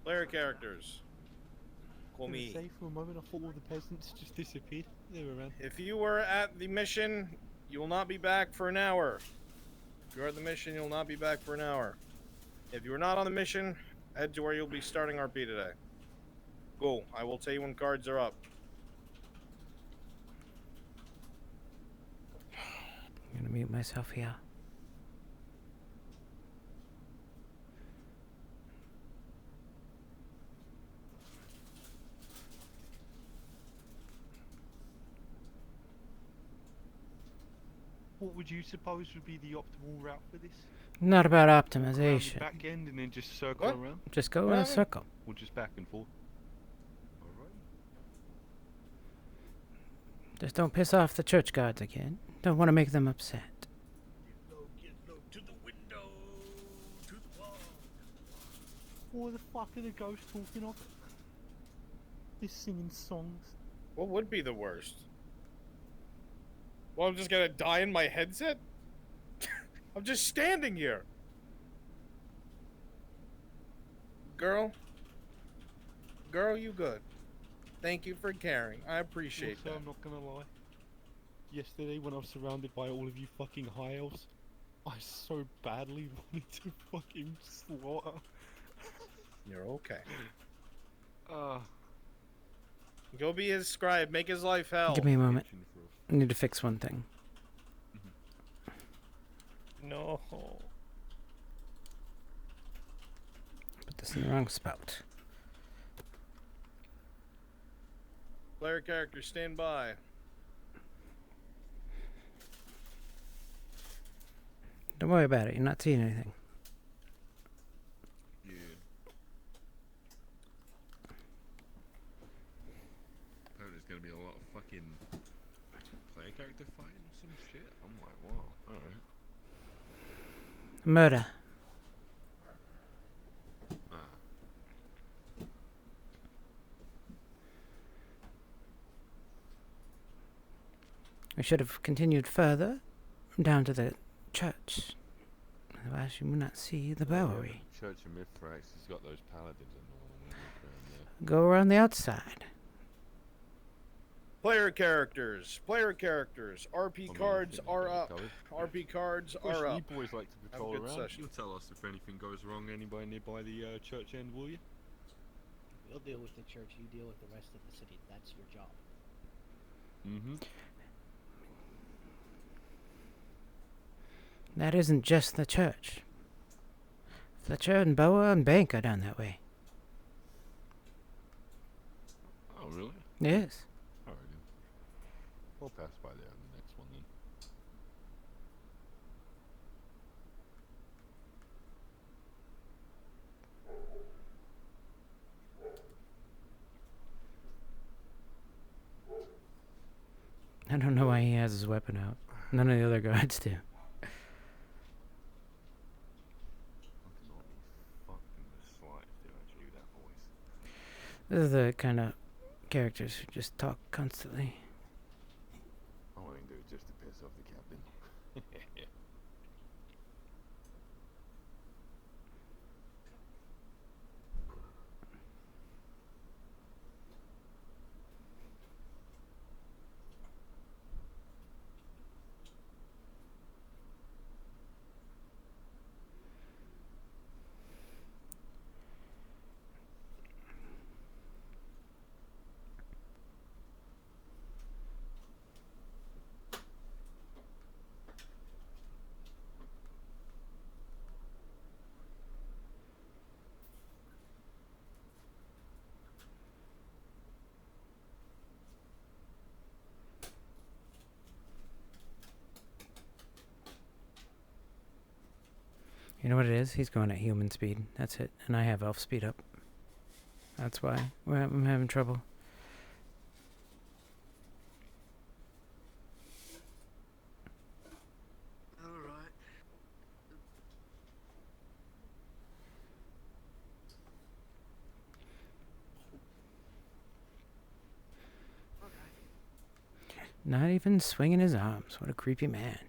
Player characters. Call I was me. gonna say for a moment I thought all the peasants just disappeared. They were around. If you were at the mission, you will not be back for an hour. If you're at the mission, you'll not be back for an hour. If you are not on the mission, head to where you'll be starting RP today. Go. I will tell you when cards are up. I'm gonna mute myself here. What would you suppose would be the optimal route for this? Not about Around the optimization. back end and then just circle What? around? Just go in a circle. Or just back and forth? Alright. Just don't piss off the church guards again. Don't want to make them upset. Get low to the window, to the wall. What the fuck are the ghosts talking of? They're singing songs. What would be the worst? Well, I'm just gonna die in my headset? I'm just standing here. Girl, you good. Thank you for caring. I appreciate Also, that. I'm not gonna lie. Yesterday when I was surrounded by all of you fucking high elves, I so badly wanted to fucking slaughter. You're okay. Uh, Go be his scribe. Make his life hell. Give me a moment. I need to fix one thing. No. Put this in the wrong spot. Player character, stand by. Don't worry about it. You're not seeing anything. yeah. Apparently there's gonna be a lot of fucking player character fighting or some shit. I'm like, wow, alright. Murder. We should have continued further down to the church. Otherwise, you would not see the Bowery. Church of Mithrax has got those paladins and all when you look around there. Go around the outside. Player characters. RP cards are up. RP cards are up. You boys like to patrol Have a good around. session. You'll tell us if anything goes wrong anybody nearby the church end, will you? We'll deal with the church, you deal with the rest of the city. That's your job. Mm-hmm. That isn't just the church. Fletcher and Boa and Bank are down that way. Oh, really? Yes. Alright then. We'll pass by there on the next one then. I don't know why he has his weapon out. None of the other guards do. Fucking the slightest to actually do that voice. These are the kind of characters who just talk constantly. I want to do it just to piss off the captain. You know what it is? He's going at human speed. That's it. And I have elf speed up. That's why I'm having trouble. Alright. Okay. Not even swinging his arms. What a creepy man.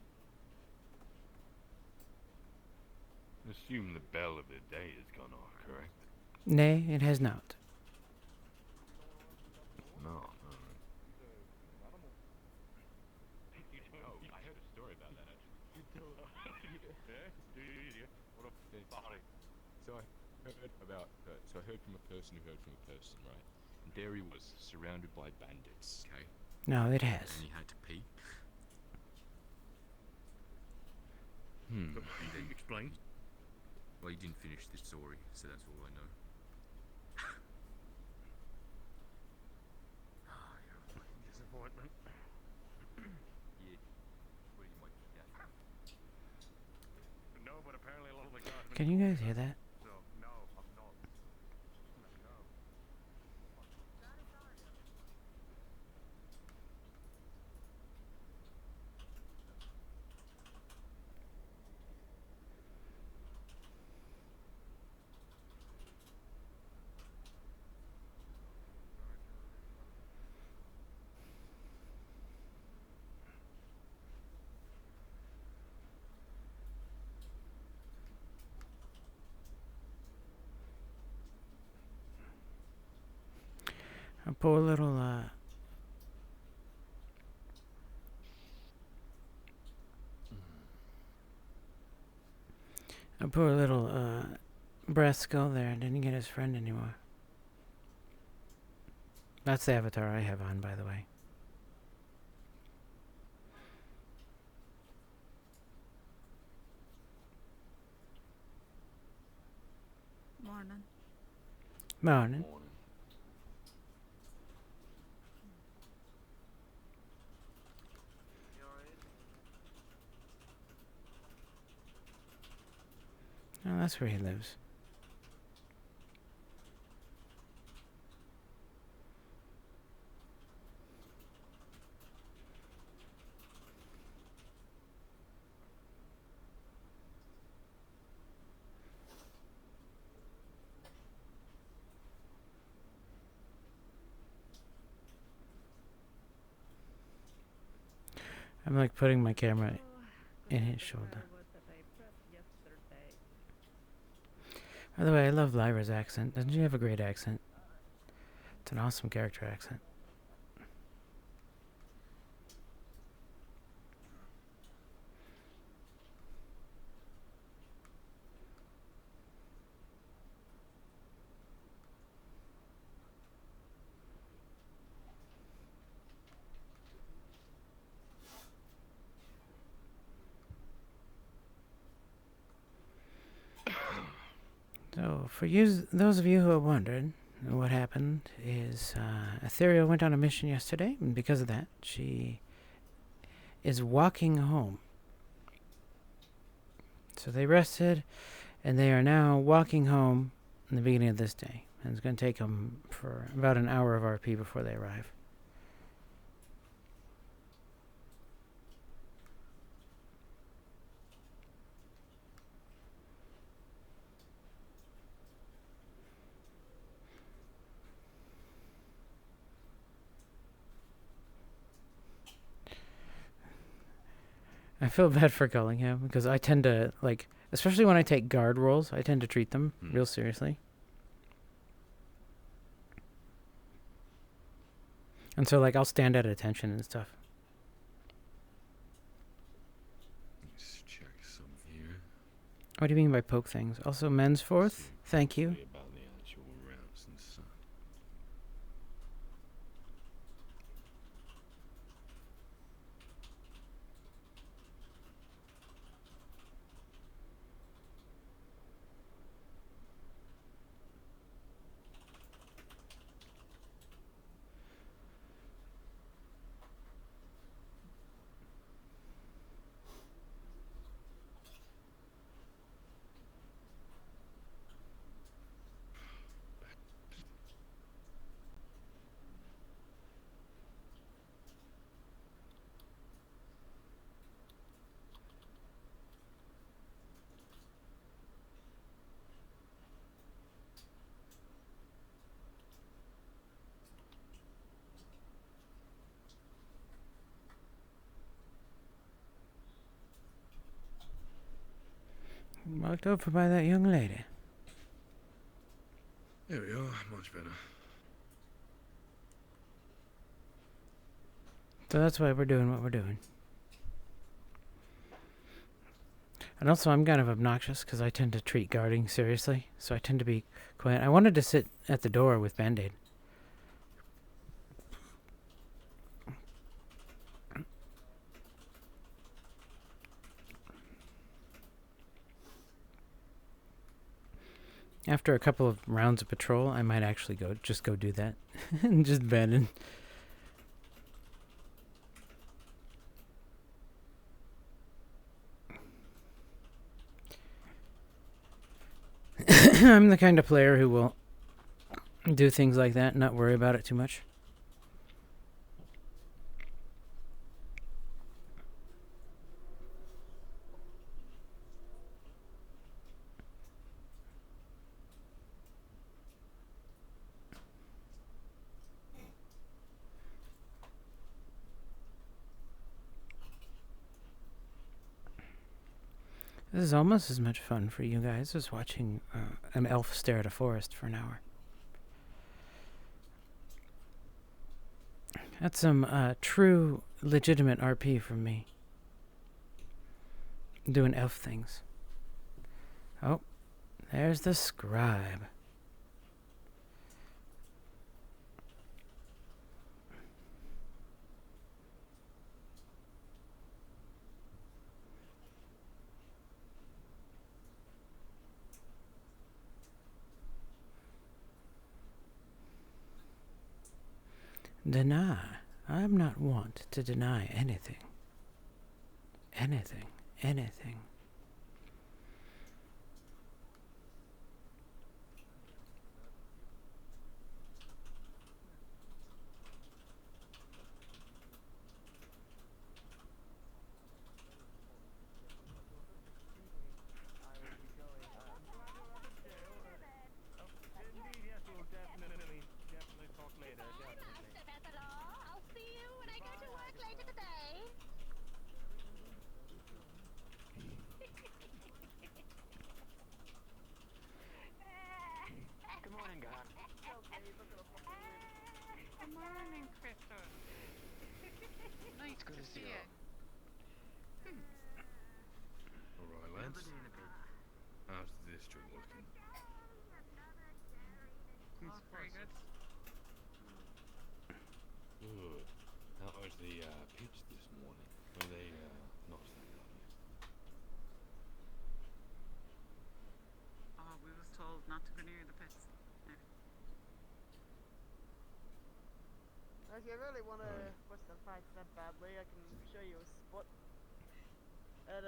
Assume the bell of the day has gone off, correct? Nay, it has not. No. Alright. Oh, I heard a story about that actually. So I heard about. So I heard from a person who heard from a person, right? And there he was, surrounded by bandits. Okay. No, it has. And he had to pee. And then Explain. well, he didn't finish the story, so that's all I know. Oh, you're a fucking Disappointment. yeah. What are you, my dad? No, but apparently a lot of the guys. Can you guys hear that? So no, I'm not. No. A poor little, breath skull there didn't get his friend anymore. That's the avatar I have on, by the way. Morning. Morning. Morning. Oh, that's where he lives. I'm like putting my camera in his shoulder. By the way, I love Lyra's accent. Doesn't she have a great accent? It's an awesome character accent. So, for those of you who are wondering, what happened is Ethereal went on a mission yesterday, and because of that, she is walking home. So they rested, and they are now walking home in the beginning of this day. And it's going to take them for about an hour of RP before they arrive. I feel bad for Gullingham because I tend to, like, especially when I take guard roles, I tend to treat them real seriously. And so, like, I'll stand at attention and stuff. Let's check some here. What do you mean by poke things? Also, men's fourth? Thank you. Sorry about the actual routes and stuff. Walked over by that young lady. There we are, much better. So that's why we're doing what we're doing. And also, I'm kind of obnoxious because I tend to treat guarding seriously, so I tend to be quiet. I wanted to sit at the door with Band-Aid. After a couple of rounds of patrol, I might actually go do that and just abandon. I'm the kind of player who will do things like that and not worry about it too much. This is almost as much fun for you guys as watching an elf stare at a forest for an hour. That's some true, legitimate RP from me. Doing elf things. Oh, there's the scribe. Deny. I'm not wont to deny anything. Anything. Anything. Indeed, yes, we'll definitely talk later. Definitely. I'll see you when I go to work later today. Good morning, God. Good morning, Crystal. Nice Good to to see see you. Alright, lads. How's the district looking? Oh, very good. Good. How was the pitch this morning? Were they not stand up yet? Oh, we was told not to go near the pits. No. If you really want to push the fight that badly, I can show you a spot. At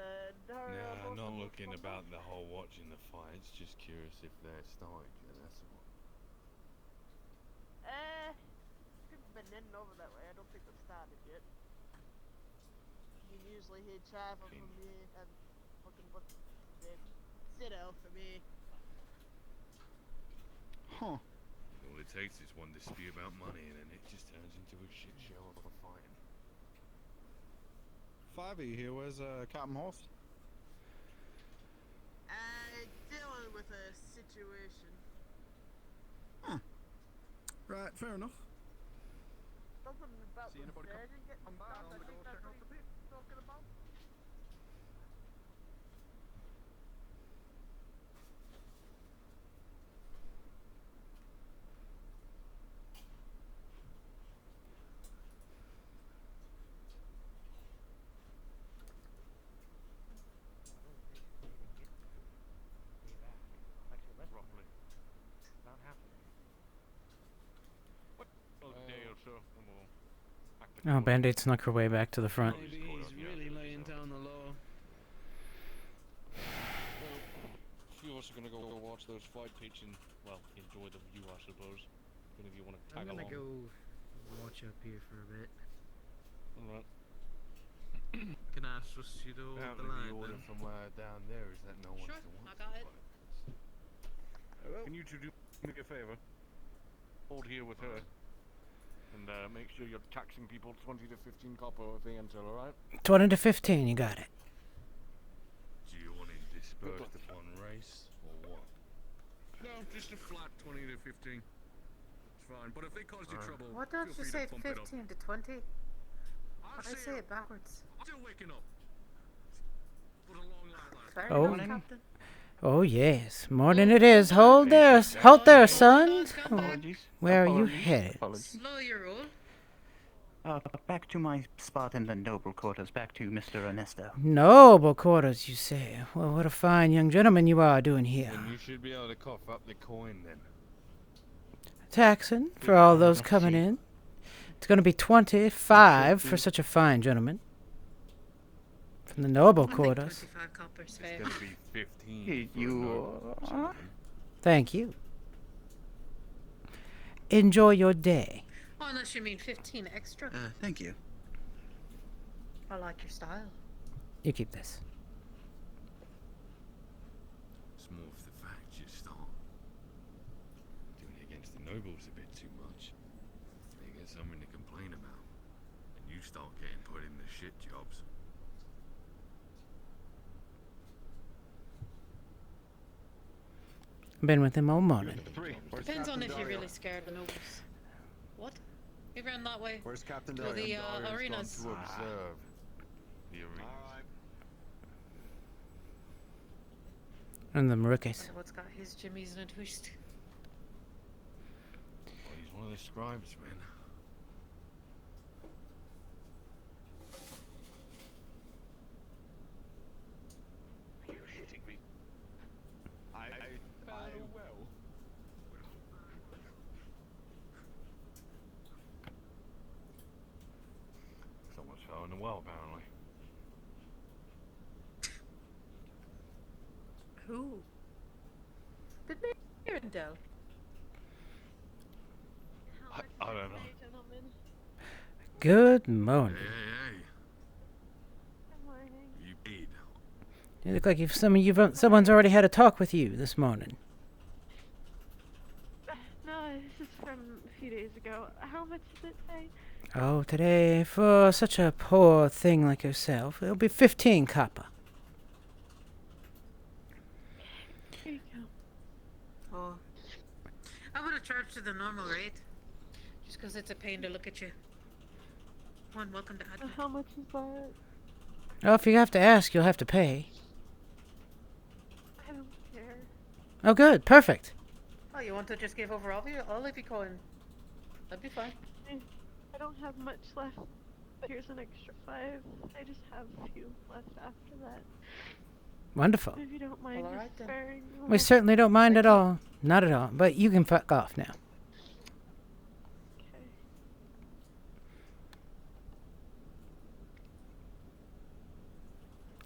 Nah, not looking about the whole watching the fights, just curious if they're started yet, that's all. People have been heading over that way. I don't think they've started yet. You can usually hear chatter from me and fucking what they sit out for me. Huh. All it takes is one dispute about money and then it just turns into a shit show of a fighting. 5e here, where's Captain Horse? Dealing with a situation. Right, fair enough. Something about See the anybody surgeon getting come back stuff. on I the think door, that's check what out the he's talking about. Roughly. About half a day. What? A day or so, and we'll back to Oh, Band-Aid snuck her way back to the front. Maybe Maybe caught he's up, yeah, really so- laying down the law. Well, a few of us are gonna go watch those fight pitch and, well, enjoy the view, I suppose. If any of you want to I'm tag gonna along. go watch up here for a bit. Alright. Can I trust you to hold the Apparently line the order then? from down there is that no one Sure, still wants I got to it. fight. Can you two do me a favor? Hold here with her. And make sure you're taxing people 20 to 15 copper if they enter, alright? 20 to 15, you got it. Do you want it dispersed upon race or what? No, just a flat 20 to 15. It's fine. But if they cause you trouble, Why don't feel you free say to pump it up. 15 to 20? I'll I say it backwards. I'm still waking up. Put a long night last Fair Oh. enough, Captain. Oh yes, morning it is. Halt there, son. Apologies. Where are you Apologies. headed? Apologies. Slow your roll. Back to my spot in the noble quarters. Back to Mr. Ernesto. Noble quarters, you say? Well, what a fine young gentleman you are doing here. Then you should be able to cough up the coin then. Taxing for all those coming in. It's going to be 25 for such a fine gentleman. From the noble quarters. 25 coppers It's fair. gonna be 15. for a You noble gentleman. Thank you. Enjoy your day. Oh, unless you mean 15 extra. Thank you. I like your style. You keep this. It's more of the fact you start doing it against the nobles a bit too much. They get something to complain about, and you start getting put in the shit jobs. Been with him all morning. Depends on if you're really scared of the nobles. What? You ran that way? Where's Captain To Dorian? the arenas. To observe the arenas. And the rookies. What's got his jimmies in a twist? Well, he's one of the scribes, man. Are you hitting me? I well. Someone's fell in the well, apparently. Who? Did Mirandel? I don't know. Gentlemen. Good morning. Hey. Good morning. You paid. You look like someone's already had a talk with you this morning. No, this is from a few days ago. How much does it say? Oh, today, for such a poor thing like yourself, it'll be 15 copper. Here you go. Oh. I would have charged you the normal rate. Just because it's a pain to look at you. One, welcome to admin. How much is that? Oh, if you have to ask, you'll have to pay. I don't care. Oh, good. Perfect. Oh, you want to just give over all of your coin? That'd be fine. I don't have much left, but here's an extra 5. I just have a few left after that. Wonderful. If you don't mind Well, just alright then. sparing We certainly don't mind at all. Not at all. But you can fuck off now. Okay.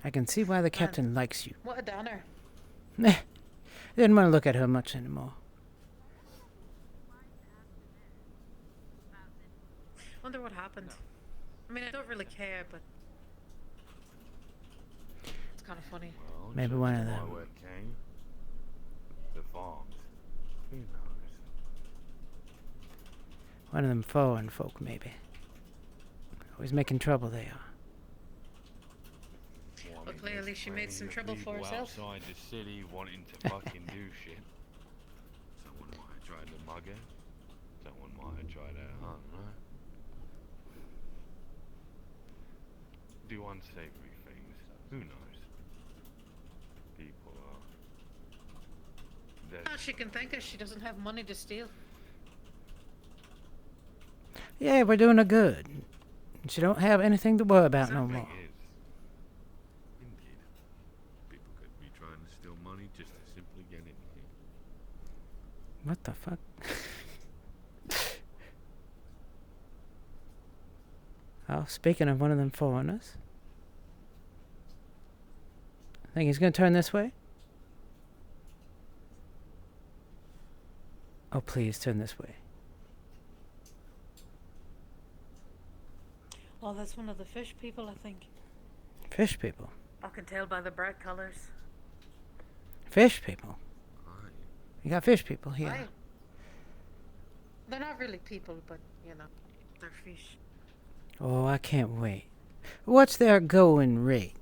I can see why the captain likes you. What a downer. Didn't want to look at her much anymore. Wonder what happened. I mean, I don't really care, but it's kind of funny. Well, Maybe one of judging by them. where it came, the farms. Who knows? One of them foreign folk, maybe. Always making trouble they are. Well, I Well, mean, clearly there's she made some plenty of trouble for people herself. outside the city wanting to fucking do shit. Someone might have tried to mug her. Someone might have tried to, I don't know. Do unsavory things. Who knows? People are. All she can think is she doesn't have money to steal. Yeah, we're doing her good. She don't have anything to worry about no Something more. is. Indeed. People could be trying to steal money just to simply get in here. What the fuck? Oh, speaking of one of them foreigners. I think he's gonna turn this way. Oh, please turn this way. Oh, that's one of the fish people, I think. Fish people. I can tell by the bright colors. Fish people. Aye. You got fish people here. Aye. They're not really people, but, you know, they're fish. Oh, I can't wait. What's their going rate?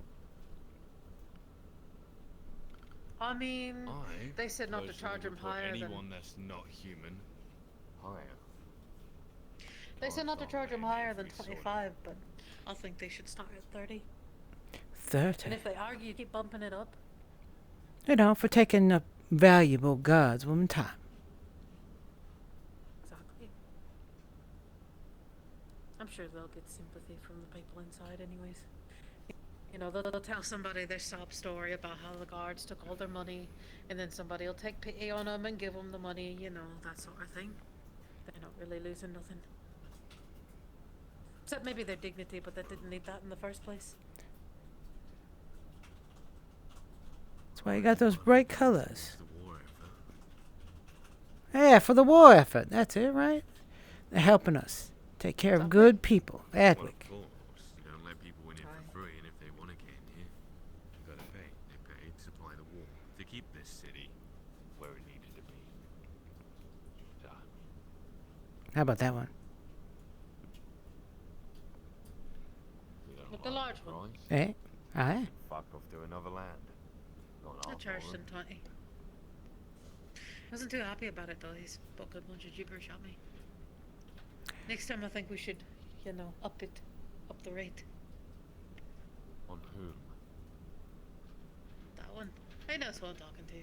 I mean, I they said not to personally charge would him put higher anyone that's not human higher. They said not to charge him higher than 25, but I think they should start at 30. 30. and if they argue, keep bumping it up. You know, for taking up valuable God's woman time. Exactly. I'm sure they'll get sympathy from the people inside anyways. You know, they'll tell somebody their sob story about how the guards took all their money, and then somebody will take pity on them and give them the money, you know, that sort of thing. They're not really losing nothing. Except maybe their dignity, but they didn't need that in the first place. That's why you got those bright colors. The war effort. Yeah, for the war effort. That's it, right? They're helping us take care of good people. Well, Adwick. of course, you don't let people in here for free, and if they want to get in here, you gotta pay. They pay to supply the war, to keep this city where it needed to be. So, How about that one? you don't With the like large one. price? Eh? Aye. Fuck off to another land. Not I our charged fault. him 20. Wasn't too happy about it though. He's spoke a bunch of gibberish at me. Next time I think we should, you know, up the rate. On whom? That one. He knows who I'm talking to.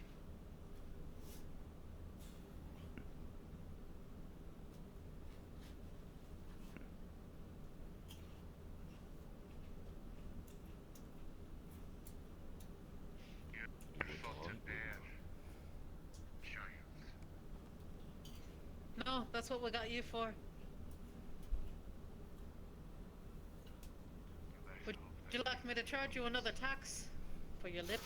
No, that's what we got you for. Would you like me to charge you another tax for your lip?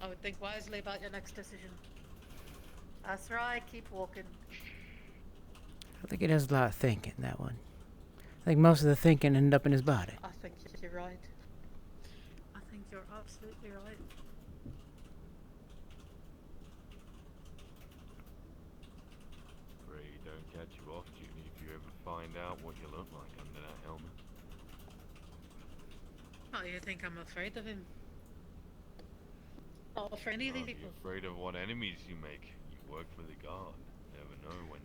I would think wisely about your next decision. That's right, keep walking. I think he does a lot of thinking, that one. I think most of the thinking ended up in his body. I think you're right. I think you're absolutely right. Pray don't catch you off duty if you ever find out what you look like under that helmet. Oh, you think I'm afraid of him? Not for any of these Aren't you people. afraid of what enemies you make? You work for the guard. Never know when.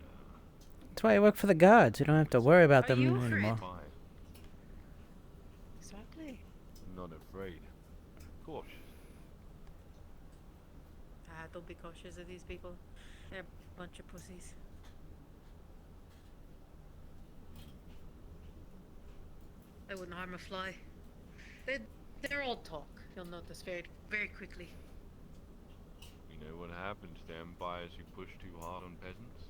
That's why you work for the gods. You don't have to worry about Are them you afraid? anymore. Fine. Exactly. Not afraid. Cautious. Ah, don't be cautious of these people. They're a bunch of pussies. They wouldn't harm a fly. They're all talk. You'll notice very quickly. You know what happens to empires who push too hard on peasants?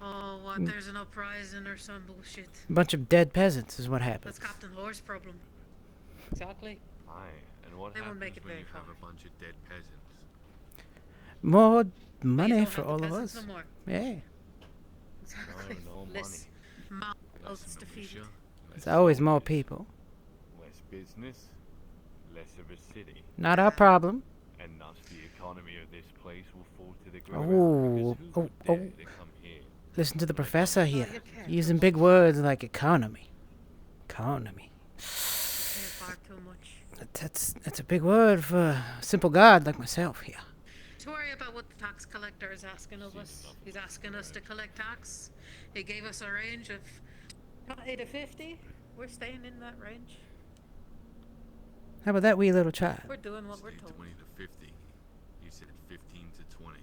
Oh, what? There's an uprising or some bullshit. A bunch of dead peasants is what happens. That's Captain Hore's problem. Exactly. Aye, and what They won't happens make it when very you have far. a bunch of dead peasants? More But you money don't for have the all of peasants us. No more. Yeah. Exactly. No Less mouths Less defeated. militia, It's less always more soldiers, people. less business, less of a city, Not our problem. and thus the economy of this place will fall to the ground. Oh, because who oh, would oh. dare to come here? Listen to the professor here. you can't. Using big words like economy. Economy. Far too much. That's a big word for a simple god like myself here. To worry about what the tax collector is asking of us. He's asking us to collect tax. He gave us a range of 20 to 50. We're staying in that range. How about that wee little child? We're doing what we're Say told. 20 to 50. You said 15 to 20.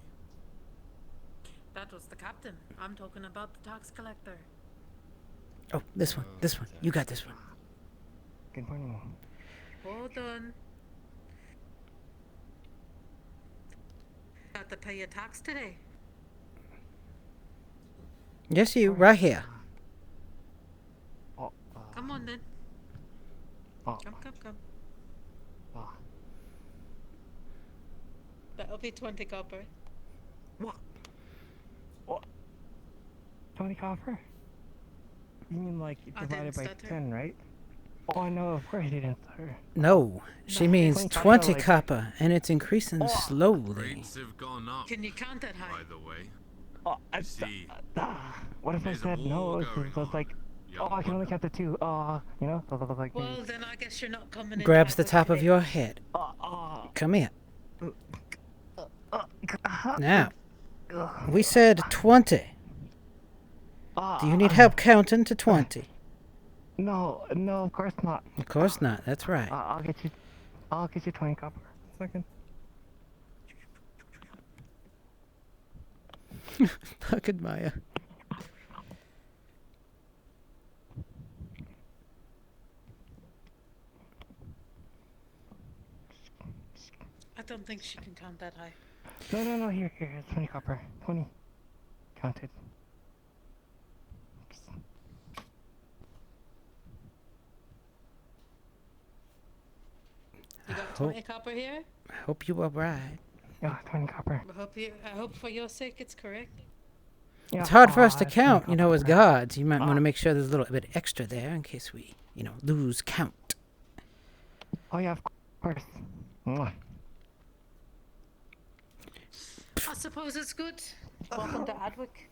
That was the captain. I'm talking about the tax collector. Oh, this one. This one. You got this one. Good morning. Hold on. Got to pay your tax today. Yes, you. Right here. Oh, Come on then. oh, Come. oh. That'll be 20 copper. What? 20 copper? You mean like I divided by didn't stutter. 10, right? Oh, I know, of course you didn't stutter. No, she No, means 20 copper, 20 like- copper, and it's increasing slowly. Rates have gone up, Can you count that high? by the way. See, What if I there's a said no? war It's going just like, young I can only bucko. count to 2. You know? So like, Well, then I guess you're not coming in. Grabs the top of your head. Come here. Now, we said 20. Do you need help counting to 20? No, of course not. Of course not. That's right. I'll get you 20 copper. Second. Fucking Maya. I don't think she can count that high. No, here, it's 20 copper. 20. Counted. You got 20 copper here? I hope you are right. Yeah, 20 copper. I hope for your sake it's correct. It's hard for us to count, you know, as gods. You might want to make sure there's a little bit extra there in case we, you know, lose count. Oh yeah, of course. Mwah. I suppose it's good. Welcome to Adwick.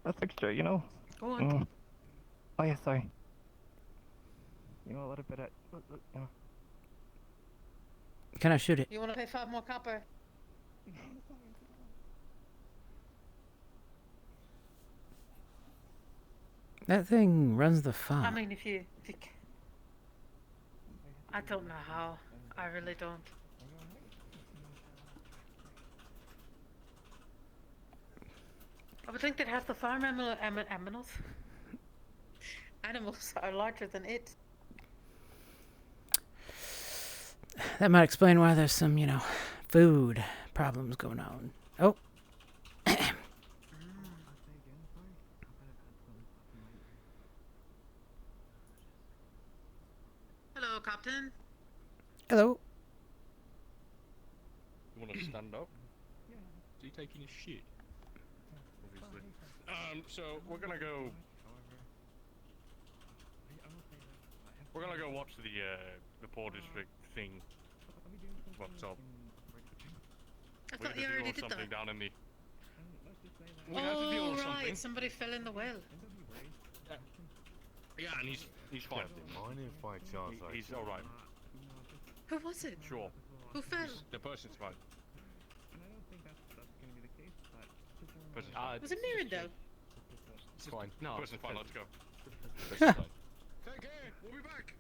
That's extra, you know. Go on. Oh yeah, sorry. You know, a little bit at. You know. Can I shoot it? You want to pay 5 more copper? That thing runs the farm. I mean, if you I don't know how. I really don't. I would think that half the farm animals are larger than it. That might explain why there's some, you know, food problems going on. Oh. Hello, Captain. Hello. You want to stand up? Is he taking his shit? Obviously. So we're gonna go. We're gonna go watch the poor district thing. What's up? I We thought had to you deal already with did something that. down in the. We had to deal Oh, with right. something. Somebody fell in the well. Yeah, and he's fine. Mine if I chance He's all right. Who was it? Sure. Who fell? The person's fine. Person's fine. Was it Mirandel? It's fine. No, Person's fine. Let's go. Person's fine. Take care. We'll be back.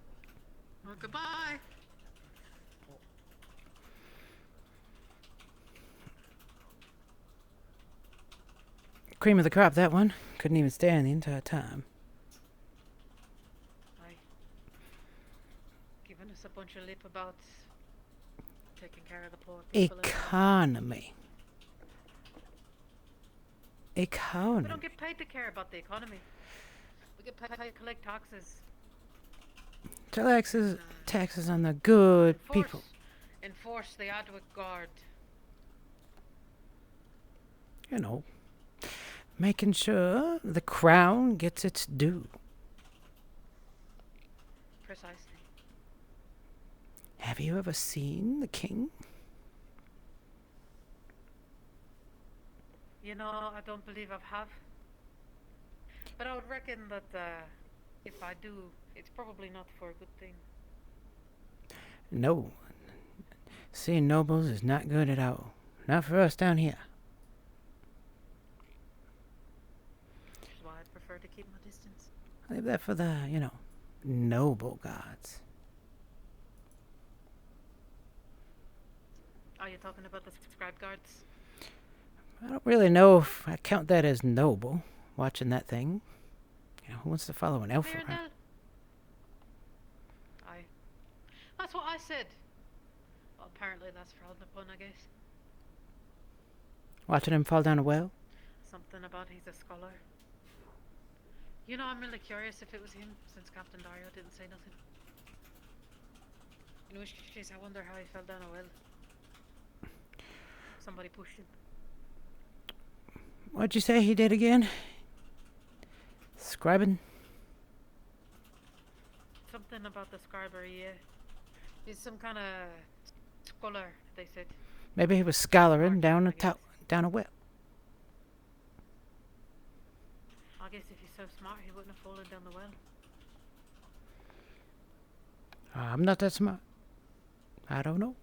Well, goodbye. Cream of the crop, that one. Couldn't even stand the entire time. Aye. Giving us a bunch of lip about taking care of the poor people. Economy. We Economy. don't get paid to care about the economy. We get paid to collect taxes. Taxes on the good people. Enforce the Adwick Guard. You know, making sure the crown gets its due. Precisely. Have you ever seen the king? You know, I don't believe I have. But I would reckon that if I do, it's probably not for a good thing. No. Seeing nobles is not good at all. Not for us down here. Which is why I'd prefer to keep my distance. Leave that for the, you know, noble gods. Are you talking about the scribe guards? I don't really know if I count that as noble, watching that thing. You know, who wants to follow an elf around? Mirandel? Aye. That's what I said. Well, apparently that's frowned upon, I guess. Watching him fall down a well? Something about he's a scholar. You know, I'm really curious if it was him, since Captain Dario didn't say nothing. In which case, I wonder how he fell down a well. Somebody pushed him. What'd you say he did again? Scribing? Something about the scriber, yeah. He's some kind of scholar, they said. Maybe he was scholaring down down a well. I guess if you're so smart, he wouldn't have fallen down the well. I'm not that smart. I don't know.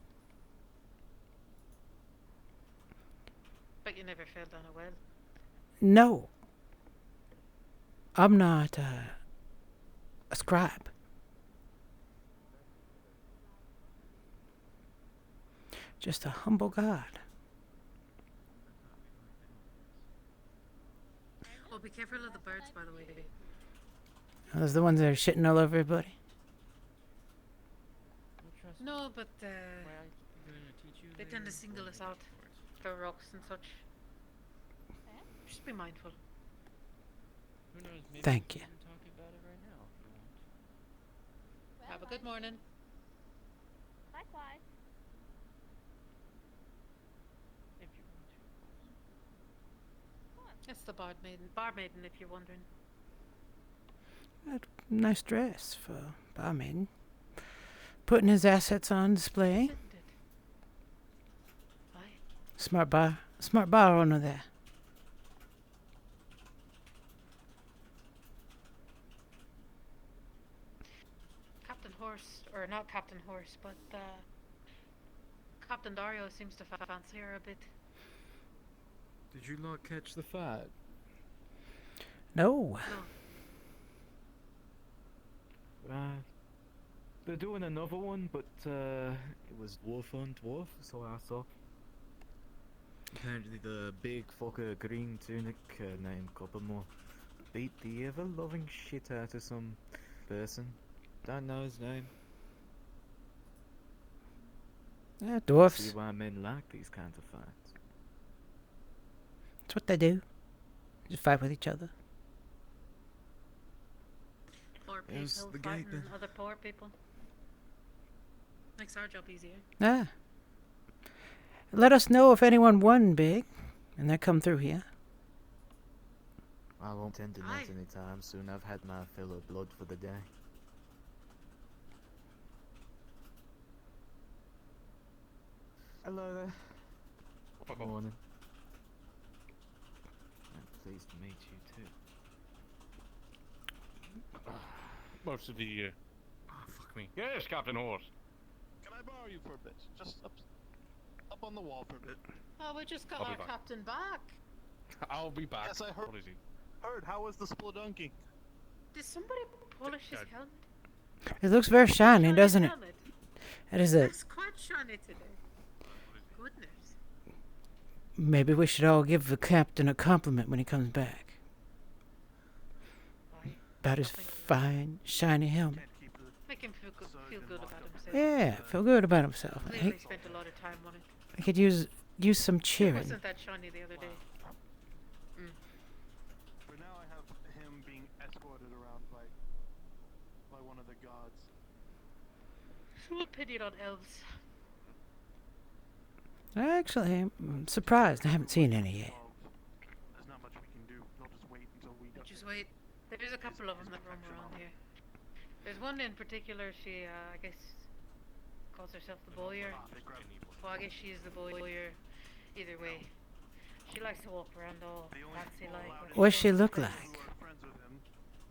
But you never fell down a well. No. I'm not a scribe. Just a humble god. Well, be careful of the birds, by the way. Those are the ones that are shitting all over everybody. No, but they tend to single us out for rocks and such. Just be mindful. Who knows? Maybe Thank we you. can talk about it right now if you want. Have a good morning. Likewise. If you want to. It's the barmaiden, if you're wondering. Nice dress for barmaiden. Putting his assets on display. Smart bar owner there. Captain Horse, or not Captain Horse, but Captain Dario seems to fancy her a bit. Did you not catch the fight? No. They're doing another one, but it was dwarf on dwarf, so I saw. Apparently the big fucker green tunic named Coppermore beat the ever-loving shit out of some person. Don't know his name. Yeah, dwarfs. See why men like these kinds of fights. That's what they do. Just fight with each other. Poor It was people the fighting gaping. other poor people. Makes our job easier. Ah. Let us know if anyone won big and they come through here. I won't tend to net anytime soon. I've had my fill of blood for the day. Hello there. Good morning. I'm pleased to meet you too. Most of the fuck me. Yes, Captain Horse. Can I borrow you for a bit? Just up on the wall for a bit. Oh, we just got I'll be our back. captain back. I'll be back. Yes, I heard. What is he? Heard. How was the splodunking? Did somebody polish his helmet? It looks very shiny, Shiny doesn't it? helmet. It is a. It's quite shiny today. Goodness. Maybe we should all give the captain a compliment when he comes back. About his fine, shiny helmet. Make him feel good about himself. Yeah, feel good about himself. Clearly spent a lot of time on it. I could use some It cheering. wasn't that shiny the other day. For now, I have him being escorted around by one of the gods. Full pity on elves. Actually, I'm surprised. I haven't seen any yet. There's not much we can do. We'll just wait until we. Just wait. There's a couple of them that roam around here. There's one in particular, she, I guess, calls herself the Bowyer. Well, I guess she is the Bowyer. Either way. She likes to walk around all fancy like. What's she look like?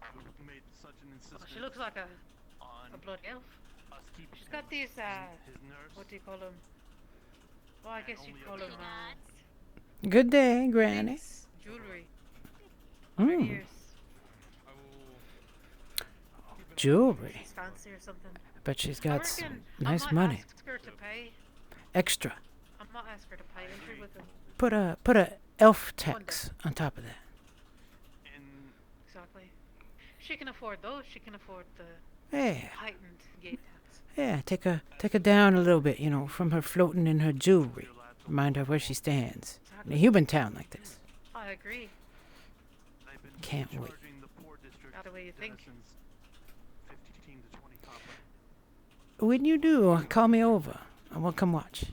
Oh, she looks like a bloody elf. She's got these, what do you call them? Well, I guess you'd call them, Good day, Granny. jewelry. On her Mm. ears. Jewelry. She's fancy or something. Bet she's I got some reckon nice I might money. ask her to pay. Extra. I might ask her to pay entry with them. Put a elf tax on top of that. Exactly. She can afford those. She can afford the Yeah. heightened gate tax. Yeah, take her down a little bit, from her floating in her jewelry. Remind her where she stands. In a human town like this. I agree. Can't wait. Not the way you think. When you do, call me over. I will come watch.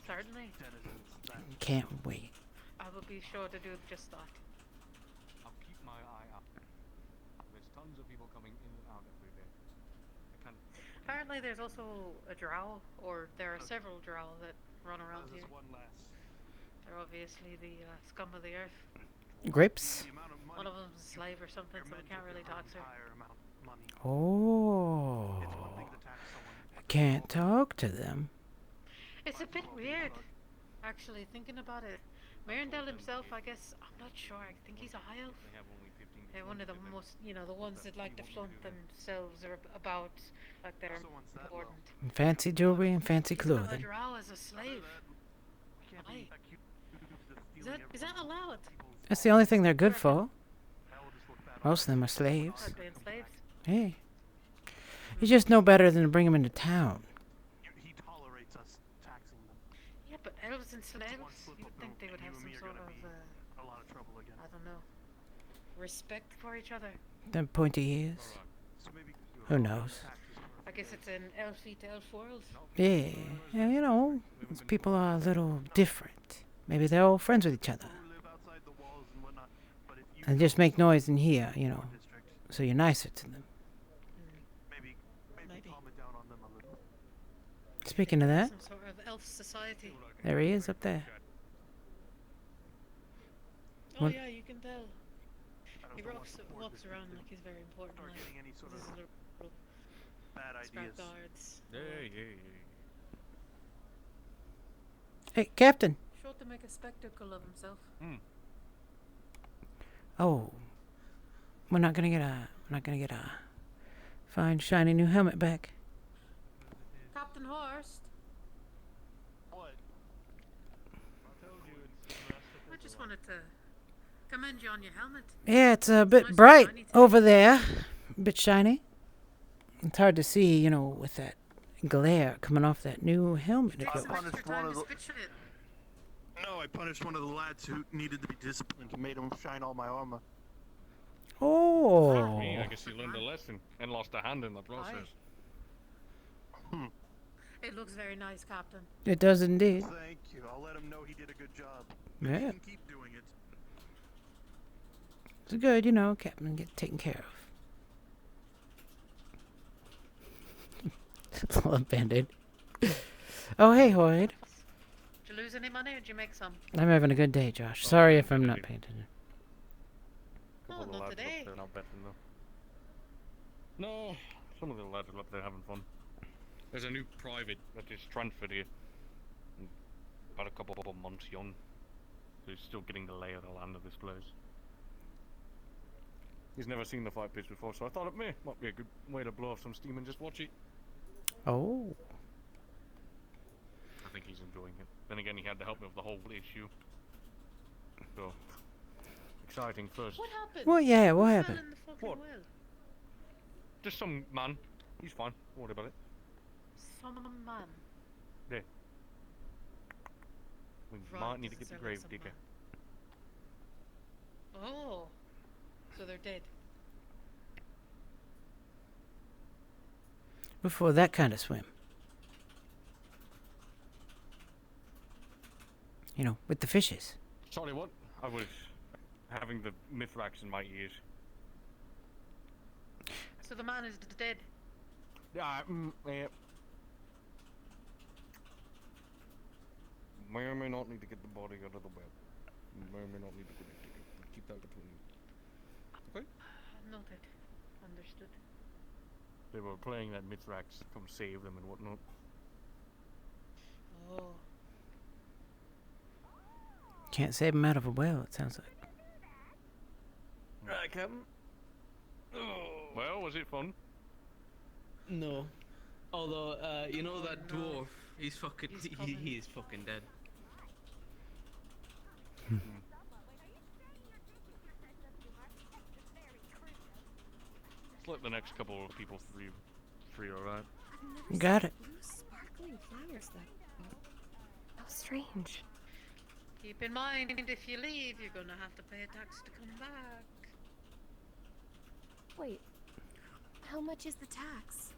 Certainly. Can't wait. I will be sure to do just that. I'll keep my eye out. There's tons of people coming in and out every day. I can't. Apparently there's also a drow, or there are several drow that run around There's here. one less. They're obviously the scum of the earth. Grips? The amount of money One of them's a slave or something, you're so we meant can't to really give her talk to her. entire amount of money. Oh. It's one thing to tax someone. Can't talk to them. It's a bit weird, actually, thinking about it. Marindale himself, I guess, I'm not sure. I think he's a high elf. Yeah, one of the most, you know, the ones that like to flaunt themselves or about, like they're important. Fancy jewelry and fancy He's got a clothing. drow as a slave. Why? Is that allowed? That's the only thing they're good for. Most of them are slaves. Like being slaves? Hey. You just know better than to bring them into town. He tolerates us taxing them. Yeah, but elves and slaves, you would think they would have some sort of, a lot of trouble again. I don't know, respect for each other. Them pointy ears. Who knows? I guess it's an elfy to elf world. Yeah, you know, these people are a little different. Maybe they're all friends with each other. And just make noise in here, you know, so you're nicer to them. Maybe calm it down on them a little. Speaking of that, Some sort of elf society. there he is up there. Oh What? yeah, you can tell. He walks around like he's very important. Like, Any sort this of is little bad strap ideas. guards. Hey, Captain. Sure to make a spectacle of himself. Oh, we're not gonna get a fine shiny new helmet back. Captain Horst. What? I just wanted to commend you on your helmet. Yeah, it's a bit nice and bright shiny too. over there, a bit shiny. It's hard to see, you know, with that glare coming off that new helmet of I yours. punished one of the. Spit it. No, I punished one of the lads who needed to be disciplined and made him shine all my armor. Oh. Me, I guess he learned a lesson and lost a hand in the process. It looks very nice, Captain. It does indeed. Thank you. I'll let him know he did a good job. Yeah. He can keep doing it. It's good, you know, Captain get taken care of. Love Band-Aid. Oh, hey, Hoyd. Did you lose any money or did you make some? I'm having a good day, Josh. Sorry if I'm not paying attention. Oh, not today. They're not betting though. No, some of the lads are up there having fun. There's a new private that just transferred here. About a couple of months young. Who's still getting the lay of the land of this place. He's never seen the fight pitch before, so I thought it might be a good way to blow off some steam and just watch it. Oh. I think he's enjoying it. Then again, he had to help me with the whole issue. So, exciting first. What happened? Well, yeah, what Who happened? fell in the fucking What? well? Just some man. He's fine. Don't worry about it. Some man. Yeah. We Right, might need to doesn't get the sound like grave some digger. man. Oh. So they're dead. Before that kind of swim. You know, with the fishes. Sorry, what? I was having the Mithrax in my ears. So the man is dead. Yeah, yeah. May or may not need to get the body out of the well. May or may not need to get it. Keep that between you. Okay? Noted. Understood. They were playing that Mithrax to come save them and whatnot. Oh. Can't save him out of a well, it sounds like. Right, Captain. Well, was it fun? No. Although, you know that dwarf, he's fucking, he is fucking dead. Let's let the next couple of people free, alright? Got it. Sparkling flowers that how strange. Keep in mind, if you leave, you're gonna have to pay a tax to come back. Wait, how much is the tax?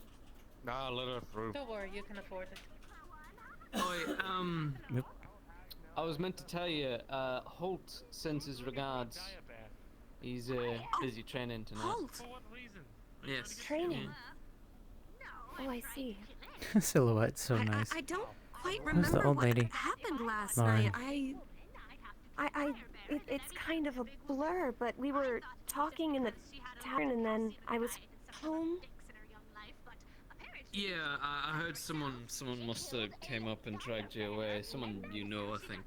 Nah, let her through. Don't worry, you can afford it. Oi, I was meant to tell you, Holt sends his regards. He's busy training tonight. Holt! For what reason? Yes. Training. Oh, I see. Silhouette's so nice. I don't quite Who's remember the old what lady? happened last Lauren. night. It's kind of a blur, but we were talking in the tavern and then I was home. Yeah, I heard someone must have came up and dragged you away. Someone you know, I think.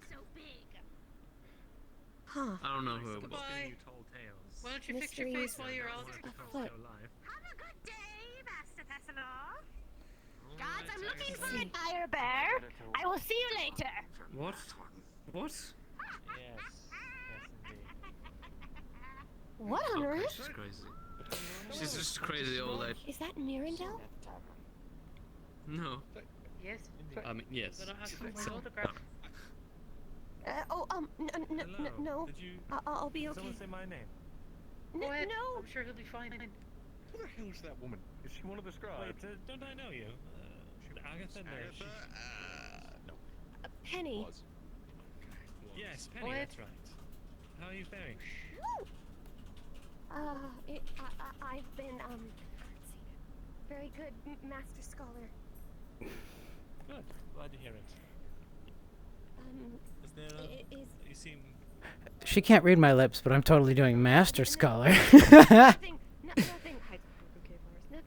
Huh. I don't know who it was. Goodbye. Why don't you fix your Mysteries face while you're out? afoot. Guards, I'm looking for a fire bear. I will see you later. What? What? Yes. Yes, indeed. What on Okay, earth? she's crazy. She's just a crazy old lady. Is that Mirandel? No. Yes. I mean, yes. Then I have to So- photograph. No. Did you? I'll be okay. Someone say my name. Go ahead. No. I'm sure he'll be fine. Who the hell is that woman? Is she one of the scribes? Wait, don't I know you? Agatha? No. Agatha? No. Penny. Was. Yes, Penny. What? That's right. How are you faring? I've been let's see, very good, Master Scholar. Good. Glad to hear it. Is there? You seem. She can't read my lips, but I'm totally doing Master Scholar. Nothing.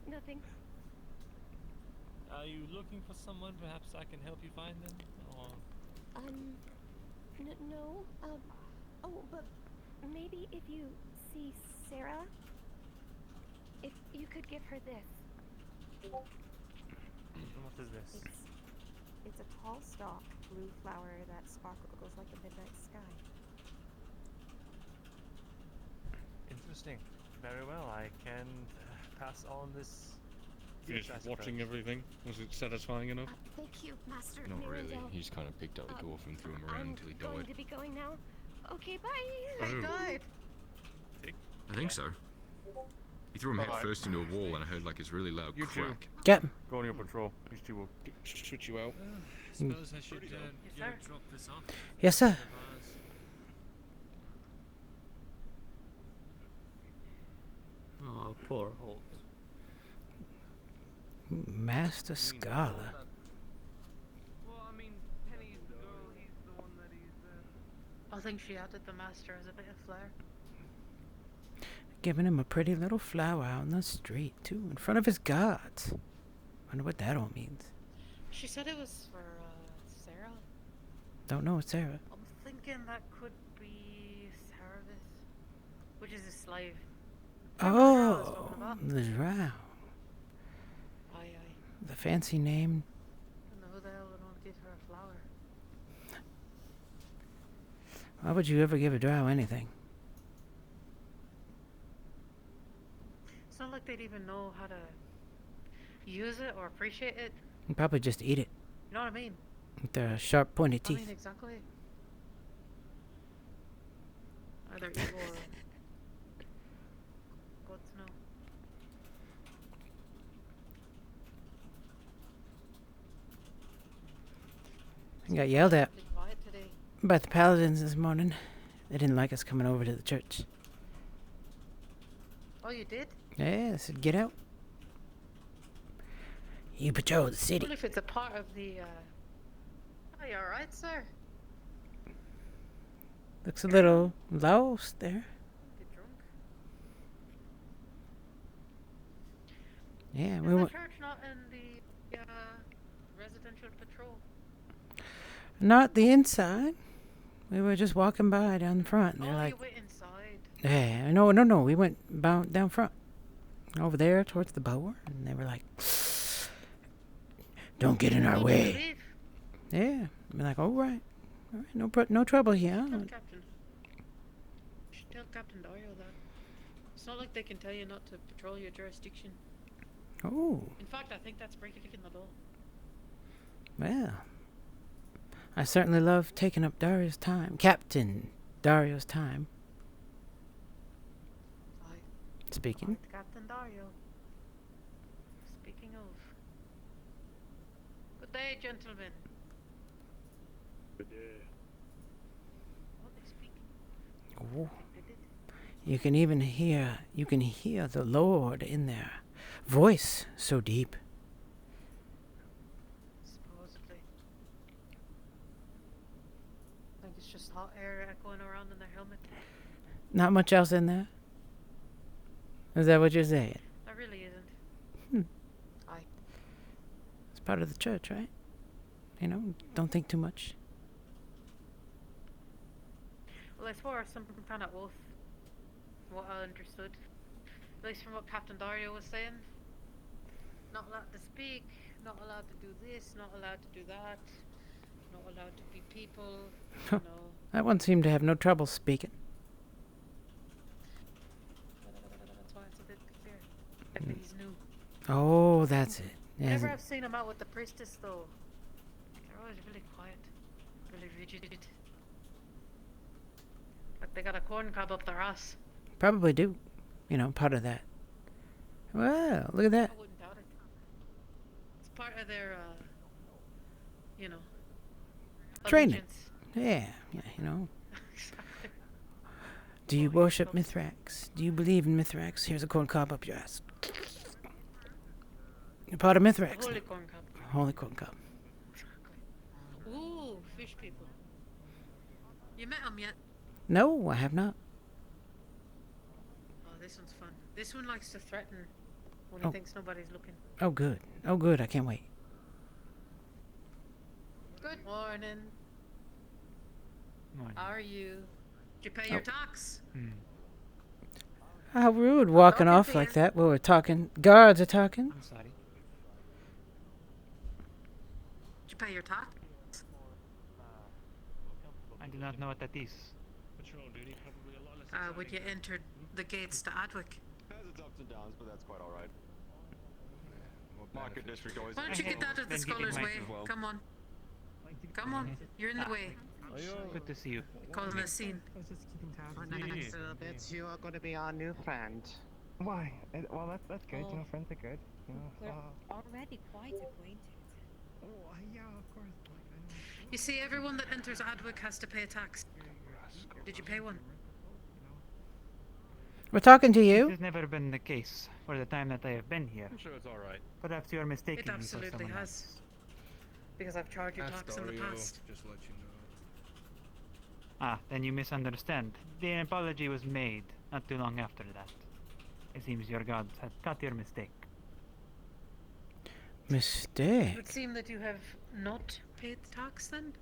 Nothing. Are you looking for someone? Perhaps I can help you find them. Or No. Oh, but maybe if you see Sarah, if you could give her this. what is this? It's a tall stalk, blue flower that sparkles like the midnight sky. Interesting. Very well. I can pass on this. Finished gift, I watching suppose. everything? Was it satisfying enough? Thank you, Master Not really. Mirandel. He just kind of picked up the dwarf and threw him around I'm until he going died. to be going now. Okay, bye. Oh. Died. I think so. He threw him head Bye-bye. first into a wall, and I heard like this really loud You too. crack. Get him. Go on your patrol. These two will switch you out. I suppose I should sir. drop this off. Yes, sir. Oh, poor Holt. Master Scholar. Well, I mean, Penny's the girl. He's the one that he's. I think she added the master as a bit of flair. Giving him a pretty little flower out in the street, too, in front of his guards. Wonder what that all means. She said it was for Sarah. Don't know, it's Sarah. I'm thinking that could be Sarahvis, which is a slave. Oh, the drow. Aye. The fancy name. I don't know who the hell would want to give her a flower. Why would you ever give a drow anything? It's not like they'd even know how to use it or appreciate it. You'd probably just eat it You know what I mean? with their sharp, pointy I teeth. mean, exactly. Either evil or God to know. I got yelled at Been quiet today. by the paladins this morning. They didn't like us coming over to the church. Oh, you did? Yeah, I said, get out. You patrol the city. Well, if it's a part of the, Oh, you alright, sir? Looks a little lost there. Get drunk? Yeah, Is we the went. church not in the, residential patrol? Not the inside. We were just walking by down the front. And they're Oh, like, you went inside. yeah, no. We went down front. Over there towards the bower. And they were like, don't get in our Told you to way. leave. Yeah. We're like, all right. All right, no trouble here. Tell Captain. You should tell Captain Dario that. It's not like they can tell you not to patrol your jurisdiction. Oh, In fact, I think that's breaking the law. well. I certainly love taking up Dario's time. Captain Dario's time. Aye. Speaking. Right, Captain Dario. Speaking of. Good day, gentlemen. Good day. What they speak? Oh. You can even hear the Lord in their voice so deep. Supposedly. around in their helmet. Not much else in there? Is that what you're saying? There really isn't. Aye. It's part of the church, right? You know, don't think too much. Well, I swore some kind of oath. What I understood. At least from what Captain Dario was saying. Not allowed to speak, not allowed to do this, not allowed to do that, not allowed to be people, you know. That one seemed to have no trouble speaking. That's why it's a bit clear. Maybe he's new. Oh, that's it. Whenever I've seen him out with the priestess, though, they're always really quiet, really rigid. Like they got a corn cob up their ass. Probably do. You know, part of that. Well, look at that. I wouldn't doubt it. It's part of their, you know, Training. allegiance. Yeah, you know. Do you worship Mithrax? Do you believe in Mithrax? Here's a corn cob up your ass. You're part of Mithrax. Holy corn cob. Holy corn cob. Ooh, fish people. You met them yet? No, I have not. Oh, this one's fun. This one likes to threaten when Oh. he thinks nobody's looking. Oh, good. Oh, good. I can't wait. Good morning. Morning. How are you? Did you pay your tax? How rude walking off like that while we're talking. Guards are talking. I'm sorry. Did you pay your tax? I do not know what that is. When you entered the gates to Adwick. Has its ups and downs, but that's quite all right. Market district always. Why don't you get out of the scholar's way? Come on. Come on. You're in the way. Good to see you. Call him a scene. Next little bit, you are going to be our new friend. Why? Well, that's good. You know, friends are good. You know. We're already quite acquainted. Oh, yeah, of course. Like, I know. You see, everyone that enters Adwick has to pay a tax. Did you pay one? We're talking to This you. has never been the case for the time that I have been here. I'm sure it's alright. Perhaps you are mistaken It me for absolutely someone has. else. Because I've charged your That's tax in the Dario, past. just let you know. Ah, then you misunderstand. The apology was made not too long after that. It seems your gods had caught your mistake. It Mistake. would seem that you have not paid the tax then?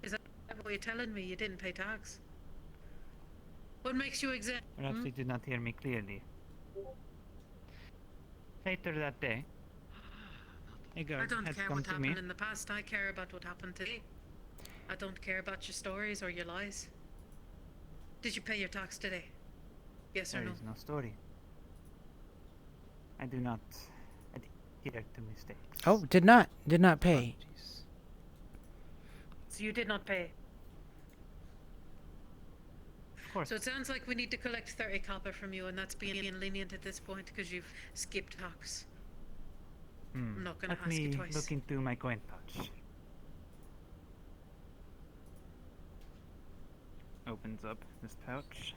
Is that what you're telling me? You didn't pay tax? What makes you exempt? Perhaps you did not hear me clearly. Later that day, a I guard don't had care come what to me. happened in the past. I care about what happened today. I don't care about your stories or your lies. Did you pay your tax today? Yes or There no? is no story. I do not adhere to mistakes. Oh, did not pay. So you did not pay. Of course. So it sounds like we need to collect 30 copper from you, and that's being lenient at this point because you've skipped tax. I'm not gonna Let ask you me twice. look into my coin pouch. Opens up this pouch.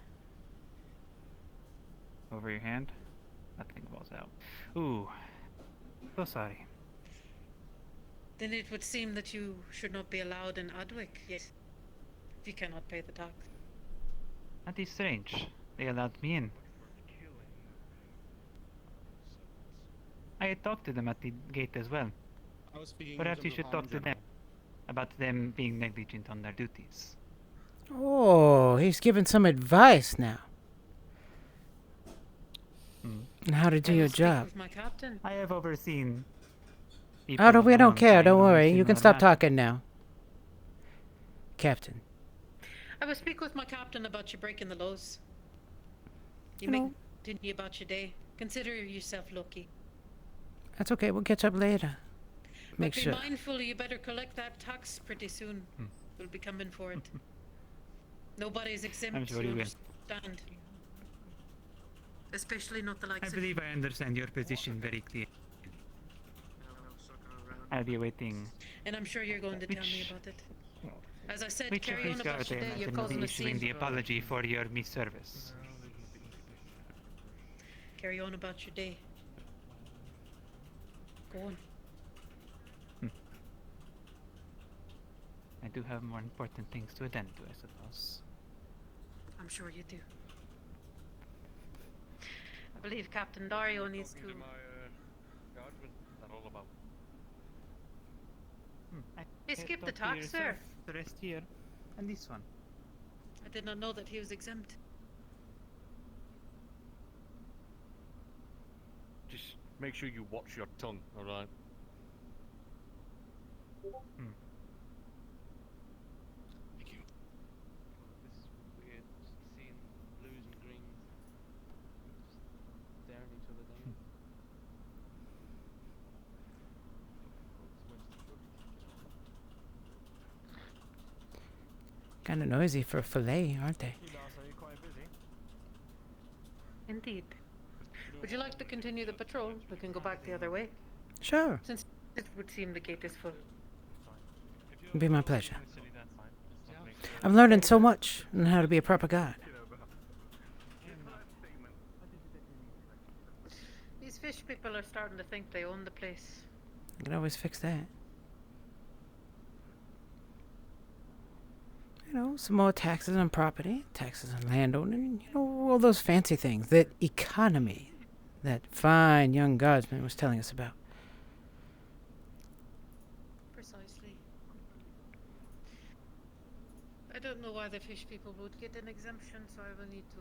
Over your hand. Nothing falls out. Ooh. So sorry. Then it would seem that you should not be allowed in Adwick, yes. If you cannot pay the tax. That is strange. They allowed me in. I had talked to them at the gate as well. I was speaking Perhaps in you terms should of talk harm to in them about them being negligent on their duties. Oh, he's giving some advice now. On how to do your job. With my captain. I have overseen. Oh, no, we don't alongside care. Don't on worry. You can similar stop matters. talking now. Captain. I will speak with my captain about you breaking the laws. You No. make didn't you about your day. Consider yourself lucky. That's okay. We'll catch up later. Make But sure. be mindful, you better collect that tax pretty soon. We'll be coming for it. Nobody's exempt, I'm sure you you will. understand. Especially not the likes I of believe I understand your position very clearly. I'll be waiting. And I'm sure you're going to tell me Which- about it. As I said, Which of carry these on about guards your I day. You're imagine will causing be a issuing scene. the apology for your misservice? Carry on about your day. Go on. I do have more important things to attend to, I suppose. I'm sure you do. I believe Captain Dario needs to. Talking to my guard, what's that all about? Hey, skip the tax, sir. The rest here, and this one. I did not know that he was exempt. Just make sure you watch your tongue, alright? Thank you. This is weird, just seeing blues and greens just staring each other down. Kind of noisy for a fillet, aren't they? You guys are quite busy. Indeed. Would you like to continue the patrol? We can go back the other way. Sure. Since it would seem the gate is full. It'd be my pleasure. I'm learning so much on how to be a proper guard. These fish people are starting to think they own the place. I can always fix that. You know, some more taxes on property, taxes on landowning, you know, all those fancy things. That economy that fine young guardsman was telling us about. Precisely. I don't know why the fish people would get an exemption, so I will need to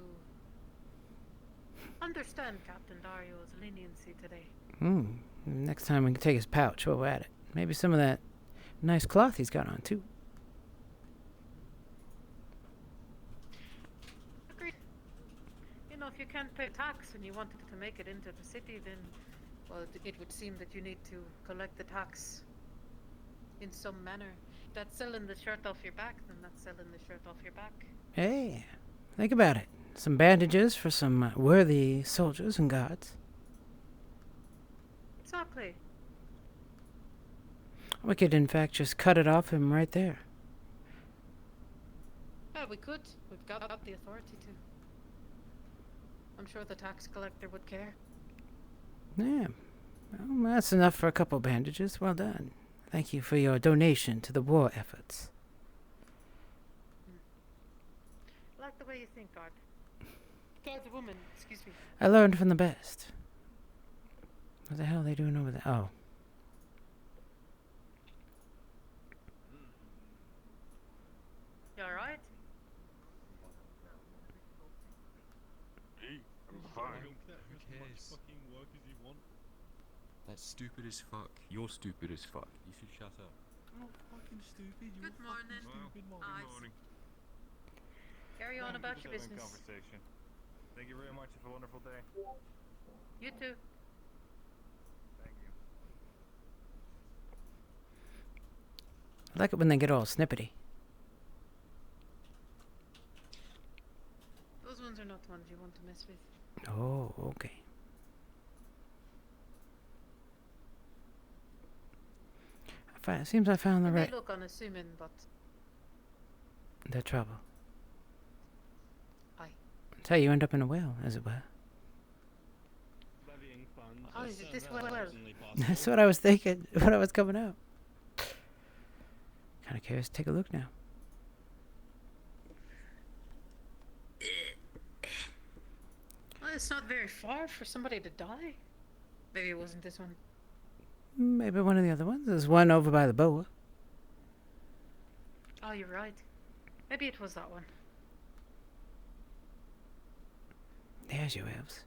understand Captain Dario's leniency today. Next time we can take his pouch while we're at it. Maybe some of that nice cloth he's got on, too. Agreed. You know, if you can't pay tax and you wanted to make it into the city, then, well, it would seem that you need to collect the tax in some manner. If that's selling the shirt off your back, then that's selling the shirt off your back. Hey, think about it. Some bandages for some worthy soldiers and guards. Exactly. We could, in fact, just cut it off him right there. Yeah, we could. We've got the authority to. I'm sure the tax collector would care. Yeah. Well, that's enough for a couple bandages. Well done. Thank you for your donation to the war efforts. I like the way you think, Guard. Guard's a woman, excuse me. I learned from the best. What the hell are they doing over there? Oh. You alright? I'm fine. Who cares? That's stupid as fuck. You're stupid as fuck. You should shut up. I'm not fucking stupid. Good morning. Stupid morning. Carry on about your business. Conversation. Thank you very much. Have a wonderful day. You too. Thank you. I like it when they get all snippety. Those ones are not the ones you want to mess with. Oh, okay. Seems I found the They right... look unassuming, but... The trouble. Aye. That's how you end up in a well, as it were. Oh, is it this well? That's what I was thinking when I was coming out. Kind of curious to take a look now. Well, it's not very far for somebody to die. Maybe it wasn't this one. Maybe one of the other ones. There's one over by the boa. Oh, you're right. Maybe it was that one. There's your elves.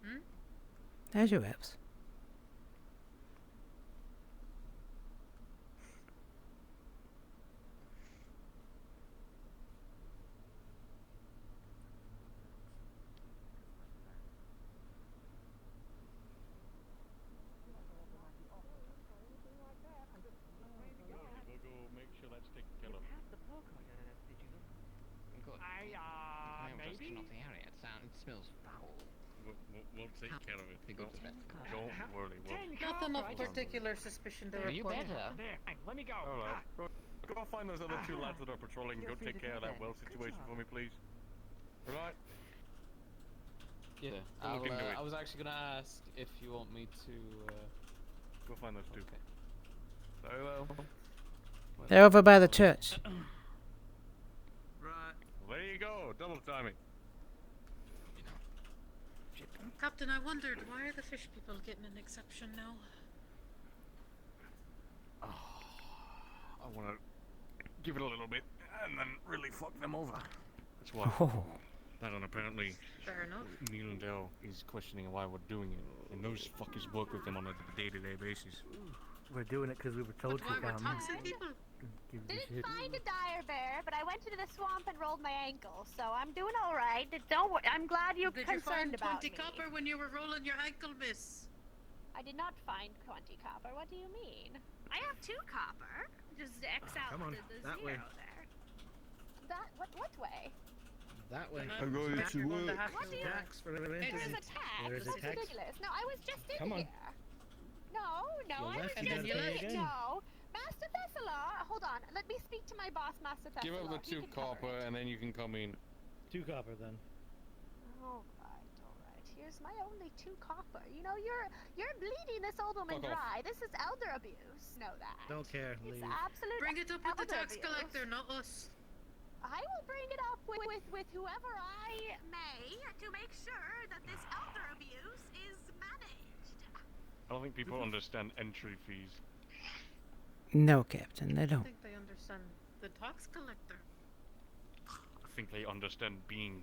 Hmm? There's your elves. Maybe? Not the area. It smells foul. We'll take care of it. Don't worry. Nothing of particular suspicion to You report. better. There, hey, let me go. Alright. Go find those other two lads that are patrolling. Go take care of that well situation for me, please. Alright? Yeah, I'll look into it. I was actually gonna ask if you want me to. Go find those two. Okay. Solo. They're over by the church. Right. Well, there you go. Double timing. Captain, I wondered, why are the fish people getting an exception now? I want to give it a little bit and then really fuck them over. That's why. Oh. That one apparently. Fair enough. Neil and Dell is questioning why we're doing it, and those fuckers work with them on a day-to-day basis. We're doing it because we were told to Why we're come. toxic people? Didn't find a dire bear, but I went into the swamp and rolled my ankle, so I'm doing all right. Don't worry. I'm glad you're Did you find concerned about 20 me. copper when you were rolling your ankle, miss? I did not find 20 copper. What do you mean? I have 2 copper. Just X out come on, the that zero way. there. That what way? That way. I'm going to work. What do you? Tax for the There is a tax. There is a That's tax. ridiculous. No, I was just in Come on. here. No, Your I was left, just you in gotta pay here. again. No, Master Thessalar. Hold on. Let me speak to my boss, Master Thessalar. Give up the He 2 can cover copper, it. and then you can come in. 2 copper then. All right, all right. Here's my only 2 copper. You know, you're bleeding this old woman Fuck off. dry. This is elder abuse. Know that. Don't care. It's Leave. absolute. Bring it up with the elder tax abuse. collector, not us. I will bring it up with whoever I may to make sure that this elder abuse is managed. I don't think people understand entry fees. No, Captain, they I don't. think they understand the tax collector. I think they understand being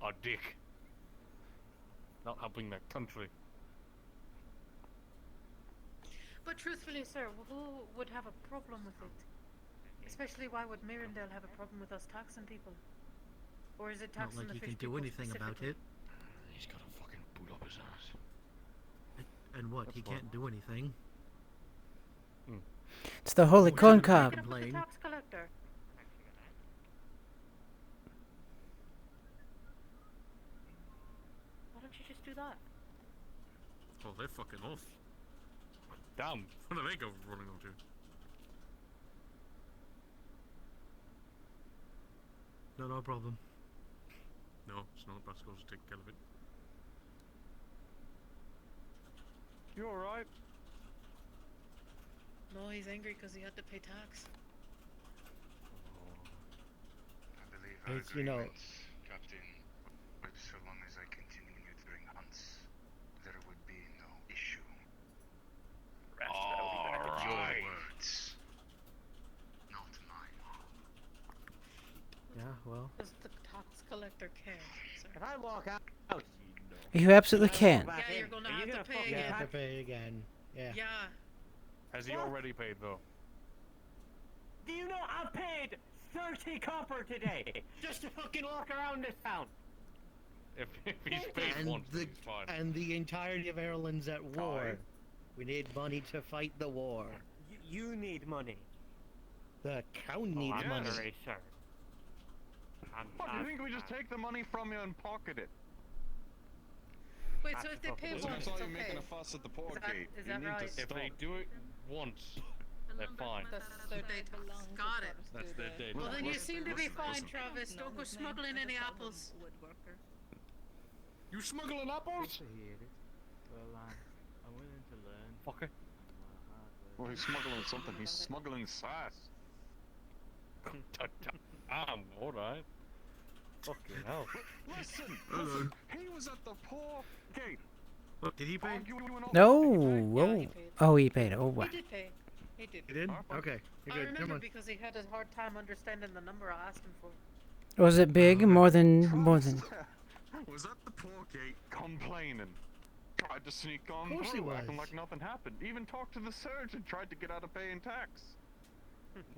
a dick. Not helping their country. But truthfully, sir, who would have a problem with it? Especially, why would Mirandale have a problem with us taxing people? Or is it Not taxing like the you fish can do people anything about specifically? it. He's got a fucking boot up his ass. And what? That's He fine. can't do anything. It's the holy Well, corn you can cob. Bring it up with the Complain. tax collector. Why don't you just do that? Oh, they're fucking off. Damn, what do they go running onto? No problem. No, it's not. That's supposed to take care of it. You alright? No, he's angry because he had to pay tax. I believe It's, you know- Captain, but so long as I continue doing hunts, there would be no issue. Your words, not mine. Yeah, well. Does the tax collector care, sir? If I walk out, You absolutely can. Yeah, you're gonna have to pay you again. have to pay again. Yeah. Yeah. Has he already paid though? Do you know I paid 30 copper today just to fucking walk around this town? If he's paid And once, the he's fine. and the entirety of Ireland's at war. Aye. We need money to fight the war. You need money. The town needs I'm money. sorry, sir. What, do you think we just take the money from you and pocket it? Wait, so if they pay Listen, I once, saw it's you okay. making a fuss at the port Is that- gate. is You that need right? to If stop. they do it once, they're fine. That's their day tax. Got it. That's their day. Well, then you Listen, seem to be listen, fine, listen. Travis. Don't go smuggling any apples. You smuggling apples? Well, I'm willing to learn. Fucker. Well, he's smuggling something. He's smuggling sass. Damn, alright. Fucking hell. Listen, Hello. listen, he was at the port gate. What, did he pay? No. Oh, he paid. Oh, wow. He did pay. He did. He did? Okay. You're I good. Come remember on. because he had a hard time understanding the number I asked him for. Was it big? More than. Was at the port gate complaining. Tried to sneak on Of course he through, acting was. like nothing happened. Even talked to the surgeon, tried to get out of paying tax.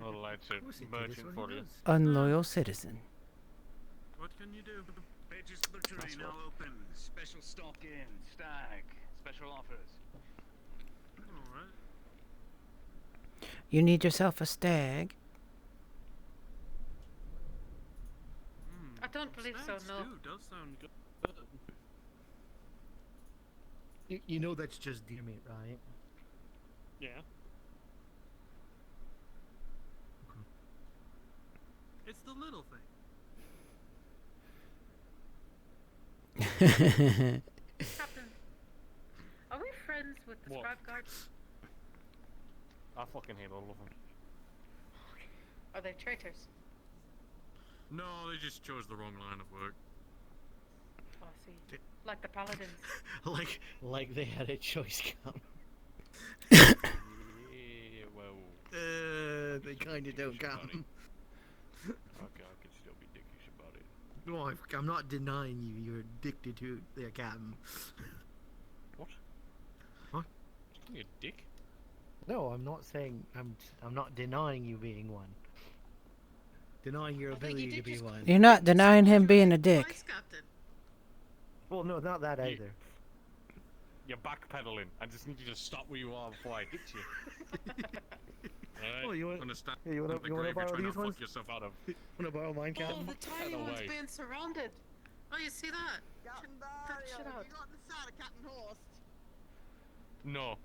Well, that's a merchant for you. Unloyal citizen. What can you do? Pages Butchery now open. Special stock in. Stag. Special offers. Alright. You need yourself a stag. I don't believe so, Stag no. stew does sound good. You know that's just deer meat, right? Yeah. It's the little thing. Captain, are we friends with the What? scribe guards? I fucking hate all of them. Are they traitors? No, they just chose the wrong line of work. Oh, I see. Like the paladins. like they had a choice come. Yeah, well. They kind of don't come. Okay, I can still be dickish about it. No, I'm not denying you. You're addicted to their captain. What? What? You a dick? No, I'm not saying I'm not denying you being one. Denying your ability to be one. You're not denying him being a dick. Vice captain. Well, no, not that either. You're backpedaling. I just need you to stop where you are before I hit you. Alright? Oh, you want? Understand? Hey, you want to borrow these ones? Fuck yourself out of. Want to borrow mine, Oh, Captain? the tiny one's away. being surrounded. Oh, you see that? Captain Check Dario, shit have out. you got inside of Captain Horst? No.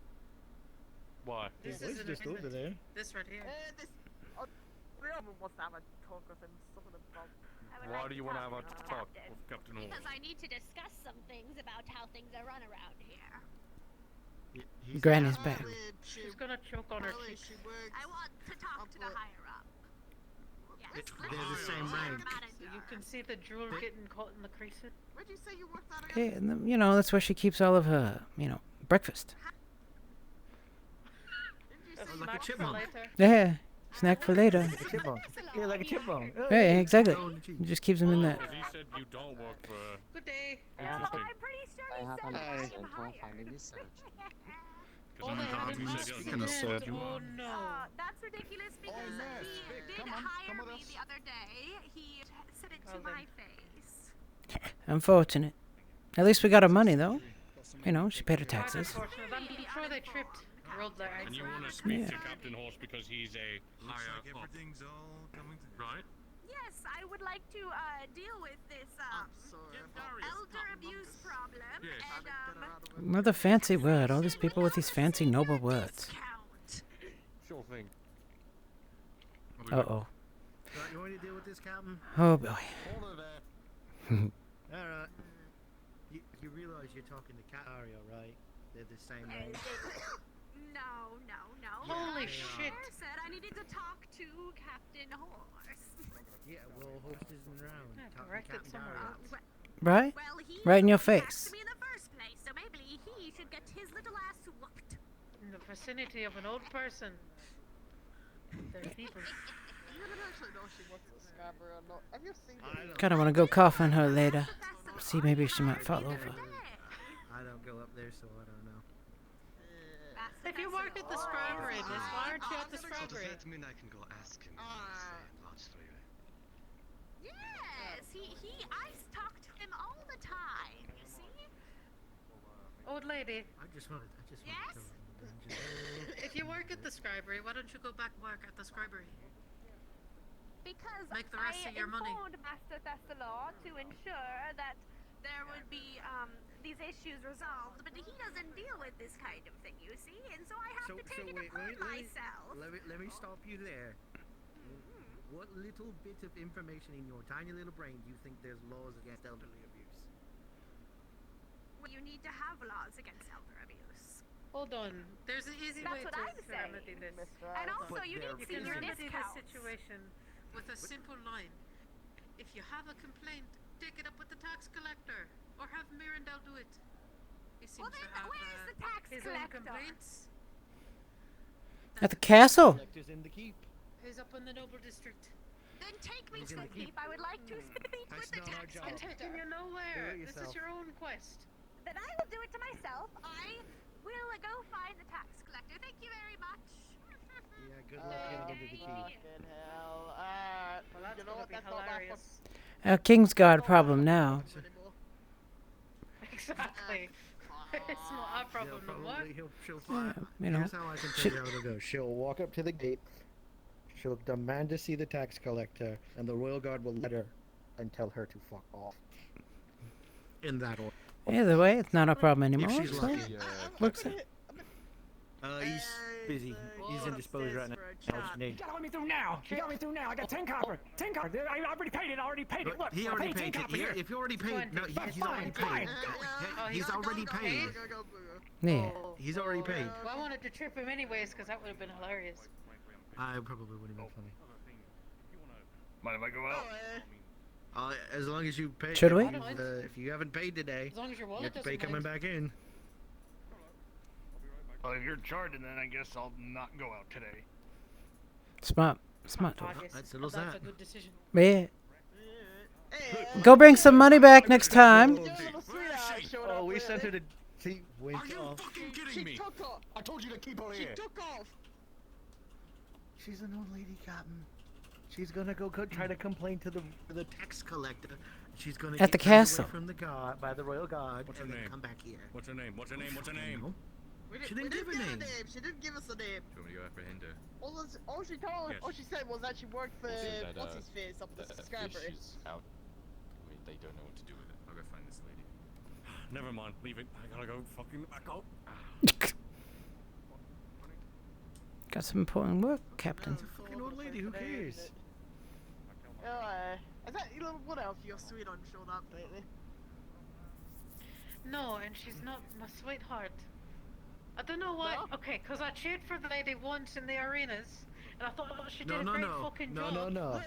Why? This Well, is it's just over there. This right here. This. Everyone wants to have a talk with him. Something about. Why do you want to have a talk with Captain Hall? Because I need to discuss some things about how things are run around here. Granny's back. She's gonna choke on her cheek. I want to talk to the higher up. Yes, They're the same rank. So you can see the drool getting caught in the creases. Where'd you say you worked out Okay, and then, you know, that's where she keeps all of her, breakfast. Like a chipmunk. Yeah, snack for later. Like a chipmunk. Yeah, like a chipmunk. Yeah, exactly. It just keeps him in that. Because he said you don't work for. Good day. Interesting. I'm pretty sure he said I am higher. Oh, they haven't Speaking of said, Oh no. That's ridiculous because he did hire me the other day. He said it to my face. Unfortunate. At least we got her money, though. You know, she paid her taxes. Unfortunate. I'm sure they tripped. Rolled their eyes. And you want to speak Yeah. to Captain Horse because he's a looks higher like up, everything's all coming together. right? Yes, I would like to deal with this elder abuse problem and Another fancy word. All these people with these fancy noble words. Sure thing. Uh-oh. Right, you want to deal with this, Captain? Oh, boy. Hold there. Alright. You realize you're talking to Dario, right? They're the same rank. No. Holy Captain shit. Horse said I needed to talk to Captain Horse. Yeah, well, Horst isn't around. Yeah, Talking to correct it Captain somewhere Dario. else. Right? Well, he Right in your back face. to me in the first place, so maybe he should get his little ass whooped. In the vicinity of an old person. There's people. You don't actually know if she works at Scarborough or not. Have you seen her? Kind of want to go cough on her later. See, maybe she might fall over. I don't go up there, so I don't know. If you work at the Scrabbery, miss, why aren't you at the So Scrabbery? does that mean I can go ask him? Large freeway. Yes, I talk to him all the time, you see? Old lady, I just wanted Yes? to. if you work at the Scrabbery, why don't you go back and work at the Scrabbery? Because Make the rest I of your money. informed Master Thessalon to ensure that there would be these issues resolved, but he doesn't deal with this kind of thing, you see, and so I have to take it upon myself. Let me stop you there. What little bit of information in your tiny little brain do you think there's laws against elderly abuse? Well, you need to have laws against elder abuse. Hold on, there's an easy That's way what I'm to saying. remedy this. And also, you need You can senior remedy this discounts. situation with a simple line. If you have a complaint, take it up with the tax collector, or have Mirandel do it. He seems Well, to then have where's the tax his own collector? complaints. At the castle. Collector's in the keep. He's up in the Noble District. Then take me He's to in the the keep. keep. I would like to speak with the not our tax job. I'm collector. taking you nowhere. Do it This is yourself. your own quest. Then I will do it to myself. I will go find the tax collector. Thank you very much. Yeah, good luck getting into the keep. Fucking hell. Well, that's you know gonna what? be That's not my hilarious. King's got a problem now. anymore. Exactly. It's not our problem no more. She'll Yeah, you know. Here's how I can tell you how to go. She'll walk up to the gate. She'll demand to see the tax collector, and the royal guard will let her and tell her to fuck off. In that order. Either way, it's not a problem anymore. she's So, lucky. looks like. He's busy. He's indisposed right now. Now what you You need? gotta let me through now. You got me through now. I got 10 copper. 10 copper. I already paid it. I already paid it. Look, He I already paid 10 paid it. copper He- here. If you already paid, no, he's already paid. Fine. He's already paid. Yeah. He's already paid. Well, I wanted to trip him anyways, because that would have been hilarious. I probably would have been funny. Mind if I go out? As long as you pay. Should we? If you haven't paid today, As long as your you wallet have to doesn't pay coming mind. back in. Well, if you're charging, then I guess I'll not go out today. Smart. I guess That's a good decision. Yeah. Go bring some money back next time. Oh, we sent her to. She went Are you off. fucking kidding me? Took off. I told you to keep her She here. took off. She's an old lady, Captain. She's gonna go try to complain to the tax collector. She's gonna At the get carried away castle. from the guard by the royal guard. What's her and then name? Come back here. What's her name? What's her name? What's her name? She didn't give a name. She didn't give us a name. Do you want me to go apprehend her? All she told, Yes. all she said was that she worked for Also that, what's his face up the subscriber. She's out. Wait, they don't know what to do with it. I'll go find this lady. Never mind, leave it. I gotta go fucking back up. Got some important work, Captain. Fucking old lady. Who cares? Is that what else your sweetheart showed up lately? No, and she's not my sweetheart. I don't know why. No? Okay, because I cheered for the lady once in the arenas, and I thought she did No, a no, great no, fucking no, job. no, no.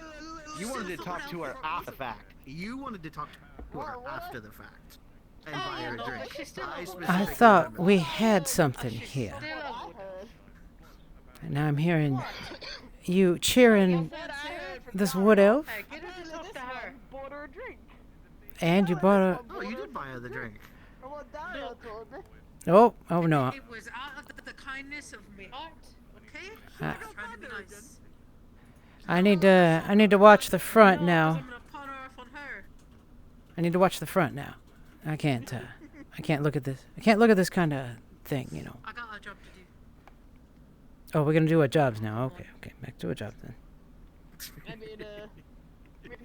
You wanted to talk to her after the fact. You wanted to talk to her after the fact. And buy her a no, drink. but she still I would. I specifically thought remember. we had something here. And now I'm hearing you cheering this wood elf. Hey, get her to talk to her. Bought her a drink. And you bought a... Oh, you did buy her the drink. From what Dario told me. Oh no. It was out of the kindness of my heart, okay? Uh, I was trying to be nice. I need to watch the front No, 'cause now. I'm gonna pawn her off on her. I need to watch the front now. I can't look at this. I can't look at this kind of thing, you know. I got a job to do. Oh, we're gonna do our jobs now. Okay, back to our job then. I mean,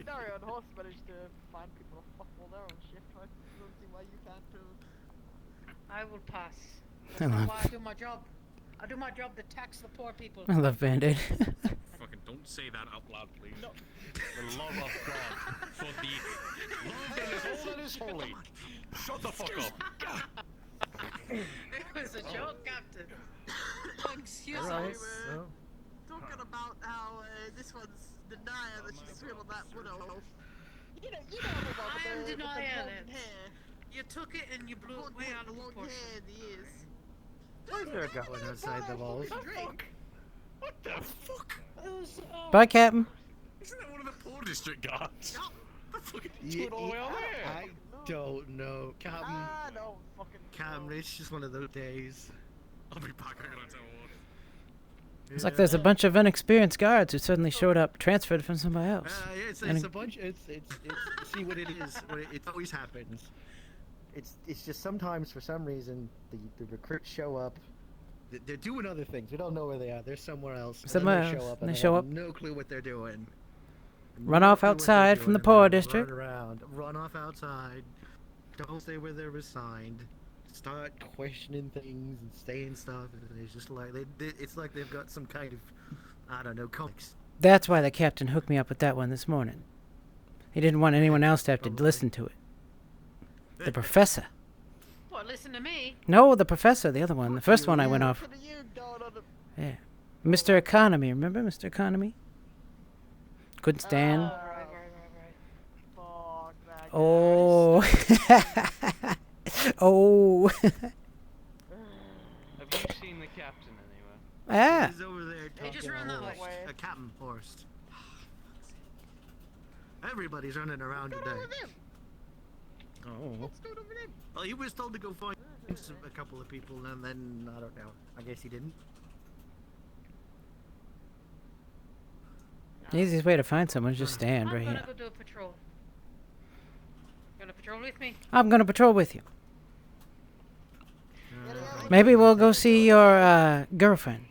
Dario and Horse managed to find people to fuck all their own shit. I don't see why you can't too. I will pass. I That's not love- why I do my job. I do my job to tax the poor people. I love Band-Aid. Fucking don't say that out loud, please. No. The love of God. For the love that is all that is holy. Shut the fuck up. It was a joke, Captain. Excuse Alright, us. well. Talking about how this one's denying that she swindled that widow. You know about I am the denying blonde it. hair. You took it and you blew it way out of The long proportion. hair and the ears. Why is there a goblin outside the walls? What the fuck? It was, Bye, Captain. Isn't that one of the poor district guards? The fuck did you do Yeah, it all the way over there? I don't know, Captain. I don't fucking Captain, it's just one of those days. I'll be back. I gotta tell what. It's like there's a bunch of inexperienced guards who suddenly showed up, transferred from somebody else. Yeah, it's And a bunch. It's see what it is. It always happens. It's just sometimes for some reason the recruits show up. They're doing other things. We don't know where they are. They're somewhere else. and then Somewhere they else, show up and and they show have up. no clue what they're doing. Run No off clue what they're outside from doing, the and poor then district. Run around. Run off outside. Don't stay where they're assigned. Start questioning things and saying stuff. And it's just like it's like they've got some kind of, I don't know, comics. That's why the captain hooked me up with that one this morning. He didn't want anyone else to have to listen to it. The professor. What, listen to me? No, the professor, the other one. The first one I went off. Yeah. Mr. Economy, remember Mr. Economy? Couldn't stand. Oh. Oh. Have you seen the captain anywhere? Ah. He's over there He just talking ran that Horst. way. Captain Horst. Everybody's running around today. Oh. Well, he was told to go find a couple of people, and then I don't know. I guess he didn't. The easiest way to find someone is just stand right I'm here. gonna go do a patrol. Gonna patrol with me? I'm gonna patrol with you. Maybe we'll go see your girlfriend.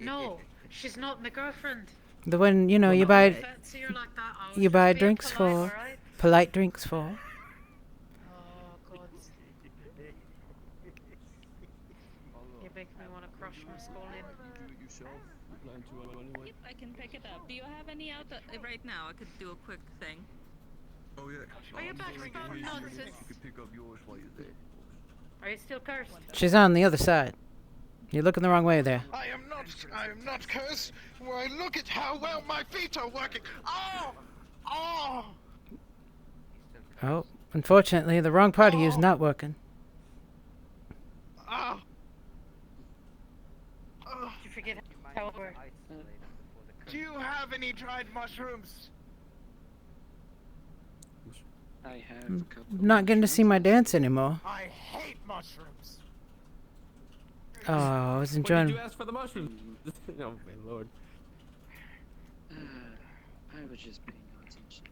No, she's not my girlfriend. The one, you know, you buy Fancy her like that. I was you just buy being drinks polite, for, alright? polite drinks for. Oh, God. You make me want to crush my skull in. pick it up. Do you have any out right now? I could do a quick thing. Oh yeah. Are you back from nonsense? You can pick up yours while you're there. Are you still cursed? She's on the other side. You're looking the wrong way there. I am not cursed. Why, look at how well my feet are working. Oh! Oh! Oh, unfortunately, the wrong part of you is not working. Oh! Did you forget how it works? Do you have any dried mushrooms? I have I'm a couple. not getting to see my dance anymore. I hate mushrooms. Oh, I was When enjoying. did you ask for the mushrooms? Oh my lord. I was just paying no attention.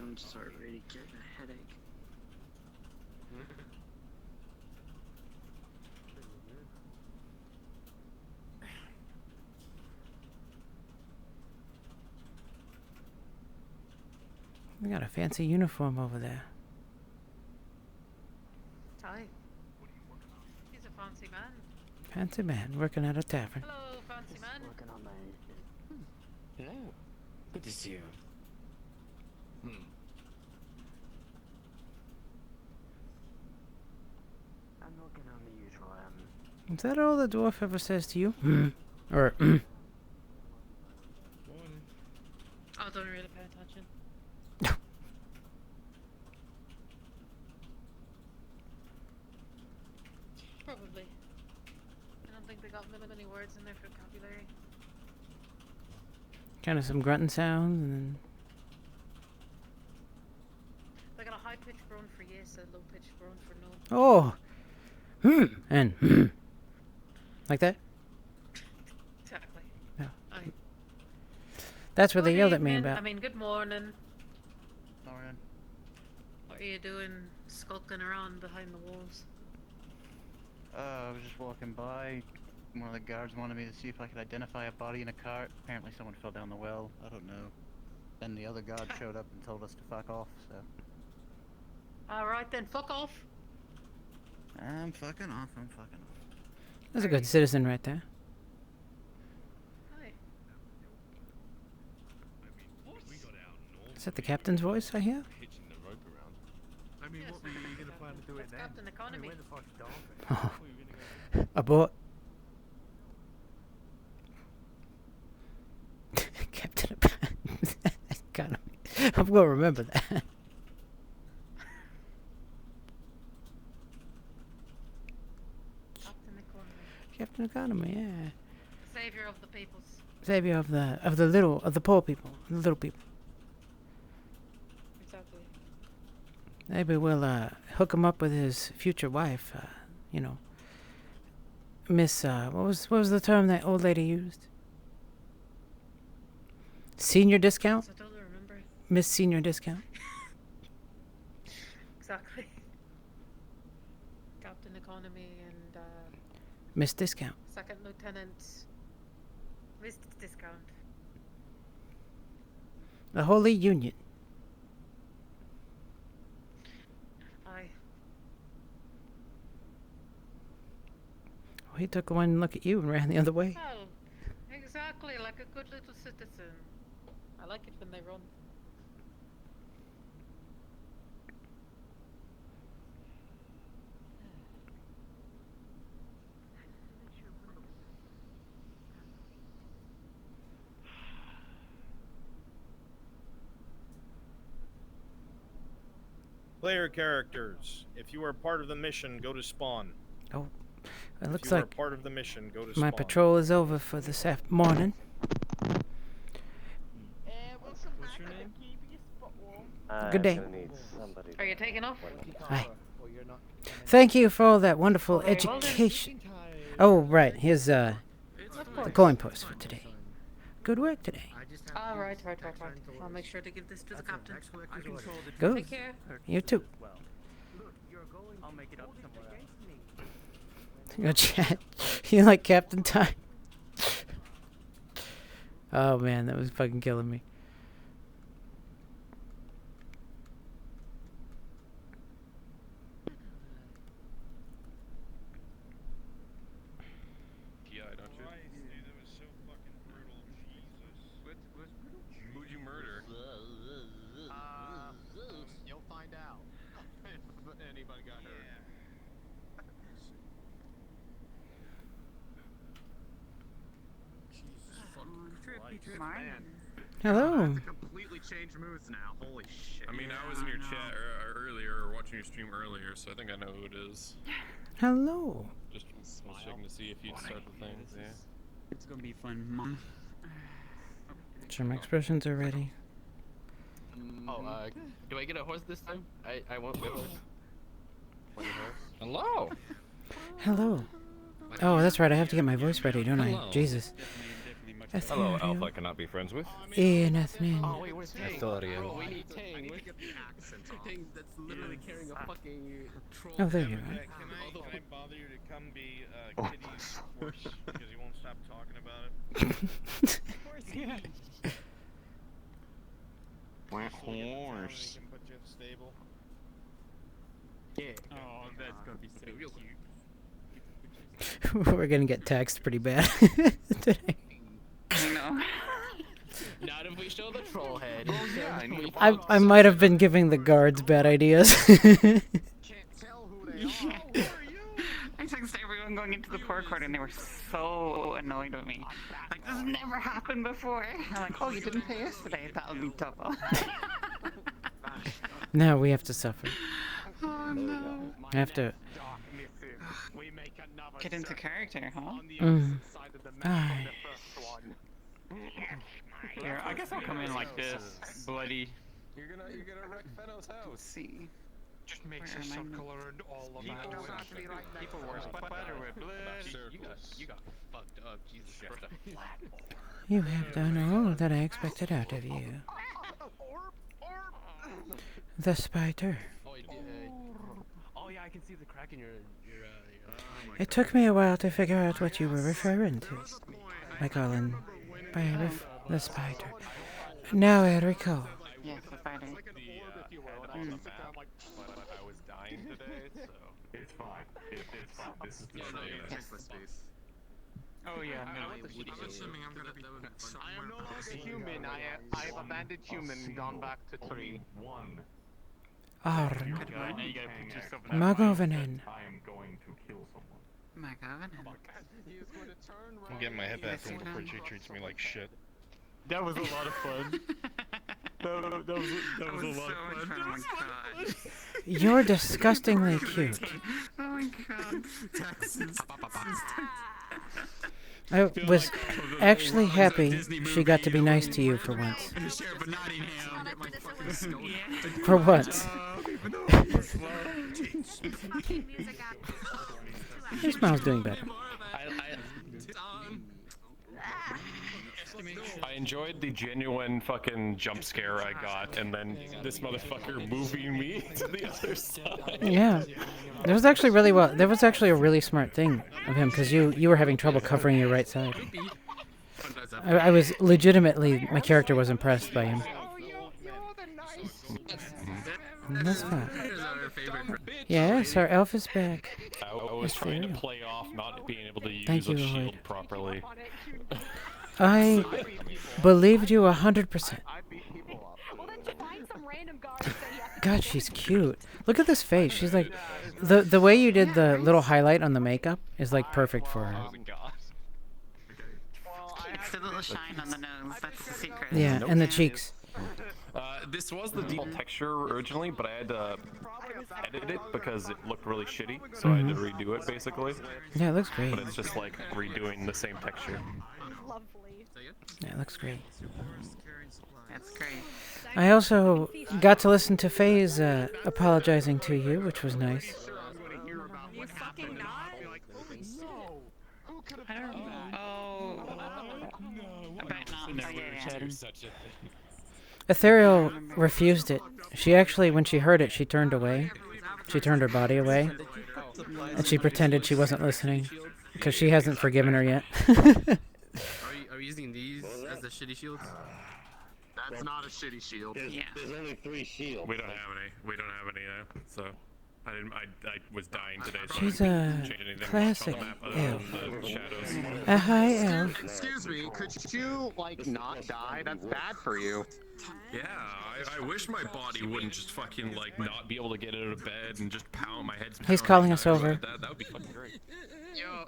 I'm just already getting a headache. We got a fancy uniform over there. Hi. He's a fancy man. Fancy man working at a tavern. Hello, fancy man. Working on my. Hello. Good to see you. I'm working on the usual. Is that all the dwarf ever says to you? Or I don't really pay attention. Probably. I don't think they got many words in their vocabulary. kind of some grunting sounds, and then They got a high pitched groan for yes, a low pitched groan for no. and like that. Exactly. Yeah. Aye. That's what they Good yelled at me evening. about. I mean, good morning. Morning. What are you doing skulking around behind the walls? I was just walking by. One of the guards wanted me to see if I could identify a body in a cart. Apparently someone fell down the well. I don't know. Then the other guard showed up and told us to fuck off, so... Alright then, fuck off. I'm fucking off, I'm fucking off. That's a good citizen right there. Hi. Is that the captain's voice I hear? Hitching the rope around. I mean, Yes, what were you gonna plan to do it That's then? Captain Economy. Where the fuck's Dolphin? Oh. Abort. Captain Economy. I'm gonna remember that. Captain Economy. Captain Economy, yeah. Savior of the peoples. Savior of the poor people, the little people. Exactly. Maybe we'll hook him up with his future wife. You know, Miss. What was the term that old lady used? Senior discount. I don't remember. Miss Senior discount. Exactly. Captain Economy and Miss Discount. Second Lieutenant Miss Discount. The Holy Union. Aye. Oh, he took one look at you and ran the other way. Oh, exactly, like a good little citizen. I like it when they run. Player characters. If you are part of the mission, go to spawn. Oh, it looks if you like are part of the mission, go to my spawn. patrol is over for this morning. What's your name? Good day. Are you taking off? Hi. Thank you for all that wonderful education. Oh, right. Here's the coin purse for today. Good work today. Right. I'll make sure to give this to the captain. Go. Take care. You too. I'll make it up somewhere else. Go chat. You like Captain Time? Oh man, that was fucking killing me. Yeah, don't you? got her. Jesus fucking Christ. Man. Hello. I have to completely change moves now. Holy shit. I mean, I was in your chat earlier, or watching your stream earlier, so I think I know who it is. Hello. Just was checking to see if you'd start the thing. Yeah. It's gonna be fun, Mom. Sure, my expressions are ready. Oh, do I get a horse this time? I won't get a horse. Hello. Hello. Oh, that's right. I have to get my voice ready, don't I? Hello. Jesus. Hello, Alpha I cannot be friends with. Evening. Oh, wait, where's Tang? Authorial. We need Tang. Where's Tang that's literally carrying a fucking troll. Oh, there you Can are. I bother you to come be Kitty's horse because he won't stop talking about it? Of course, yeah. Horse. We can put you in the stable. Yeah. Oh, that's gonna be so cute. We're gonna get taxed pretty bad today. I know. Not if we show the troll head. Oh, yeah, I know. I might have been giving the guards bad ideas. I texted everyone going into the forecourt and they were so annoyed with me. Like, this has never happened before. I'm like, oh, you didn't pay yesterday. That would be double. Now we have to suffer. Oh no. I have to. Get into character, huh? Aye. Here, I guess I'll come in like this, bloody. You're gonna wreck Fenno's house. See. Just makes a circle around all of that. People were better with blood. You got fucked up, Jesus Christ. You have done all that I expected out of you. The spider. Oh yeah, I can see the crack in your It took me a while to figure out what you were referring to. By calling the spider. Now I recall. Yes, the spider. I was dying today, so it's fine. It's fine. This is the space. Oh yeah, I'm assuming I'm gonna be. I am no longer human. I have abandoned human, gone back to tree. One. Arn. Now you gotta put yourself in that Magovenen. I am going to kill someone. My God. I'm getting my head back in before she treats me like shit. That was a lot of fun. that was a lot of fun. Oh my God. You're disgustingly cute. Oh my God. I was actually happy she got to be nice to you for once. For once. Your smile's doing better. I enjoyed the genuine fucking jump scare I got, and then this motherfucker moving me to the other side. Yeah, that was actually really well. That was actually a really smart thing of him because you were having trouble covering your right side. I was legitimately, my character was impressed by him. That's fine. Yes, our elf is back. I was trying to play off not being able to use Thank you, a shield Lloyd. properly. I believed you 100%. God, she's cute. Look at this face. She's like, the way you did the little highlight on the makeup is like perfect for her. It's the little shine on the nose. That's the secret. Yeah, and the cheeks. This was the default texture originally, but I had to edit it because it looked really shitty, so I had to redo it basically. Yeah, it looks great. But it's just like redoing the same texture. Yeah, it looks great. That's great. I also got to listen to FaZe apologizing to you, which was nice. You fucking not? I don't know. Oh. I bet not. Oh, yeah. Ethereal refused it. She actually, when she heard it, she turned away. She turned her body away. And she pretended she wasn't listening. Because she hasn't forgiven her yet. Are we using these as the shitty shields? That's not a shitty shield. Yeah. There's only 3 shields. We don't have any. We don't have any now, so. I was dying today. So She's I a didn't change anything classic much on the map elf. other than the shadows. A high elf. Excuse me, could you, like, not die? That's bad for you. Yeah, I wish my body wouldn't just fucking, like, not be able to get out of bed and just pound my head's He's pounding. calling us over. That would be fucking great.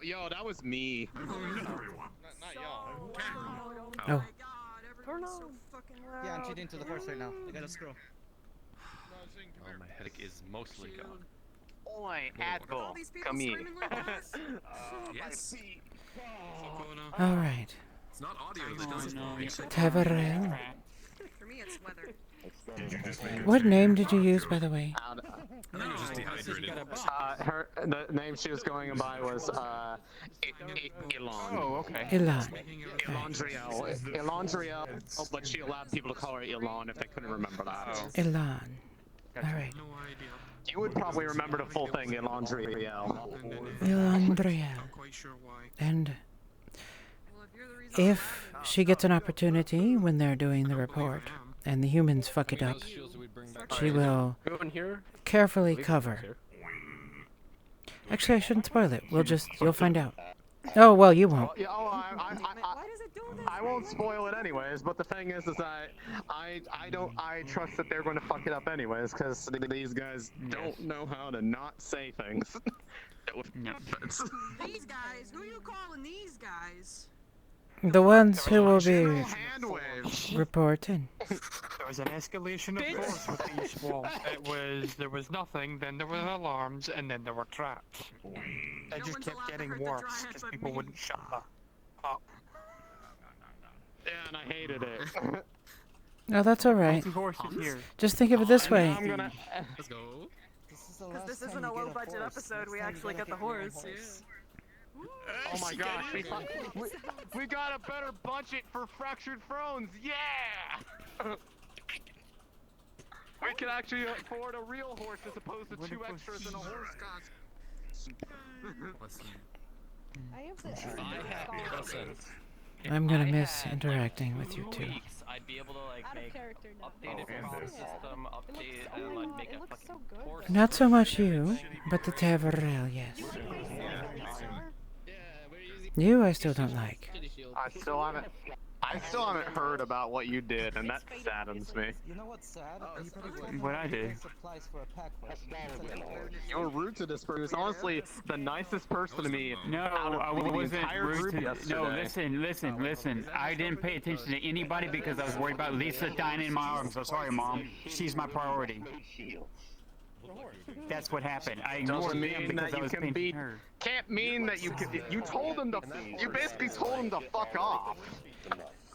Yo, that was me. Not y'all. Oh. Turn on. Yeah, I'm tuned into the horse right now. I gotta scroll. Oh, my headache is mostly gone. Oi, Advil, come here. Yes. All right. It's not audio that does it. Taverel. For me, it's weather. What name did you use, by the way? I think it was just dehydrated. The name she was going by was Elon. Oh, okay. Elon. Elondriel, but she allowed people to call her Elon if they couldn't remember that. Elon. All right. You would probably remember the full thing, Elondriel. Elandriel. And if she gets an opportunity when they're doing the report and the humans fuck it up, she will carefully cover. Actually, I shouldn't spoil it. You'll find out. Oh, well, you won't. I won't spoil it anyways, but the thing is that I trust that they're going to fuck it up anyways, because these guys don't know how to not say things. These guys? Who are you calling these guys? The ones who will be reporting. There was an escalation of force with these swarms. There was nothing, then there were alarms, and then there were traps. It just kept getting worse because people wouldn't shut up. Yeah, and I hated it. No, that's all right. Just think of it this way. Let's go. Because this isn't a low-budget episode, we actually get the horse. Oh my gosh, we got a better budget for Fractured Thrones, yeah! We can actually afford a real horse as opposed to 2 extras in a horse costume. I'm gonna miss interacting with you two. I'd be able to like make updated phone system, update and like make a fucking horse. Not so much you, but the Taverel, yes. You I still don't like. I still haven't heard about what you did, and that saddens me. You know what's sad? What I did? Supplies for a pack horse. You were rude to this person. He was honestly the nicest person to me. No, I wasn't rude to. No, listen. I didn't pay attention to anybody because I was worried about Lisa dying in my arms. I'm sorry, Mom. She's my priority. That's what happened. I ignored him because I was paying her. Can't mean that you told him to. You basically told him to fuck off.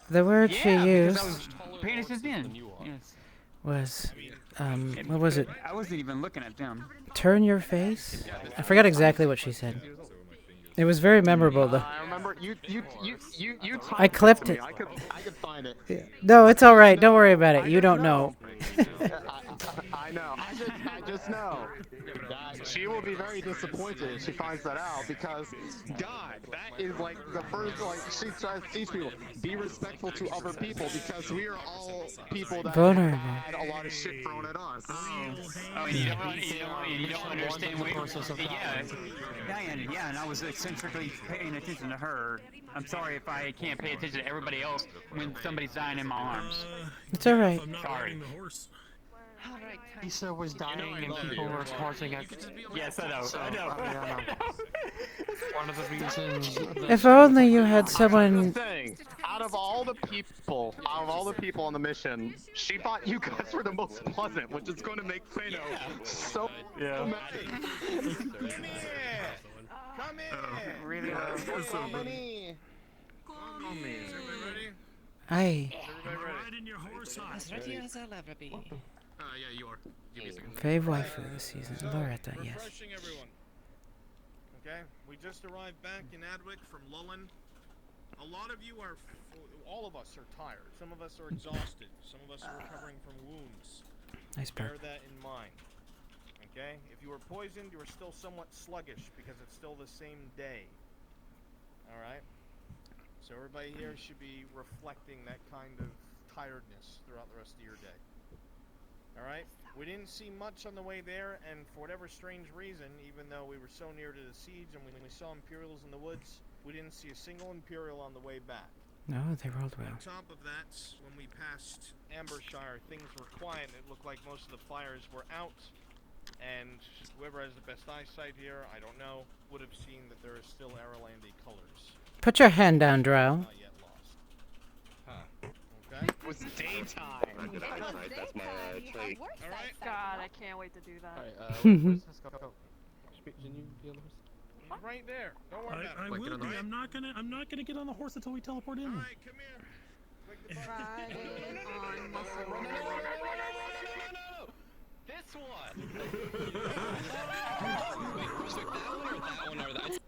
The word she used Paying attention. Yes. was, what was it? I wasn't even looking at them. Turn your face? I forgot exactly what she said. It was very memorable, though. I remember you I clipped it. I could find it. No, it's all right. Don't worry about it. You don't know. I know. I just know that she will be very disappointed if she finds that out, because God, that is like the first, like, she tries to teach people, be respectful to other people, because we are all people that Vulnerable. have had a lot of shit thrown at us. Oh, you don't understand what yeah, and I was eccentrically paying attention to her. I'm sorry if I can't pay attention to everybody else when somebody's dying in my arms. It's all right. Sorry. Lisa was dying and people were causing it. Yes, I know. One of the reasons. If only you had someone. Out of all the people on the mission, she thought you guys were the most pleasant, which is going to make Fano so mad. Come in! Really well. Aye. Riding your horse on. As ready as I'll ever be. Yeah, you are. Give me a second. Fave waifu this season. Loretta, yes. Refreshing everyone. Okay, we just arrived back in Adwick from Lullen. A lot of you are, all of us are tired. Some of us are exhausted. Some of us are recovering from wounds. Nice Bear burp. that in mind. Okay, if you were poisoned, you are still somewhat sluggish because it's still the same day. All right. So everybody here should be reflecting that kind of tiredness throughout the rest of your day. Alright? We didn't see much on the way there, and for whatever strange reason, even though we were so near to the siege and we saw Imperials in the woods, we didn't see a single Imperial on the way back. No, they rolled well. On top of that, when we passed Ambershire, things were quiet. It looked like most of the fires were out, and whoever has the best eyesight here, I don't know, would have seen that there are still Aralandi colors. Put your hand down, Drow. Not yet lost. Huh. Okay? It was daytime. Good eyesight, that's my trait. Alright. God, I can't wait to do that. Where's Cisco? Speak, can you be on the horse? He's right there. Don't worry about it. I will be. I'm not gonna get on the horse until we teleport in. Alright, come here. Friday on muscle. No! This one! Wait, prospect that one or that one or that?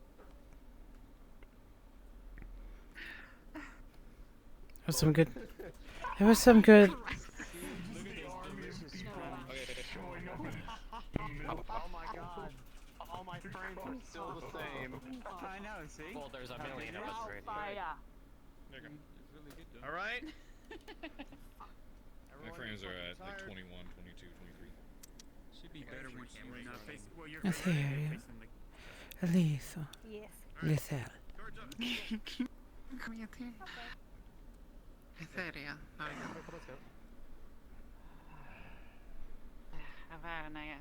There was some good. There was some good. Oh my god. All my frames are still the same. I know, see? Well, there's a million of us already. There you go. Alright? My frames are at like 21, 22, 23. Should be better when you face. Well, you're Ethereal. Lethal. Yes. Lethal. Come here, too. Ethereal. Avarnaya.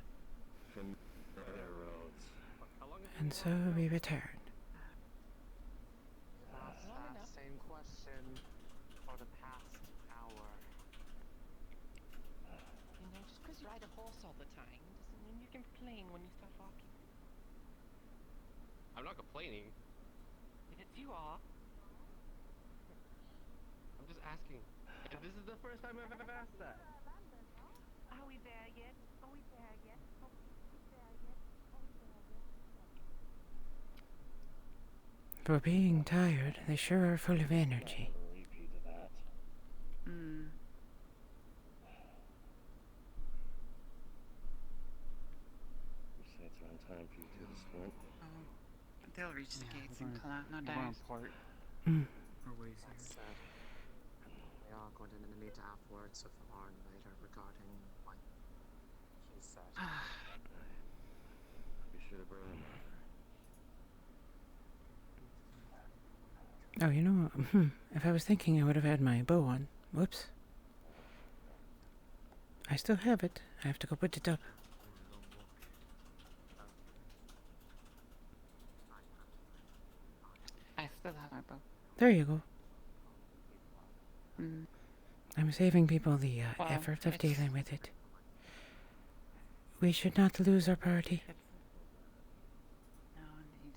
And so we returned. Same question for the past hour. You know, just because you ride a horse all the time doesn't mean you can complain when you start walking. I'm not complaining. Yes, you are. I'm just asking. This is the first time I've ever asked that. Are we there yet? Are we there yet? Are we there yet? Are we there yet? For being tired, they sure are full of energy. Hmm. It's around time for you two to sprint. They'll reach the gates and pull out, no doubt. They are going to meet afterwards with Lauren later regarding what she said. Be sure to bring them. Oh, you know, if I was thinking I would have had my bow on. Whoops. I still have it. I have to go put it up. I still have my bow. There you go. Mm. I'm saving people the Well, effort of it's- dealing with it. We should not lose our party. No, indeed.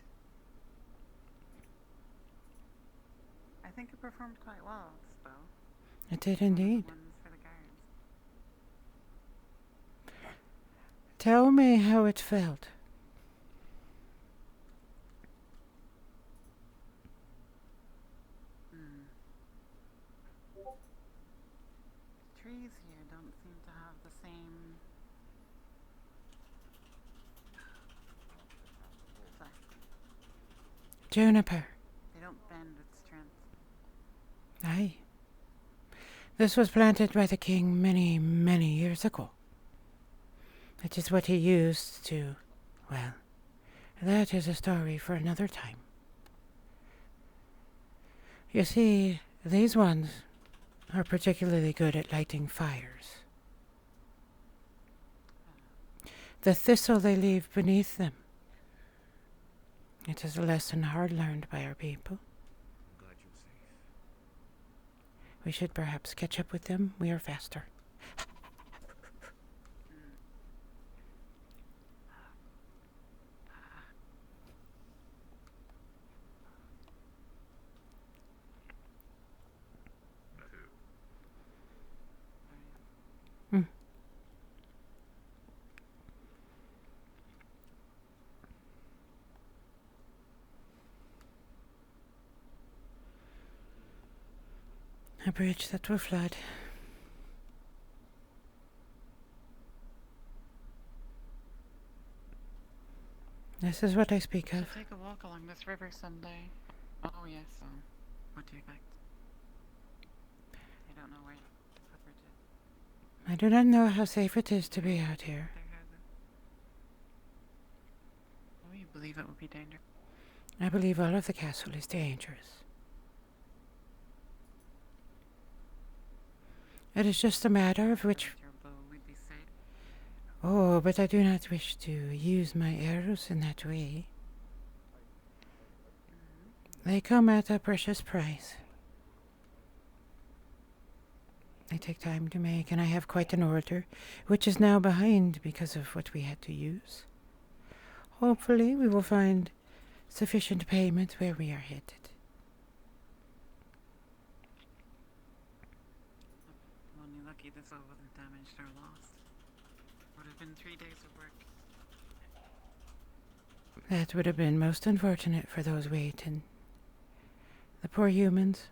I think it performed quite well, though. It did indeed. Ones for the guards. Tell me how it felt. Trees here don't seem to have the same effect. Juniper. They don't bend with strength. Aye. This was planted by the king many, many years ago. It is what he used to... Well, that is a story for another time. You see, these ones are particularly good at lighting fires. The thistle they leave beneath them. It is a lesson hard learned by our people. I'm glad you're safe. We should perhaps catch up with them. We are faster. A bridge that will flood. This is what I speak of. Take a walk along this river someday. Oh yes, so what do you expect? I don't know where the bridge I do not know how safe it is to be out here. Oh, you believe it would be dangerous? I believe all of the castle is dangerous. It is just a matter of which... Oh, but I do not wish to use my arrows in that way. They come at a precious price. They take time to make, and I have quite an order, which is now behind because of what we had to use. Hopefully, we will find sufficient payment where we are headed. I'm only lucky this all wasn't damaged or lost. Would have been 3 days of work. That would have been most unfortunate for those waiting. The poor humans.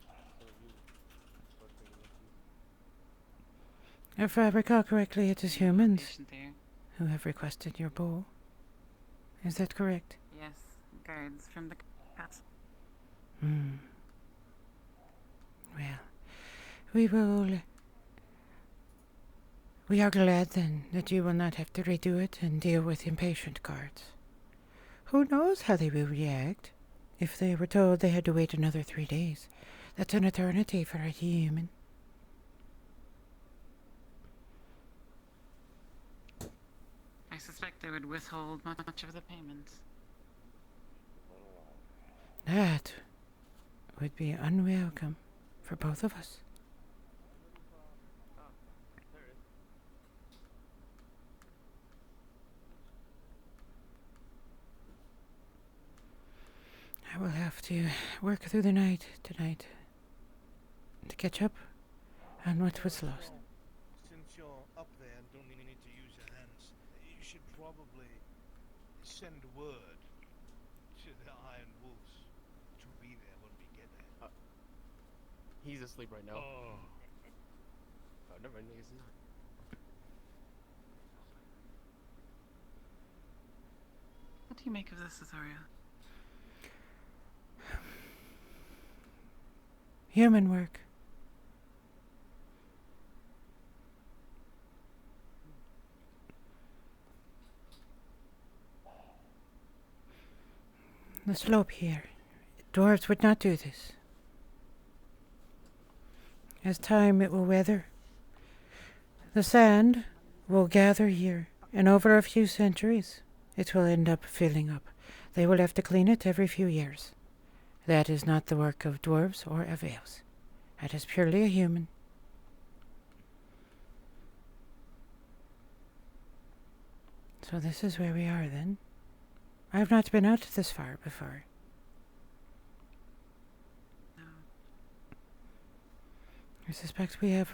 If I recall correctly, it is humans who have requested your bow. Is that correct? Yes, guards from the castle. Well, we are glad then that you will not have to redo it and deal with impatient guards. Who knows how they will react if they were told they had to wait another 3 days? That's an eternity for a human. I suspect they would withhold much of the payments. That would be unwelcome for both of us. I will have to work through the night tonight to catch up on what was lost. Since you're up there and don't need to use your hands, you should probably send word to the Iron Wolves to be there when we get there. He's asleep right now. Oh. Never mind, he's not. What do you make of this, Azaria? Human work. The slope here. Dwarves would not do this. As time it will weather. The sand will gather here, and over a few centuries it will end up filling up. They will have to clean it every few years. That is not the work of dwarves or of elves. That is purely a human. So this is where we are then. I have not been out this far before. No. I suspect we have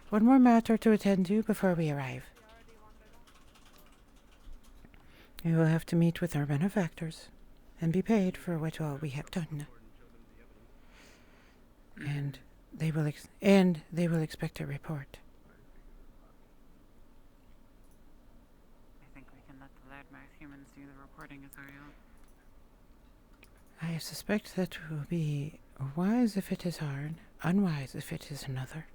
one more matter to attend to before we arrive. We will have to meet with our benefactors and be paid for what all we have done. And they will expect a report. I think we can let the loudmouth humans do the reporting, Azaria. I suspect that will be wise if it is hard, unwise if it is another.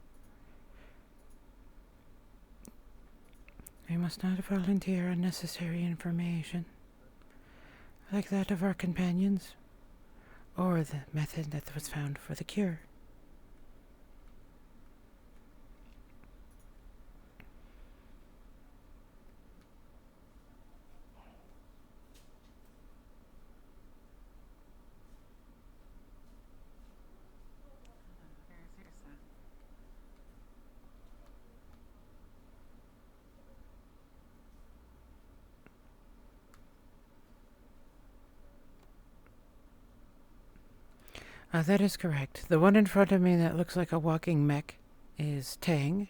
We must not volunteer unnecessary information, like that of our companions, or the method that was found for the cure. That is correct. The one in front of me that looks like a walking mech is Tang.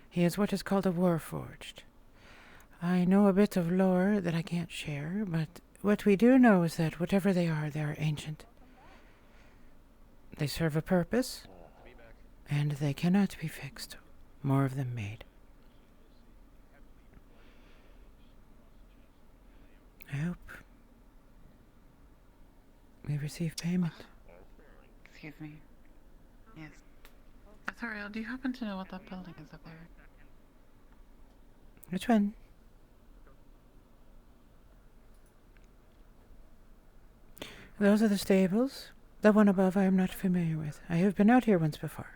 He is what is called a warforged. I know a bit of lore that I can't share, but what we do know is that whatever they are ancient. They serve a purpose, and they cannot be fixed. More of them made. I hope we receive payment. Excuse me. Yes. Azaria, do you happen to know what that building is up there? Which one? Those are the stables. The one above I am not familiar with. I have been out here once before.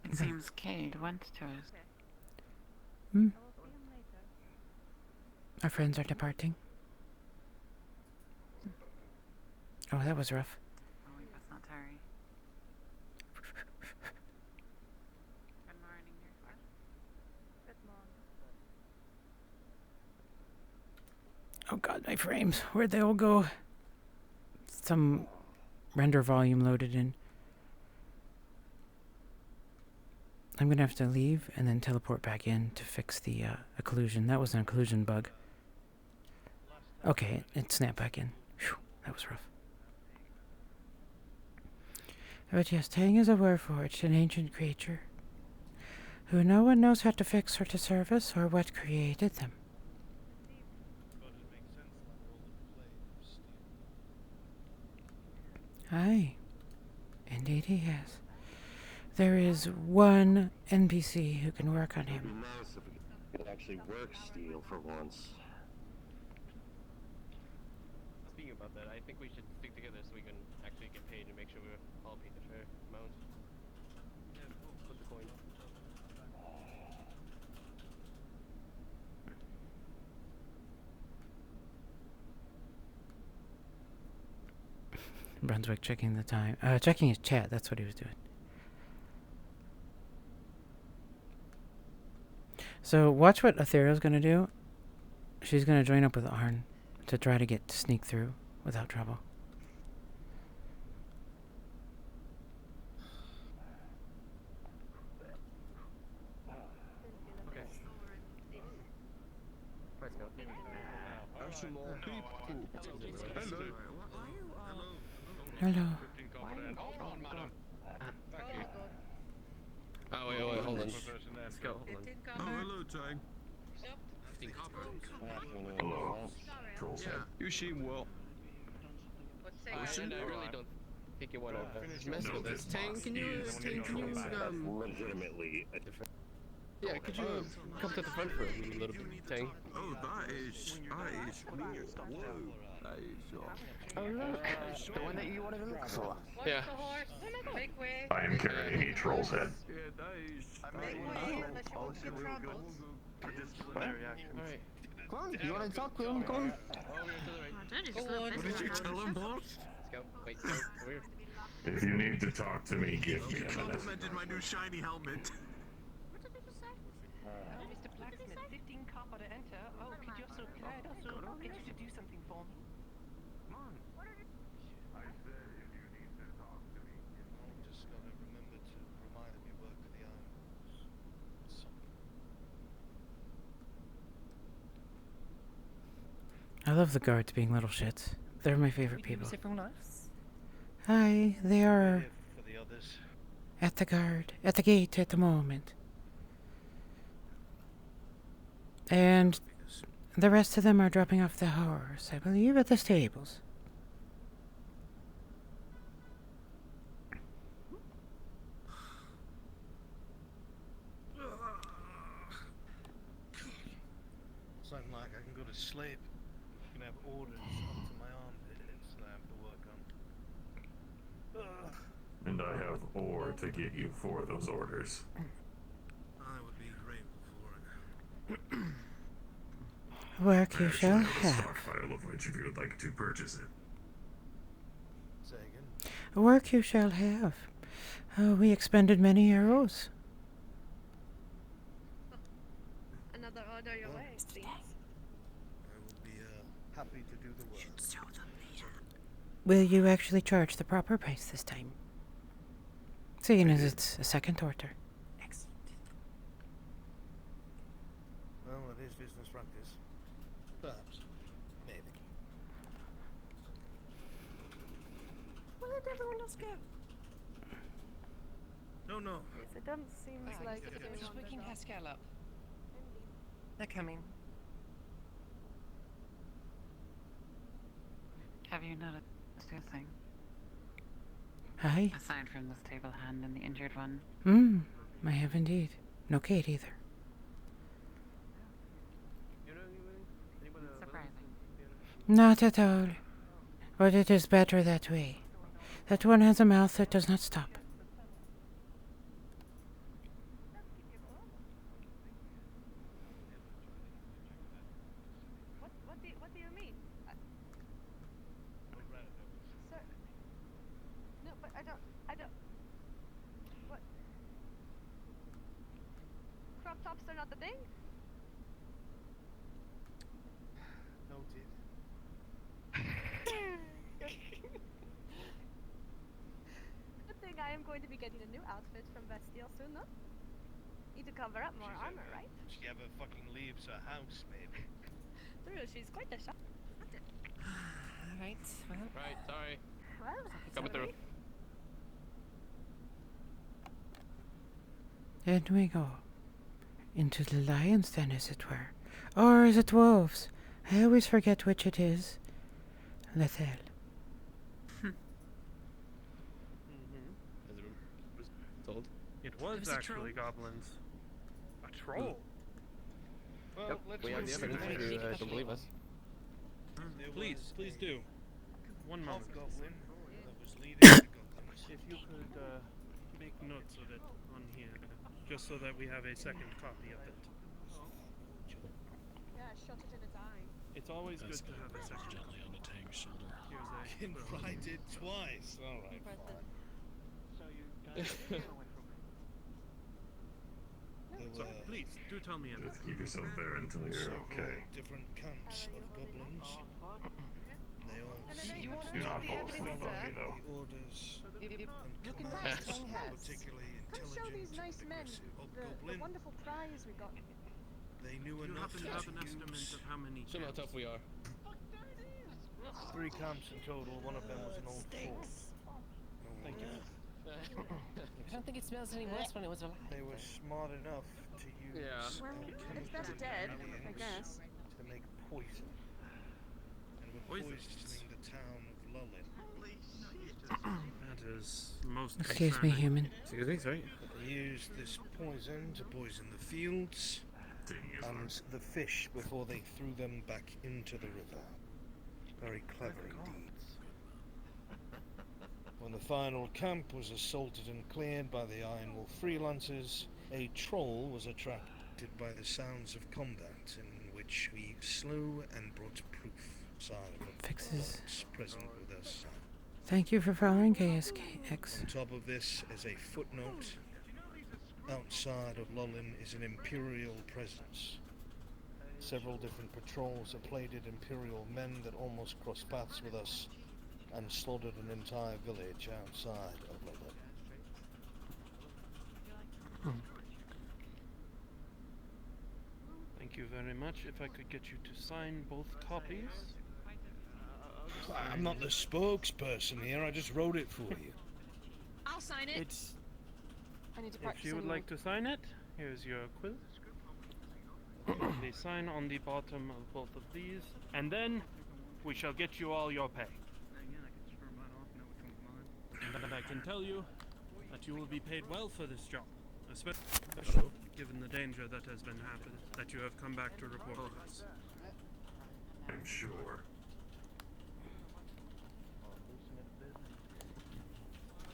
It seems Cade went to us. Hmm? Our friends are departing. Oh, that was rough. Oh wait, that's not Terry. Good morning, your friend. Good morning. Oh god, my frames. Where'd they all go? Some render volume loaded in. I'm gonna have to leave and then teleport back in to fix the occlusion. That was an occlusion bug. Okay, it snapped back in. Whew, that was rough. But yes, Tang is a warforged, an ancient creature, who no one knows how to fix or to service or what created them. Aye, indeed he has. There is one NPC who can work on It'd be him. nice if we could actually work steel for once. Speaking about that, I think we should stick together so we can actually get paid and make sure we're all paid the fair amount. Yeah, flip the coin. Brunswick checking the time. Checking his chat, that's what he was doing. So watch what Ethereal's gonna do. She's gonna join up with Arn to try to sneak through without trouble. Okay. Let's go. There's some more people. Hello. Oh wait, hold on. Let's go, hold on. Oh, hello, Tang. Hello. You seem well. I really don't think you want to mess with us. Tang, can you legitimately a defense. yeah, could you come to the front for a little bit, Tang? Oh, that is. Whoa. That is. Oh, The one that you wanted to look for. yeah. I am carrying a troll's head. Yeah, that is. Disciplinary actions. Alright. Come on, you want to talk to him? Come on. What did you tell him, boss? Let's go. Wait, no, over here. If you need to talk to me, give me a minute. Complimented my new shiny helmet. Mr. Blacksmith, 15 copper to enter. Oh, could I also get you to do something for me? Come on. I said if you need to talk to me. Just gotta remember to remind me work for the Iron Wolves. I love the guards being little shits. They're my favorite people. Is everyone else? Hi, they are For the others. at the gate at the moment. And the rest of them are dropping off the horse, I believe, at the stables. Something like I can go to sleep. I can have orders up to my armpits that I have to work on. And I have ore to get you for those orders. I would be grateful for it. Work you shall I have a have. stockpile of which if you would like to purchase it. Say again. Work you shall have. We expended many arrows. Another order your way, please. I will be happy to do the work. Will you actually charge the proper price this time? Seeing as it's a second order. Well, it is business practice. Perhaps. Maybe. Where did everyone else go? No. Yes, it doesn't seem like Just waking Haskell up. They're coming. Have you noticed anything? Aye. Aside from the stable hand and the injured one. I have indeed. No Kate either. Not at all. But it is better that way. That one has a mouth that does not stop. What do you mean? Sir. No, but I don't. What? Crop tops are not the thing? Noted. Good thing I am going to be getting a new outfit from Bastille soon, no? Need to cover up more armor, right? She ever fucking leaves her house, maybe. True, she's quite a shot. Alright, well. Right, sorry. Well, Coming through. And we go. Into the lion's den, as it were. Or is it wolves? I always forget which it is. Lethal. As it was told. It was was a actually goblins. A troll. Well, Yep, let's we have the just evidence say if you don't believe us. Please do. One moment. Hobgoblin that was leading the goblins. If you could make notes of it on here, just so that we have a second copy of it. Yeah, I shot it in its eye. It's always good to have a second copy. on the tank's shoulder. Here's Can write it twice. All right. So you So please do tell me everything. Just keep yourself there until you're okay. Different camps of goblins. They all Do not fall asleep on me, though. the orders Looking and back, commands, particularly come show these intelligent nice and men aggressive the hobgoblin. wonderful prize we got. They knew You enough happen to have an to estimate use of how many Show me how tough we are. 3 camps in total. One of them was an old fort. Thank you. I don't think it smells any worse when it was alive. They were smart enough to use Yeah. Well, it's better dead, I guess. to make poison. And were poisoning the town of Lullin. That is most Excuse me, concerning. human. Excuse me, sorry. They used this poison to poison the fields and the fish before they threw them back into the river. Very clever indeed. When the final camp was assaulted and cleared by the Iron Wolf freelancers, a troll was attracted by the sounds of combat, in which we slew and brought proof of Fixes. gods present with us. Thank you for following KSKX. On top of this, as a footnote, outside of Lullin is an Imperial presence. Several different patrols of plated Imperial men that almost crossed paths with us and slaughtered an entire village outside of Lullin. Thank you very much. If I could get you to sign both copies. I'm not the spokesperson here, I just wrote it for you. I'll sign it. It's. I need to practice If you would anyway. like to sign it, here's your quill. They sign on the bottom of both of these, and then we shall get you all your pay. And I can tell you that you will be paid well for this job, especially given the danger that has been happened, that you have come back to report to us. I'm sure.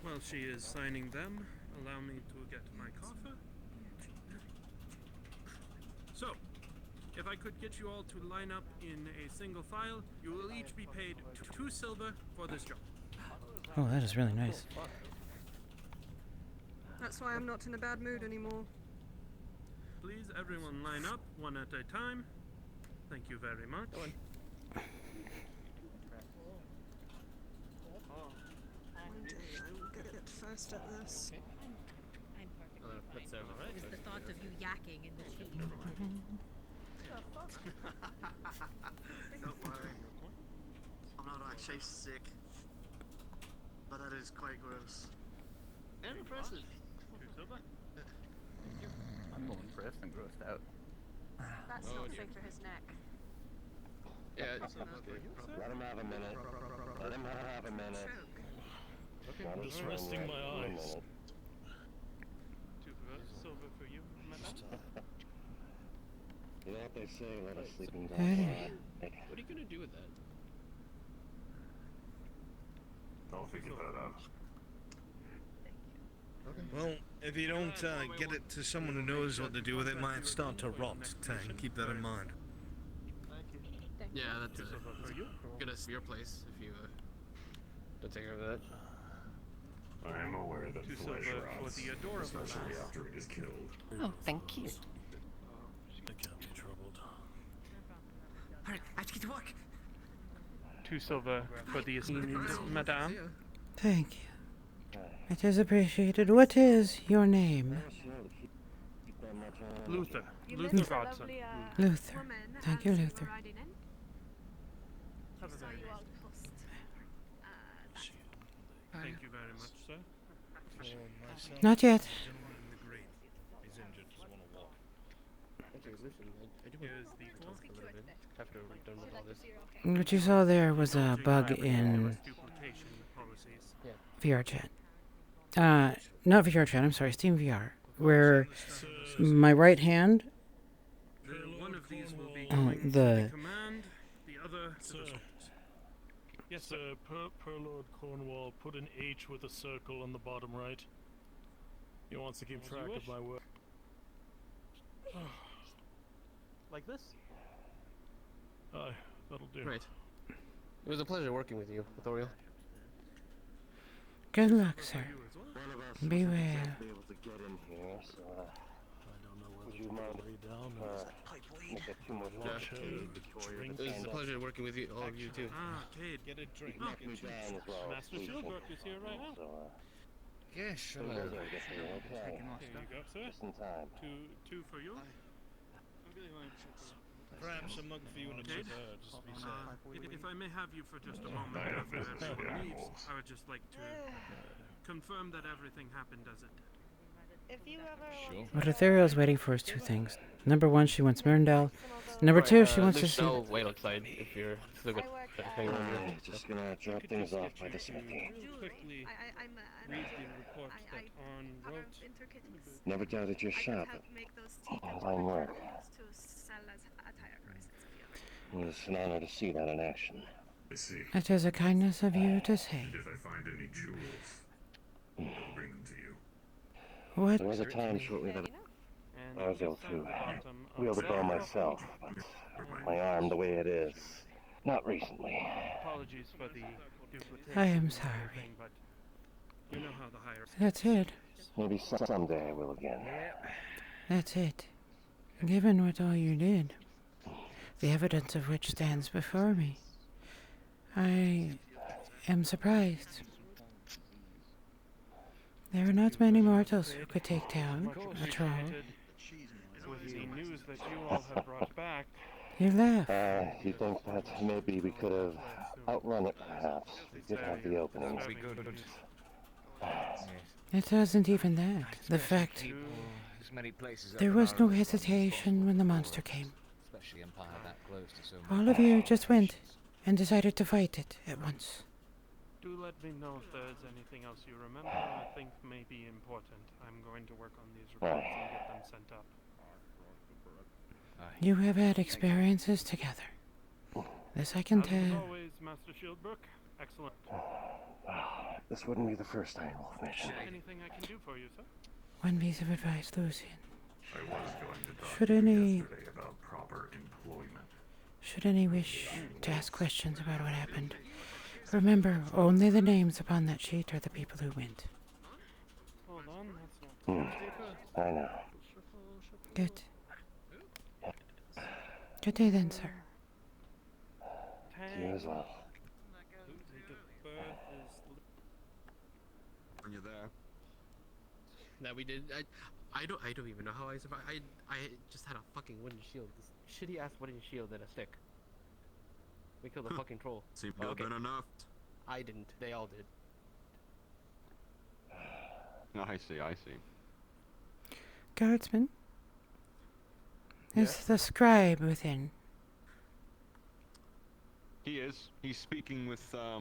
While she is signing them, allow me to get my coffee. So, if I could get you all to line up in a single file, you will each be paid 2 silver for this job. Oh, that is really nice. That's why I'm not in a bad mood anymore. Please, everyone line up, one at a time. Thank you very much. One day I'm gonna get first at this. Let's It was the thought of you yakking in the tea. Don't worry. I'm not actually sick. But that is quite gross. And impressive. I'm more impressed and grossed out. That's not safe for his neck. Yeah, Let him have a minute. Let him have a minute. I'm just resting my eyes. 2 silver for you, madam. You know what they say, let a sleeping dog Hey. lie. What are you gonna do with that? figure that out. Well, if you don't get it to someone who knows what to do with it, it might start to rot. Tang, keep that in mind. Yeah, that's gonna be your place if you don't take care of that. I am aware that flesh rots, especially after it is killed. Oh, thank you. I can't be troubled. Alright, I have to get to work. 2 silver for the esteemed madame. Thank you. It is appreciated. What is your name? Luther. You Luther met a Godson. lovely, Luther. woman Thank as you, we were Luther. riding in. She saw you all post. Thank you very much, sir. Not yet. He's injured, just want to walk. Actually, listen, I do want to talk a little bit after we're done with all this. What you saw there was a bug in VR chat. Not VR chat, I'm sorry, Steam VR. Where my right hand, One of these will be the command, the other Yes, sir. Per Lord Cornwall, put an H with a circle on the bottom right. He wants to keep As you track wish. of my work. like this. Aye, that'll do. Right. It was a pleasure working with you, Authorial. good luck, sir. One of us Be well. be able to get in here, so I don't know would whether you to mind lay down get 2 more Yeah. drinks? It was a pleasure working with you, all of you too. Ah, Cade. Get a drink. Knock me down as well. Master Shieldbrook is here right now. Yes, So, you guys are getting okay. Here you go, sir. Just in time. Two for you. Perhaps a mug for you and a Cade? just to be safe. If I may have you for just a moment after everyone leaves, I would just like to confirm that everything happened as it did. If you ever What Ethereal is waiting for is 2 things. Number 1, she wants Myrndal. Number 2, she wants to There's see. no wait outside if you're still good. Hang on here. Just gonna drop things off by the smithy. Quickly I'm read the report that on wrote. Never doubted your I shop. can help make those teeth Fine work. to sell at higher prices if you It was an honor to see that in action. I see. It is a kindness of you to say. And if I find any jewels, I'll bring them to you. What? There was a time shortly that I was able to wield the bow myself, but my arm the way it is, not recently. Apologies for the duplication. I am and sorry. everything, but you know how the higher. That's it. Maybe someday I will again. That's it. Given what all you did, the evidence of which stands before me, I am surprised. There are not many mortals who could take down a troll. With the news that you all have brought back. You laugh. You think that maybe we could have outrun it, perhaps? We did have the openings. It wasn't even that. The fact there was no hesitation when the monster came. Especially empire that close to so All of you just went and decided to fight it at once. Do let me know if there's anything else you remember I think may be important. I'm going to work on these reports and get them sent up. You have had experiences together. This I can As tell. always, Master Shieldbrook. Excellent. This wouldn't be the first Iron Wolf mission. Anything I can do for you, sir? One piece of advice, Lucian. I was going to talk Should to you any yesterday about proper employment. should any wish to ask questions about what happened, remember only the names upon that sheet are the people who went. Hold on, that's not I know. Good. Good day then, sir. You as well. When you're there. That we did. I don't even know how I survived. I just had a fucking wooden shield. This shitty ass wooden shield and a stick. We killed a fucking troll. Seemed to have been enough. I didn't. They all did. I see, I see. Guardsman? Is the scribe within? He is. He's speaking with the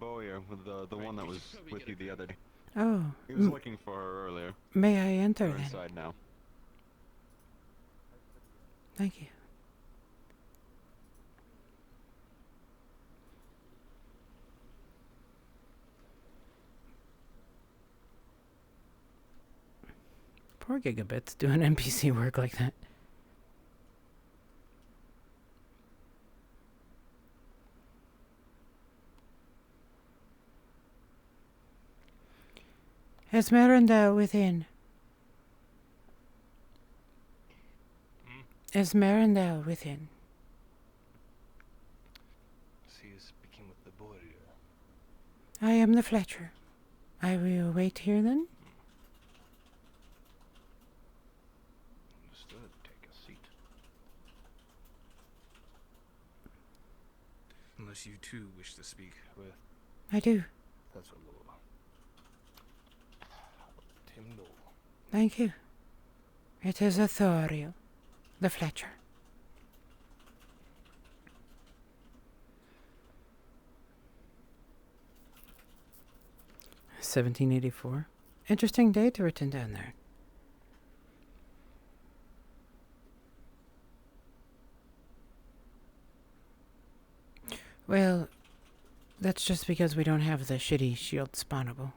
bowyer, with the one that was with you the other day. Oh. He was looking for her earlier. May I enter They're then? inside now. Thank you. Poor Gigabits doing NPC work like that. Esmeralda within. Esmeralda within. She is speaking with the boy. I am the Fletcher. I will wait here then. Understood. Take a seat. Unless you too wish to speak with... I do. That's a little... Tim Knoll. Thank you. It is Authorial, the Fletcher. $17.84. Interesting date written down there. Well, that's just because we don't have the shitty shield spawnable.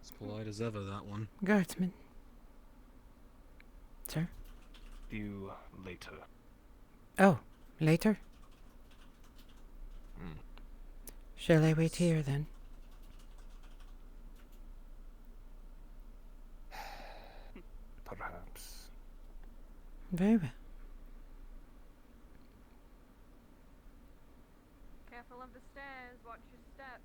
As polite as ever, that one. Guardsman. Sir? You later. Oh, later? Shall I wait here then? Perhaps. Very well. Careful of the stairs, watch your step.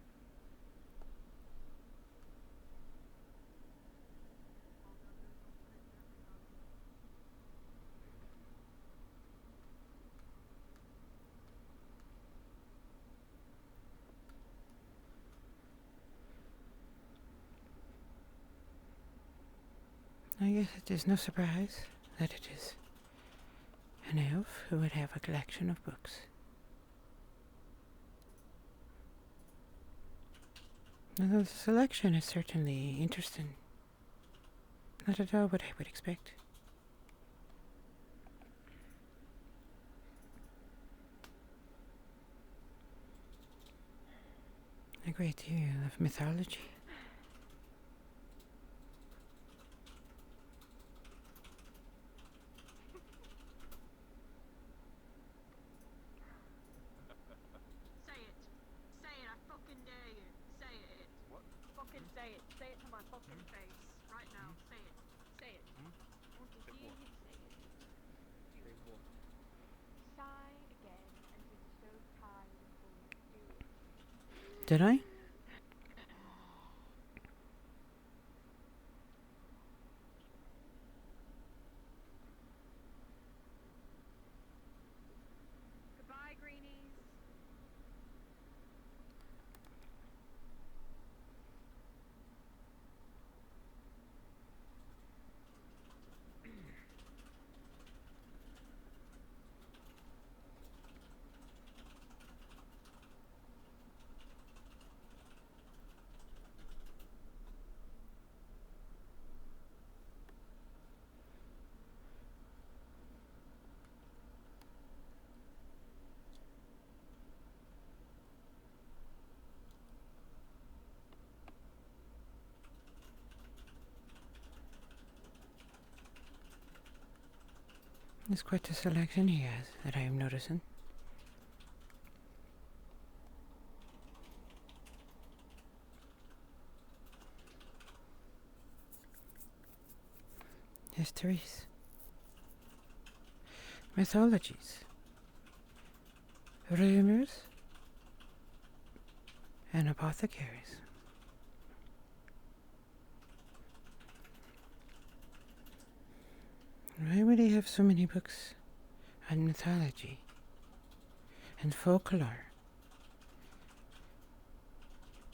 I guess it is no surprise that it is an elf who would have a collection of books. Although the selection is certainly interesting. Not at all what I would expect. A great deal of mythology. Say it. Say it, I fucking dare you. Say it. What? Fucking say it. Say it to my fucking face. Right now. Say it. Say it. I want to hear you say it. Do it. Sigh again until you're so tired and bored. Do it. Did I? Goodbye, greenies. There's quite a selection he has that I am noticing. Histories. Mythologies. Rumors. And apothecaries. Why would he have so many books on mythology and folklore?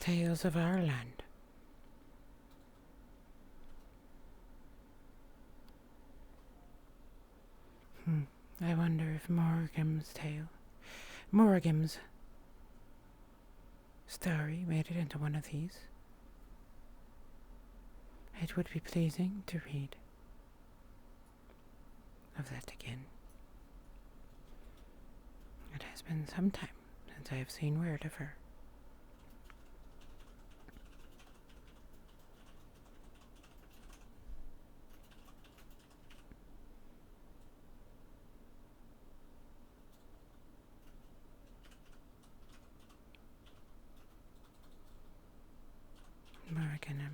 Tales of our land. I wonder if Morgan's story made it into one of these, it would be pleasing to read of that again. It has been some time since I have seen word of her. Morganum.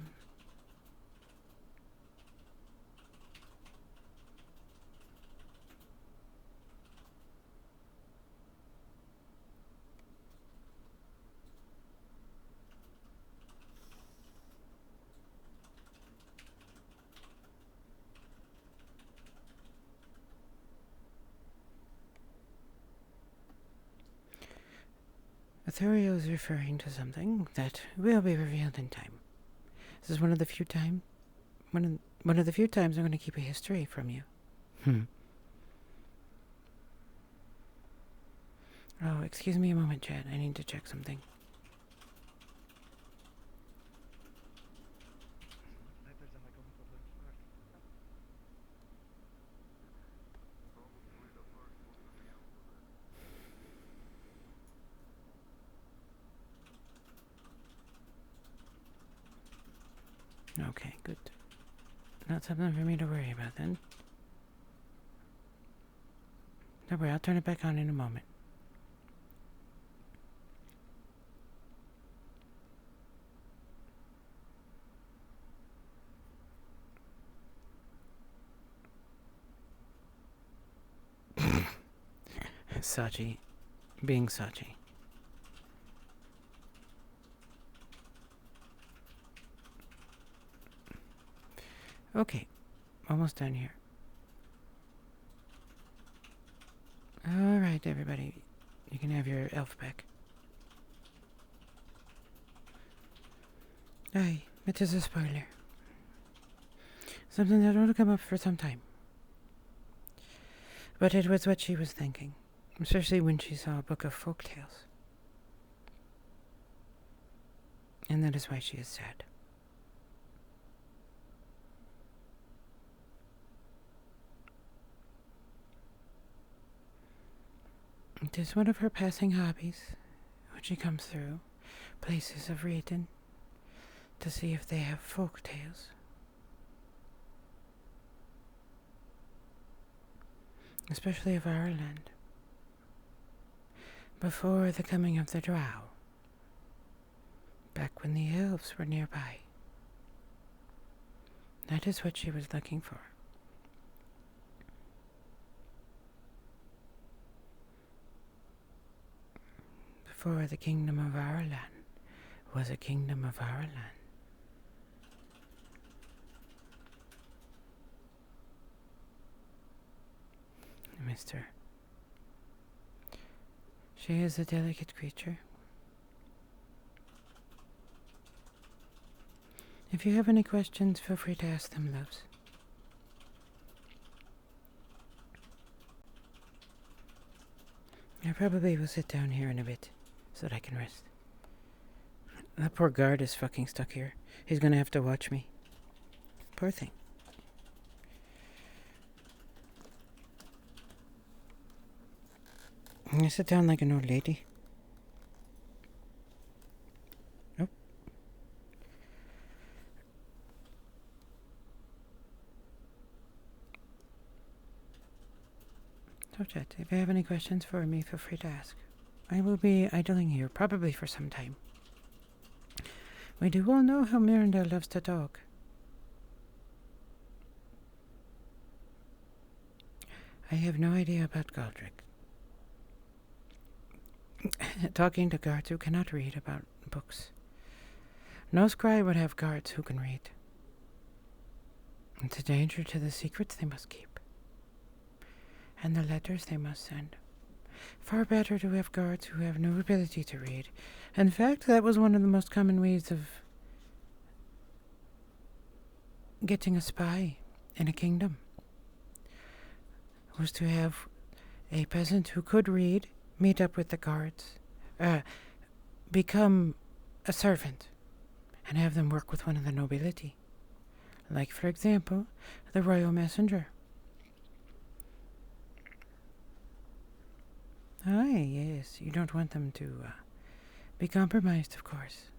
Ethereal is referring to something that will be revealed in time. This is one of the few times I'm going to keep a history from you. Oh, excuse me a moment, Chad. I need to check something. Okay, good. Not something for me to worry about then. Don't worry, I'll turn it back on in a moment. Sachi. Being Sachi. Okay, almost done here. Alright, everybody. You can have your elf back. Aye, it is a spoiler. Something that won't come up for some time. But it was what she was thinking, especially when she saw a book of folk tales. And that is why she is sad. It is one of her passing hobbies when she comes through places of reading to see if they have folk tales. Especially of our land. Before the coming of the drow. Back when the elves were nearby. That is what she was looking for. Before the kingdom of our land was a kingdom of our land. Mister. She is a delicate creature. If you have any questions, feel free to ask them, loves. I probably will sit down here in a bit so that I can rest. That poor guard is fucking stuck here. He's gonna have to watch me. Poor thing. I sit down like an old lady. Nope. So chat, if you have any questions for me, feel free to ask. I will be idling here, probably for some time. We do all know how Miranda loves to talk. I have no idea about Godric. Talking to guards who cannot read about books. No scry would have guards who can read. It's a danger to the secrets they must keep. And the letters they must send. Far better to have guards who have no ability to read. In fact, that was one of the most common ways of getting a spy in a kingdom. Was to have a peasant who could read meet up with the guards, become a servant and have them work with one of the nobility. Like, for example, the royal messenger. Aye, yes, you don't want them to be compromised, of course.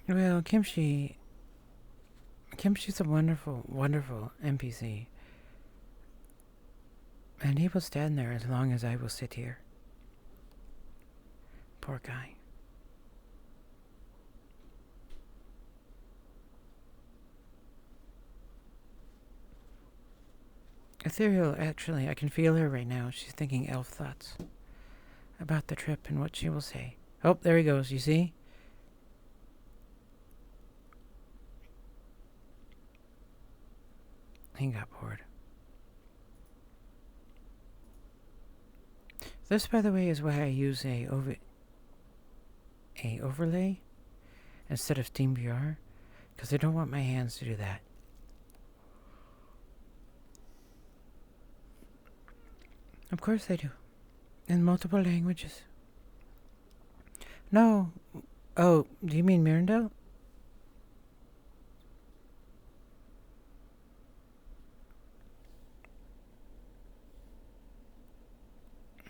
Well, Kimchi's a wonderful, wonderful NPC. And he will stand there as long as I will sit here. Poor guy. Ethereal, actually, I can feel her right now. She's thinking elf thoughts about the trip and what she will say. Oh, there he goes, you see? He got bored. This, by the way, is why I use a overlay instead of SteamVR, because I don't want my hands to do that. Of course they do. In multiple languages. No. Oh, do you mean Mirandel?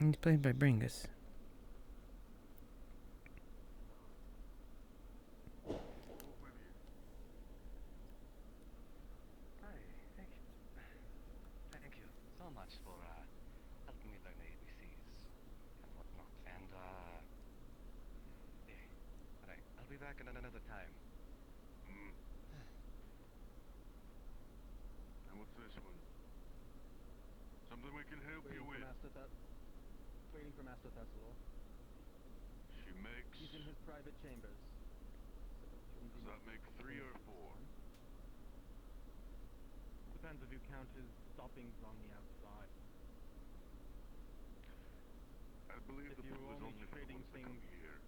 He's played by Bringus. Thank you so much for helping me learn the ABCs and whatnot. And yeah. Alright, I'll be back another time. And what's this one? Something we can help you with. Waiting for Master Festival. She makes... He's in his private chambers. Does that make 3 or 4? Depends if you count his stoppings on the outside. I believe the pool is only for the ones that come here.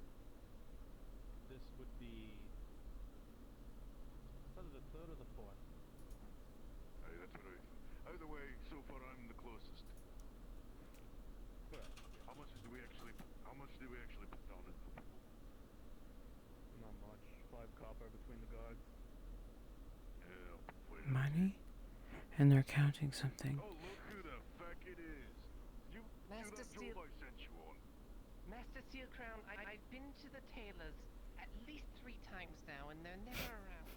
This would be... What is the third or the fourth? Aye, that's right. Either way, so far I'm the closest. How much do we actually put down in the pool? Not much. 5 copper between the guards. Yeah, Money? And they're counting something. oh, look who the fuck it is. You Master that job I sent you on. Master Steel Crown, I've been to the tailors at least 3 times now, and they're never around.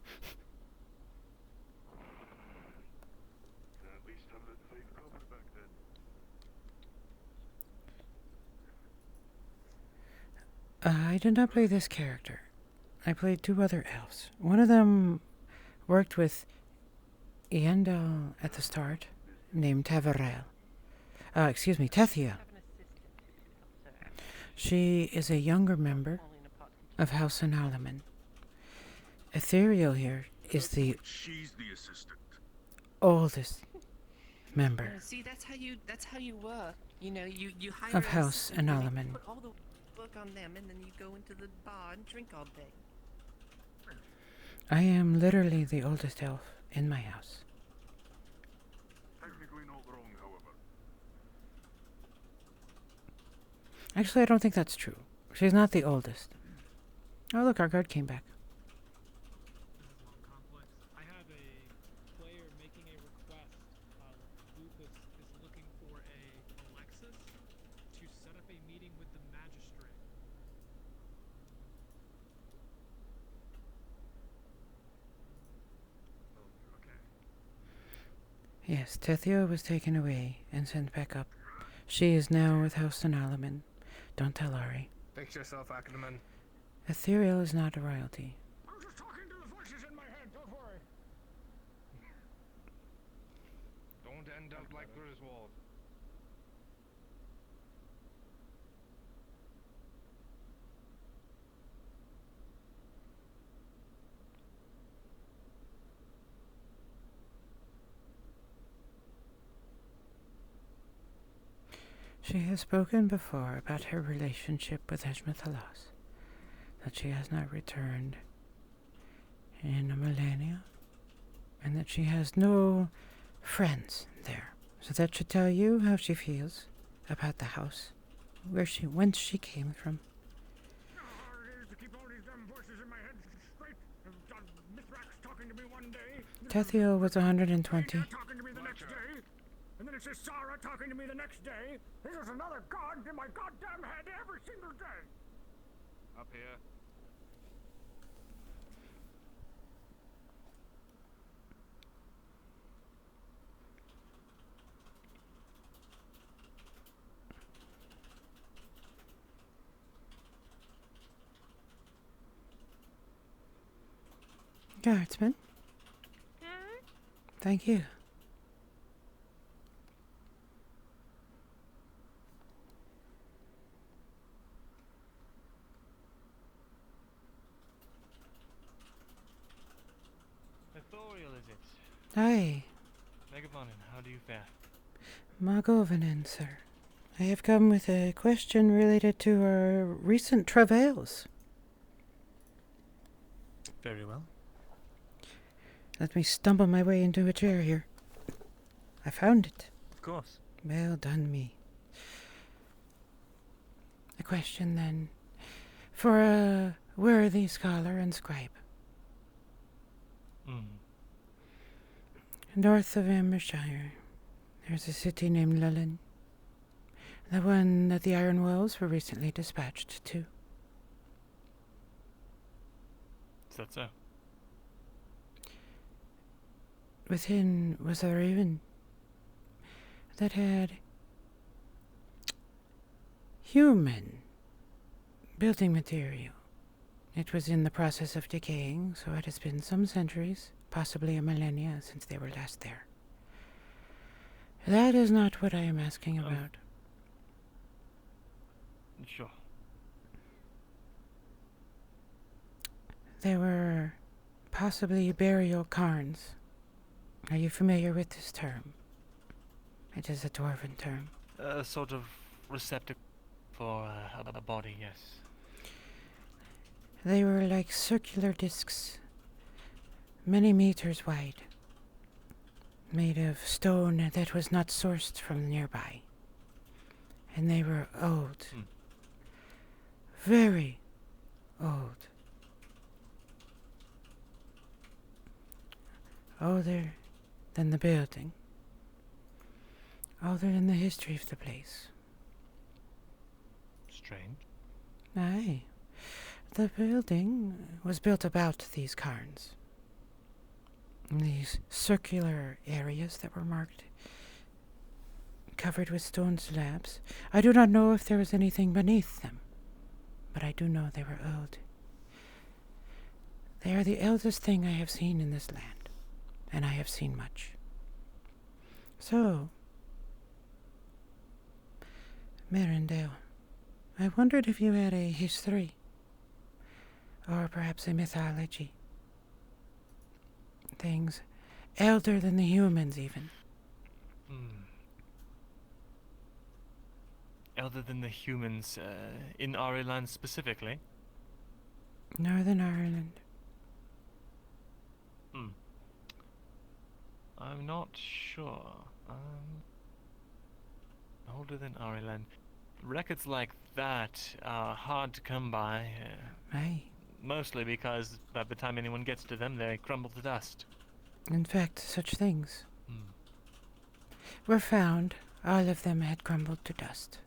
Then at least have that 5 copper back then. I did not play this character. I played 2 other elves. One of them worked with Iendel at the start, named Tavarel. Tethia. She is a younger member of House Analaman. Ethereal here is the She's the assistant. oldest member See, that's how you work. You know, you hire of an House assistant, and you Analaman. put all the work on them, and then you go into the bar and drink all day. I am literally the oldest elf in my house. Technically not wrong, however. Actually, I don't think that's true. She's not the oldest. Oh, look, our guard came back. I have a player making a request. Lupus is looking for a Alexis to set up a meeting with the magistrate. Yes, Tethia was taken away and sent back up. She is now with House Analaman. Don't tell Ari. Fix yourself, Ackerman. Ethereal is not a royalty. I'm just talking to the voices in my head, don't worry. Don't end up like Griswold. She has spoken before about her relationship with Eshmethalos, that she has not returned in a millennia, and that she has no friends there. So that should tell you how she feels about the house, whence she came from. Tethiel was 120. And then it says Sarah talking to me the next day. There's another god in my goddamn head every single day. Up here. Guardsman. Thank you. Authorial, is it? Aye. Megabonin, how do you fare? Margovanen, sir. I have come with a question related to our recent travails. Very well. Let me stumble my way into a chair here. I found it. Of course. Well done me. A question then, for a worthy scholar and scribe. North of Ambershire, there's a city named Lullen. The one that the Iron Wells were recently dispatched to. Is that so? Within was a raven that had human building material. It was in the process of decaying, so it has been some centuries, possibly a millennia, since they were last there. That is not what I am asking about. Sure. There were possibly burial cairns. Are you familiar with this term? It is a dwarven term. A sort of receptacle for a body, yes. They were like circular discs, many meters wide, made of stone that was not sourced from nearby. And they were old. Very old. Older than the building. Older than the history of the place. Strange. Aye. The building was built about these cairns. These circular areas that were marked, covered with stone slabs. I do not know if there was anything beneath them, but I do know they were old. They are the eldest thing I have seen in this land, and I have seen much. So, Merindale, I wondered if you had a history, or perhaps a mythology. Things elder than the humans, even. Elder than the humans, in Ireland specifically? Northern Ireland. I'm not sure. Older than Ireland. Records like that are hard to come by. Aye. Mostly because by the time anyone gets to them, they crumble to dust. In fact, such things were found. All of them had crumbled to dust.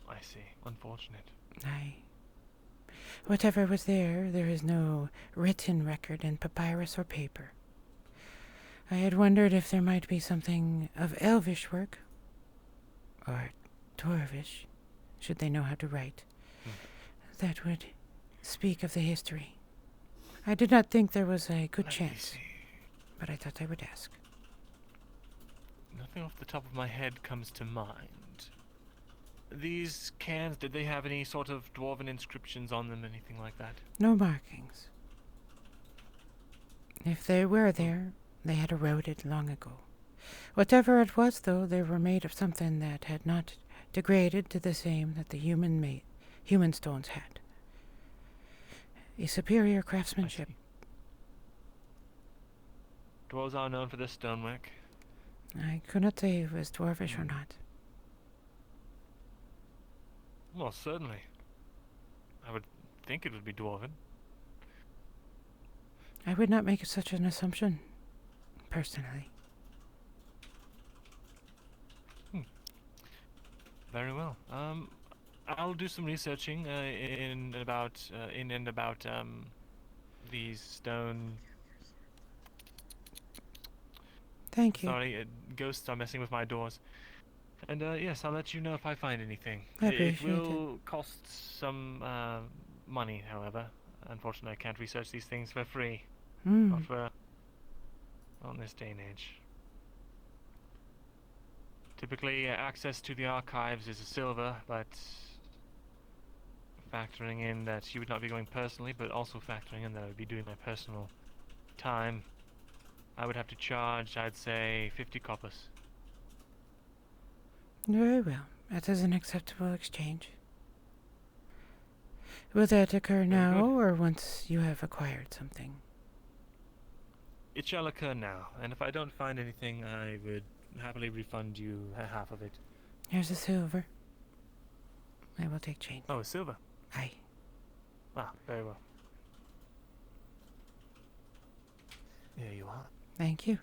I see. Unfortunate. Aye. Whatever was there, there is no written record in papyrus or paper. I had wondered if there might be something of elvish work, or dwarvish, should they know how to write, that would speak of the history. I did not think there was a good chance, but I thought I would ask. Nothing off the top of my head comes to mind. These cans, did they have any sort of dwarven inscriptions on them, anything like that? No markings. If they were there, they had eroded long ago. Whatever it was, though, they were made of something that had not degraded to the same that the human stones had. A superior craftsmanship. Dwarves are known for their stonework. I could not say if it was dwarvish or not. Well, certainly. I would think it would be dwarven. I would not make such an assumption, personally. Very well. I'll do some researching in and about these stone. Thank you. Sorry, ghosts are messing with my doors. And yes, I'll let you know if I find anything. I It appreciate will cost some money, however. Unfortunately, I can't research these things for free. Not for on this day and age. Typically, access to the archives is a silver, but factoring in that you would not be going personally, but also factoring in that I would be doing my personal time, I would have to charge, I'd say, 50 coppers. Very well. That is an acceptable exchange. Will that occur now, or once you have acquired something? It shall occur now, and if I don't find anything, I would happily refund you half of it. Here's a silver. I will take change. Oh, a silver? Aye. Ah, very well. Here you are. Thank you.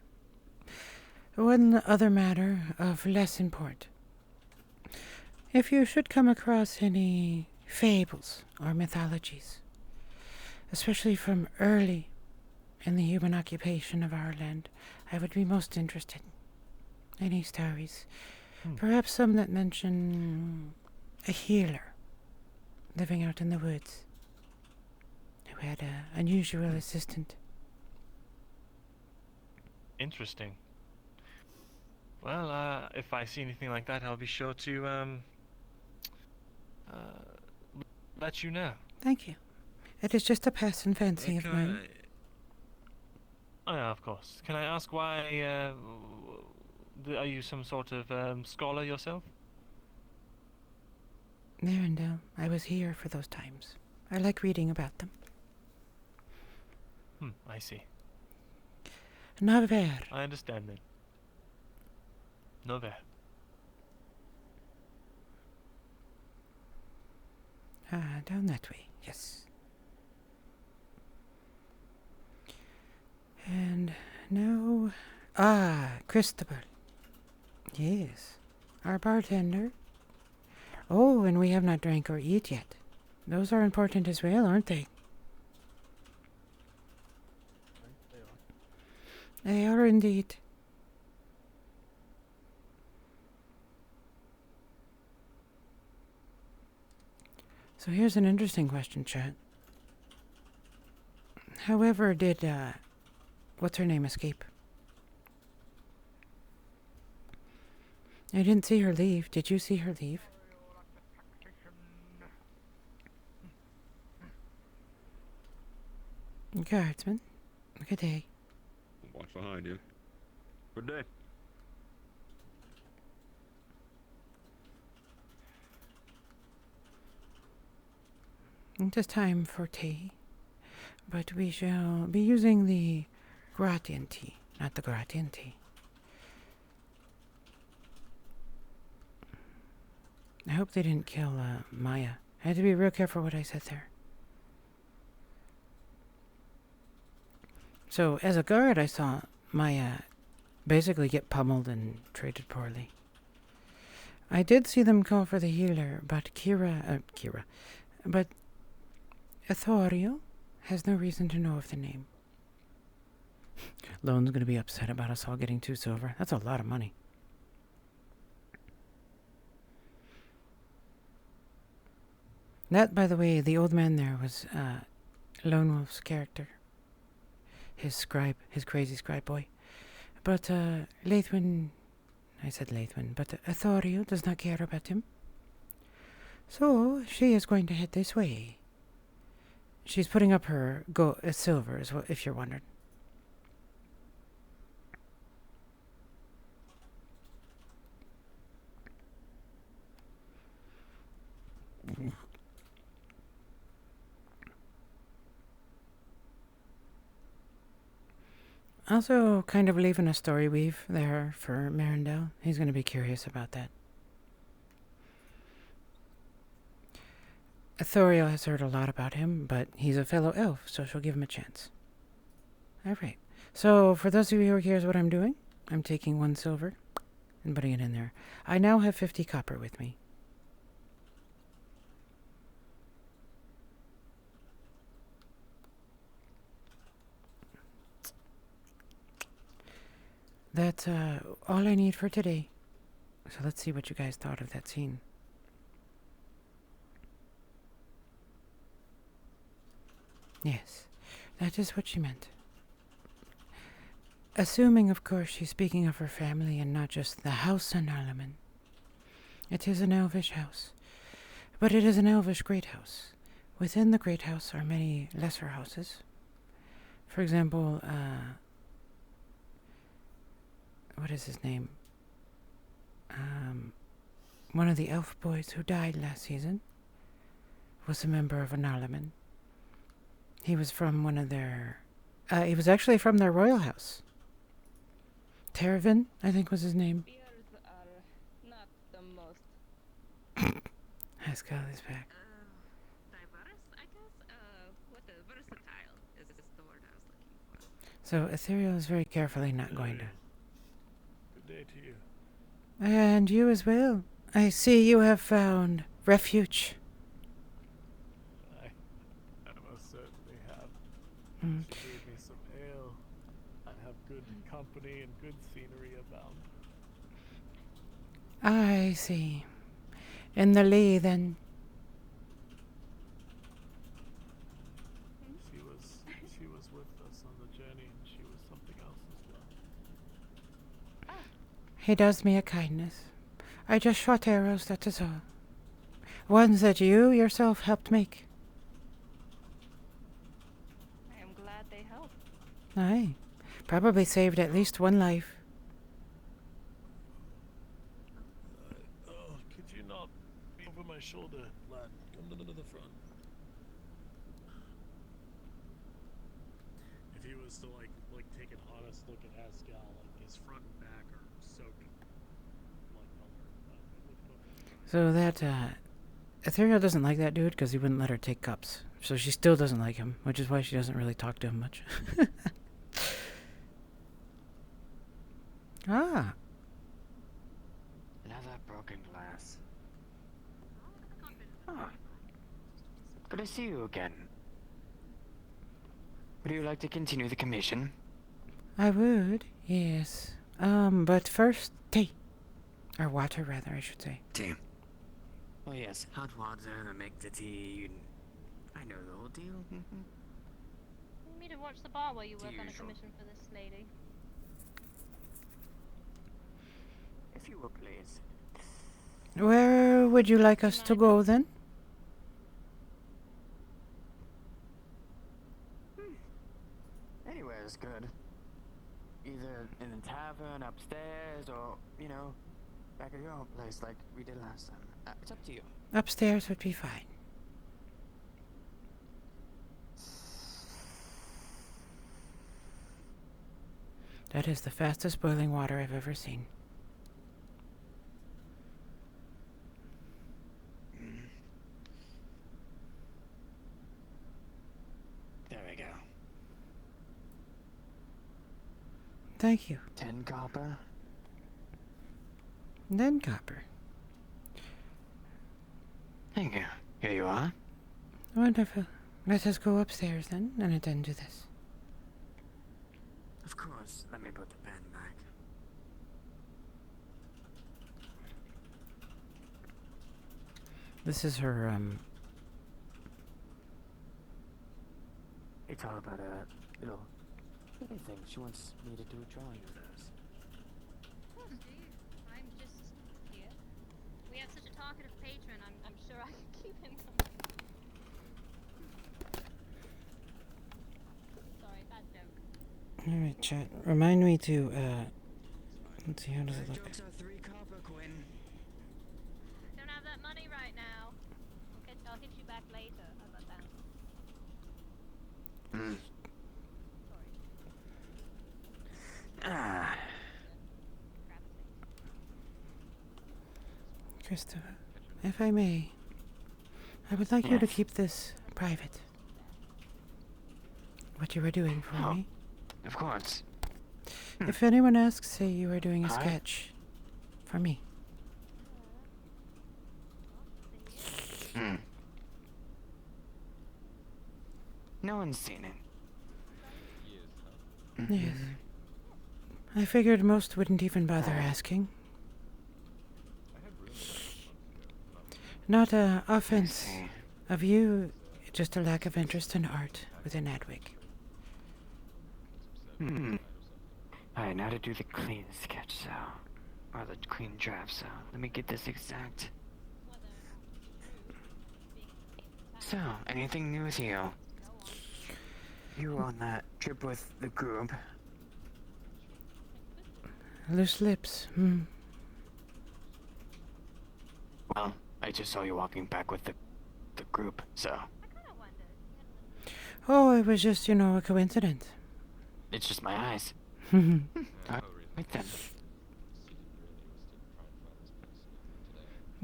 One other matter of less import. If you should come across any fables or mythologies, especially from early in the human occupation of our land, I would be most interested. Any stories? Perhaps some that mention a healer living out in the woods who had an unusual assistant. Interesting. Well, if I see anything like that, I'll be sure to let you know. Thank you. It is just a passing fancy of mine. Oh, yeah, of course. Can I ask why, are you some sort of scholar yourself? Narendale, I was here for those times. I like reading about them. I see. Naver. I understand then. Naver. Down that way, yes. And now... Christabel. Yes, our bartender. Oh, and we have not drank or eat yet. Those are important as well, aren't they? They are indeed. So here's an interesting question, chat. However did, what's her name escape? I didn't see her leave. Did you see her leave? Guardsman, good day. Watch behind you. Good day. It is time for tea, but we shall be using the Gratian tea, not the Gratian tea. I hope they didn't kill Maya. I had to be real careful what I said there. So, as a guard, I saw Maya basically get pummeled and treated poorly. I did see them call for the healer, but but Ethorio has no reason to know of the name. Lone's gonna be upset about us all getting 2 silver. That's a lot of money. That, by the way, the old man there was Lone Wolf's character. His scribe, his crazy scribe boy. But Lathwin, I said Lathwin, but Ethorio does not care about him. So she is going to head this way. She's putting up her silver, as well, if you're wondering. Also, kind of leaving a story weave there for Marindel. He's going to be curious about that. Ithoriel has heard a lot about him, but he's a fellow elf, so she'll give him a chance. Alright, so for those of you who are curious what I'm doing, I'm taking 1 silver and putting it in there. I now have 50 copper with me. That's all I need for today. So let's see what you guys thought of that scene. Yes, that is what she meant. Assuming, of course, she's speaking of her family and not just the house on Arleman. It is an elvish house, but it is an elvish great house. Within the great house are many lesser houses. For example, what is his name? One of the elf boys who died last season was a member of an Arleman. He was from one of their... he was actually from their royal house. Teravin, I think was his name. Beers are not the most... Haskell is back. diverse, I guess? What the versatile is the word I was looking for. So Ethereal is very carefully not going to... Good day to you. And you as well. I see you have found refuge. I most certainly have. Mm. She gave me some ale. I have good company and good scenery abound. I see. In the Lee, then. She was with us on the journey, and she was something else as well. He does me a kindness. I just shot arrows, that is all. Ones that you yourself helped make. I am glad they helped. Aye. Probably saved at least 1 life. Oh, could you not be over my shoulder, lad? Come to the front. If he was to like take an honest look at Haskell, like his front and back are soaked like color. So that, Ethereal doesn't like that dude because he wouldn't let her take cups. So she still doesn't like him, which is why she doesn't really talk to him much. Ah. Another broken glass. Oh. Good to see you again. Would you like to continue the commission? I would, yes. But first, tea. Or water, rather, I should say. Tea. Oh yes, hot water to make the tea. I know the whole deal. You want me to watch the bar while you work on a usual. commission for this lady? If you will, please. Where would you like us to go, then? Anywhere is good. Either in the tavern, upstairs, or, you know, back at your own place like we did last time. It's up to you. Upstairs would be fine. That is the fastest boiling water I've ever seen. There we go. Thank you. 10 copper. Then copper. Thank you. Here you are. Wonderful. Let us go upstairs then and attend to this. Of course. Let me put the pen back. This is her, It's all about a little thing. She wants me to do a drawing of those. Of course, dude. I'm just here. We have such a talkative patron, I'm sure I can keep him company. Sorry, bad joke. Alright, chat. Remind me to, let's see, how does it look? Jokes are 3 copper, Quinn. Don't have that money right now. I'll hit you back later. How about that? Christopher, if I may, I would like you to Yes. keep this private. What you were doing for Oh, me. of course. If anyone asks, say you were doing a Alright. sketch for me. Hmm. No one's seen it. Yes. I figured most wouldn't even bother asking. Not a offense of you, just a lack of interest in art within Adwick. Alright, now to do the clean sketch, so. Or the clean draft, so. Let me get this exact. So, anything new with you? You were on that trip with the group. Loose lips, Well, I just saw you walking back with the group, so. Oh, it was just, a coincidence. It's just my eyes. Alright, then.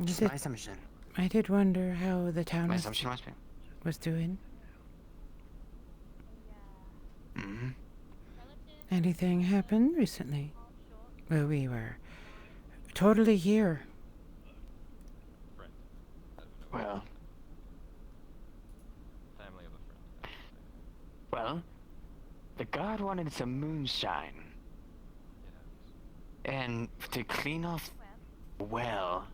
Just my assumption. I did wonder how the town My assumption must be. was doing. Mm-hmm. Anything happened recently? Well, we were totally here. Well. Well, the guard wanted some moonshine. And to clean off the well,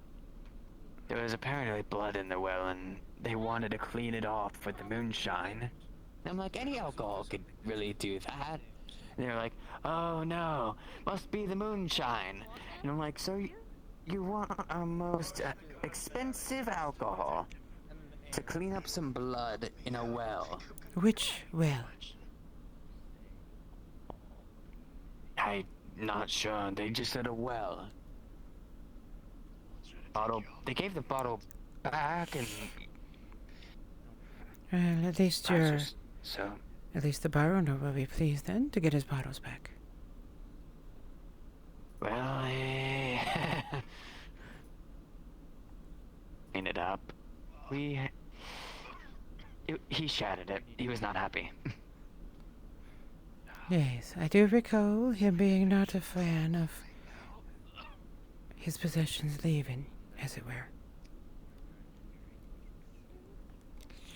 there was apparently blood in the well, and they wanted to clean it off with the moonshine. And I'm like, any alcohol could really do that. And they're like, oh no, must be the moonshine. And I'm like, so you want our most expensive alcohol to clean up some blood in a well? Which well? I'm not sure. They just said a well. Bottle. They gave the bottle back, and Well, at least so. At least the bar owner will be pleased then to get his bottles back. Well, clean it up. He shattered it. He was not happy. Yes, I do recall him being not a fan of his possessions leaving, as it were.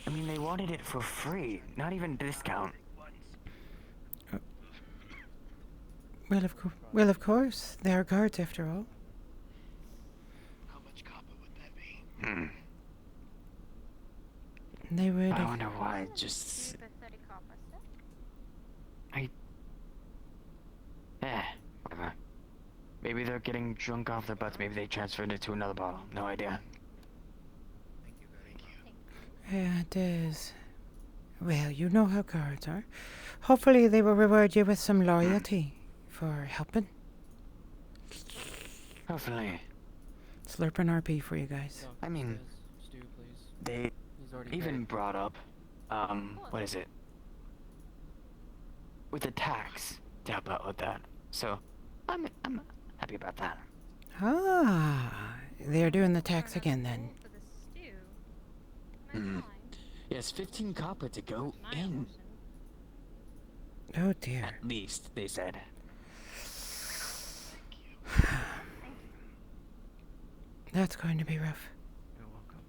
I mean, they wanted it for free, not even discount. Well, of course, they are guards after all. How much copper would that be? They would. I wonder why. Just. Whatever. Maybe they're getting drunk off their butts. Maybe they transferred it to another bottle. No idea. Yeah, it is. Well, you know how guards are. Hopefully they will reward you with some loyalty for helping. Hopefully. Slurping RP for you guys. I mean, they even brought up, what is it? With the tax to help out with that. So, I'm happy about that. Ah, they're doing the tax again then. Yes, 15 copper to go in. Oh dear. At least, they said. That's going to be rough. You're welcome.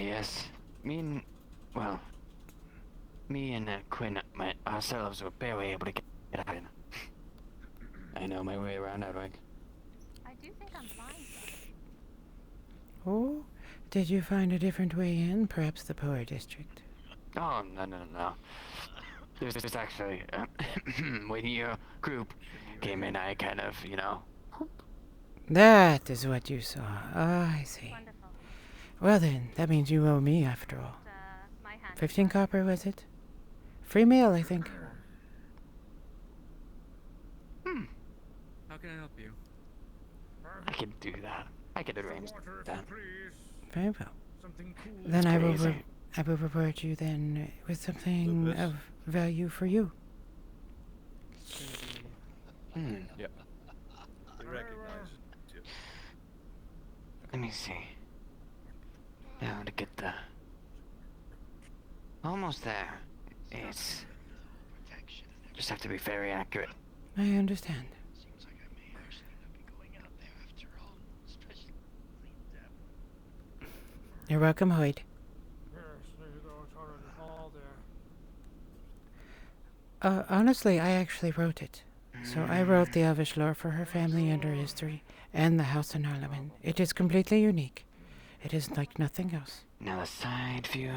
Yes. Me and Quinn, ourselves were barely able to get out in. I know my way around Adwick. I do think I'm fine. Oh, did you find a different way in? Perhaps the poor district? Oh, no. There's actually, when your group came in, I kind of, That is what you saw. Ah, I see. Wonderful. Well then, that means you owe me after all. 15 copper, was it? Free meal, I think. How can I help you? I can do that. I can arrange that. Very well. Then I will reward you then with something of value for you. Yep. We recognize. I see. Now to get the... Almost there. It's... Just have to be very accurate. I understand. You're welcome, Hoyt. Yes, there you go. It's already all there. Honestly, I actually wrote it. So I wrote the Elvish lore for her family and her history, and the house in Harleman. It is completely unique. It is like nothing else. Now the side view...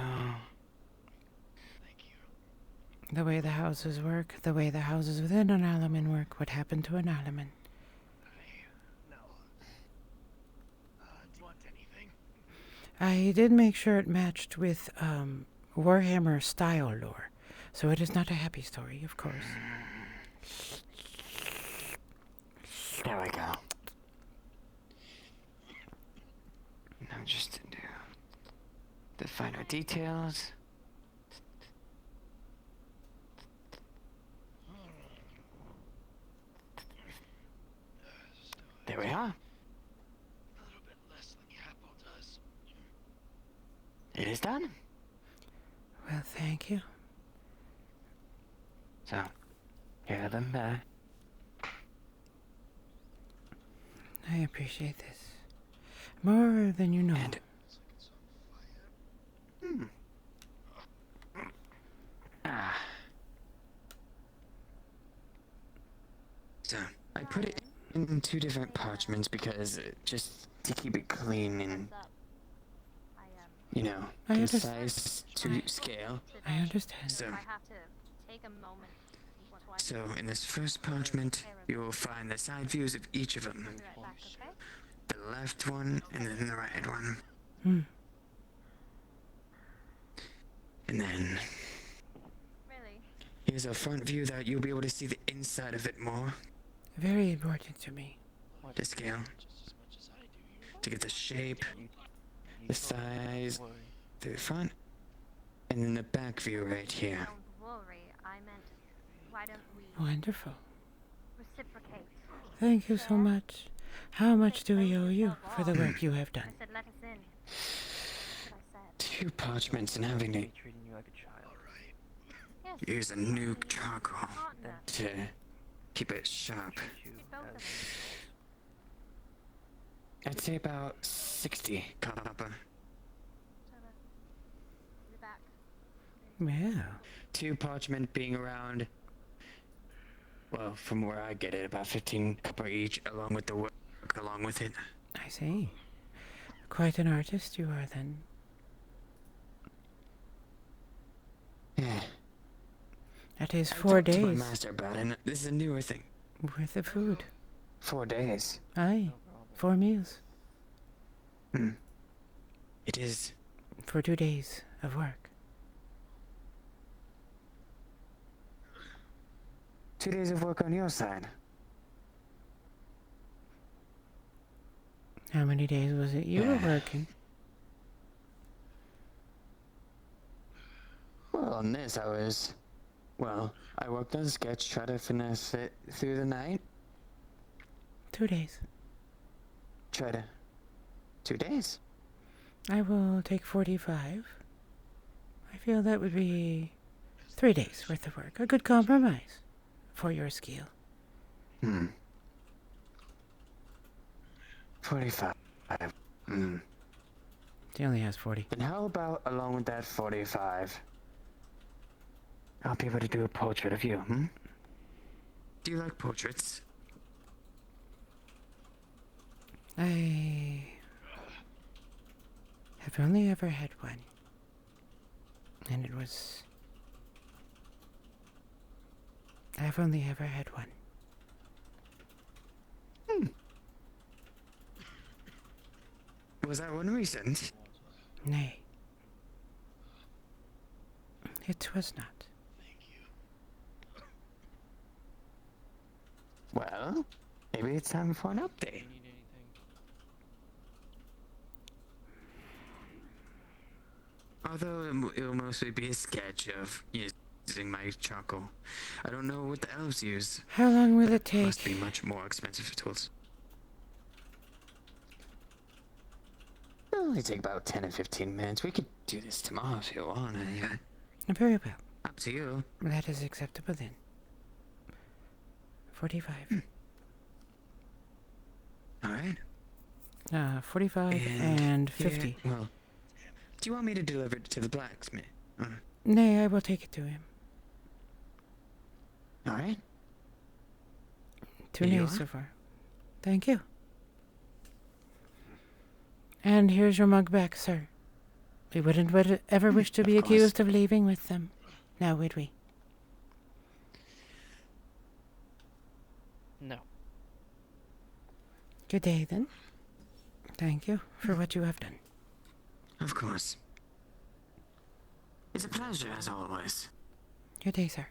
The way the houses work, the way the houses within an Harleman work, what happened to an Harleman. I did make sure it matched with Warhammer style lore, so it is not a happy story, of course. There we go. Now just to do the finer details. There we are. It is done. Well, thank you. So, here are them back. I appreciate this. More than you know. So, I put it in 2 different parchments because just to keep it clean and, you know, concise to scale. I understand. So, in this first parchment, you will find the side views of each of them. The left one and then the right one. And then here's a front view that you'll be able to see the inside of it more. Very important to me. To scale. To get the shape, the size, the front, and then the back view right here. Wonderful. Thank you so much. How much do we owe you for the work you have done? 2 parchments and having to use a new charcoal to keep it sharp. I'd say about 60 copper. Yeah. 2 parchment being around, well, from where I get it, about 15 copper each, along with the work along with it. I see. Quite an artist you are, then. Yeah. That is I 4 talked to my days. master about it, and this is a newer thing. Worth of food. 4 days. Aye. 4 meals. It is. For 2 days of work. 2 days of work on your side. How many days was it you were working? Well, on this I was... Well, I worked on a sketch, tried to finesse it through the night. 2 days. Try to... 2 days. I will take 45. I feel that would be 3 days worth of work. A good compromise for your skill. 45. He only has 40. And how about, along with that 45, I'll be able to do a portrait of you, Do you like portraits? I have only ever had one. And it was... I've only ever had one. Was that one recent? Nay. It was not. Well, maybe it's time for an update. Although it'll mostly be a sketch of using my charcoal. I don't know what the elves use. How long will it take? Must be much more expensive tools. It'll only take about 10 or 15 minutes. We could do this tomorrow if you want. Very well. Up to you. That is acceptable then. 45. Alright. 45 and 50. Yeah, well, do you want me to deliver it to the blacksmith? Nay, I will take it to him. Alright. 2 Here you nays are. so far. Thank you. And here's your mug back, sir. We wouldn't ever wish to be accused of leaving with them. Now, would we? No. Good day, then. Thank you for what you have done. Of course. It's a pleasure, as always. Good day, sir.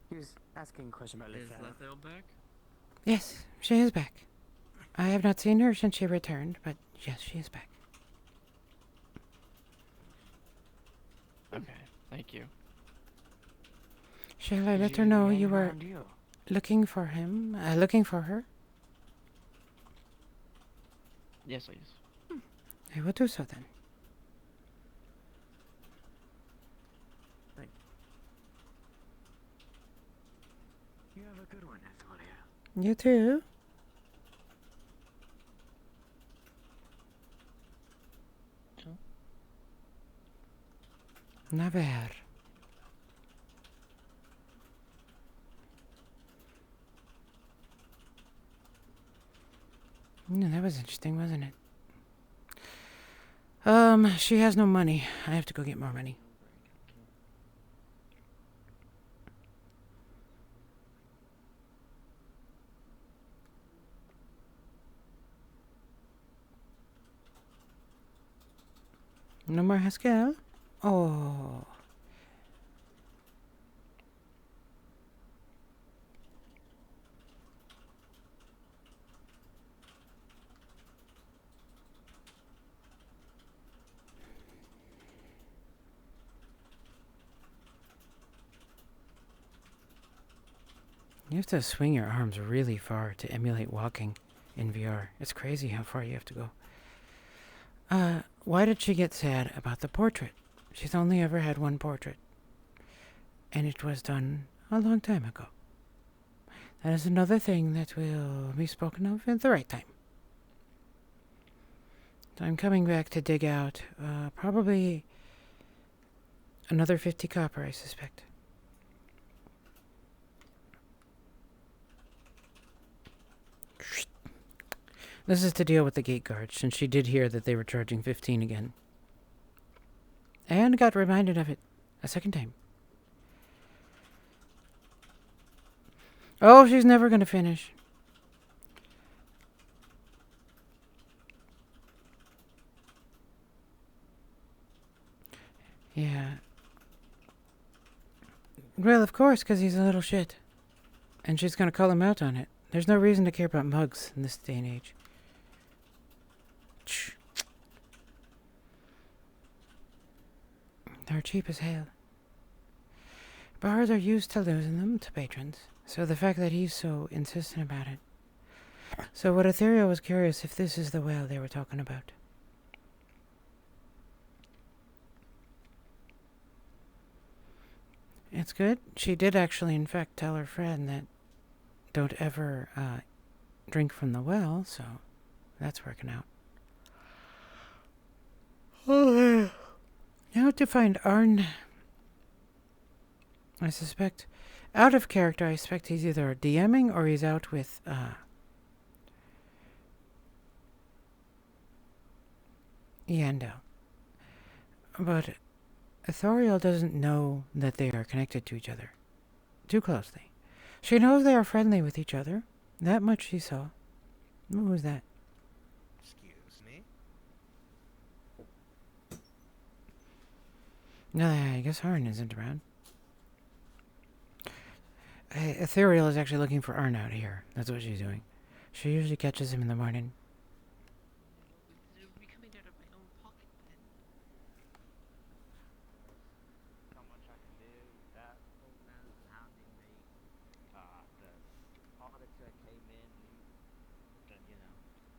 He was asking a question about Is Lethel back? Yes, she is back. I have not seen her since she returned, but yes, she is back. Okay, thank you. Shall I Did let her you know hang you were around you? looking for him? Looking for her? Yes, please. I will do so then. Thank you. You have a good one, Antonia. You too? Never. Yeah, that was interesting, wasn't it? She has no money. I have to go get more money. No more Haskell? Oh. You have to swing your arms really far to emulate walking in VR. It's crazy how far you have to go. Why did she get sad about the portrait? She's only ever had one portrait. And it was done a long time ago. That is another thing that will be spoken of at the right time. So I'm coming back to dig out, probably another 50 copper, I suspect. This is to deal with the gate guard, since she did hear that they were charging 15 again. And got reminded of it a second time. Oh, she's never going to finish. Yeah. Well, of course, because he's a little shit. And she's going to call him out on it. There's no reason to care about mugs in this day and age. They're cheap as hell. Bars are used to losing them to patrons, so the fact that he's so insistent about it. So what Ethereal was curious if this is the well they were talking about. It's good. She did actually, in fact, tell her friend that don't ever drink from the well, so that's working out. Oh, now to find Arn. I suspect, out of character, I suspect he's either DMing or he's out with, Yandel. But Ethereal doesn't know that they are connected to each other too closely. She knows they are friendly with each other. That much she saw. What was that? Excuse me? No, I guess Arn isn't around. Ethereal is actually looking for Arn out here. That's what she's doing. She usually catches him in the morning.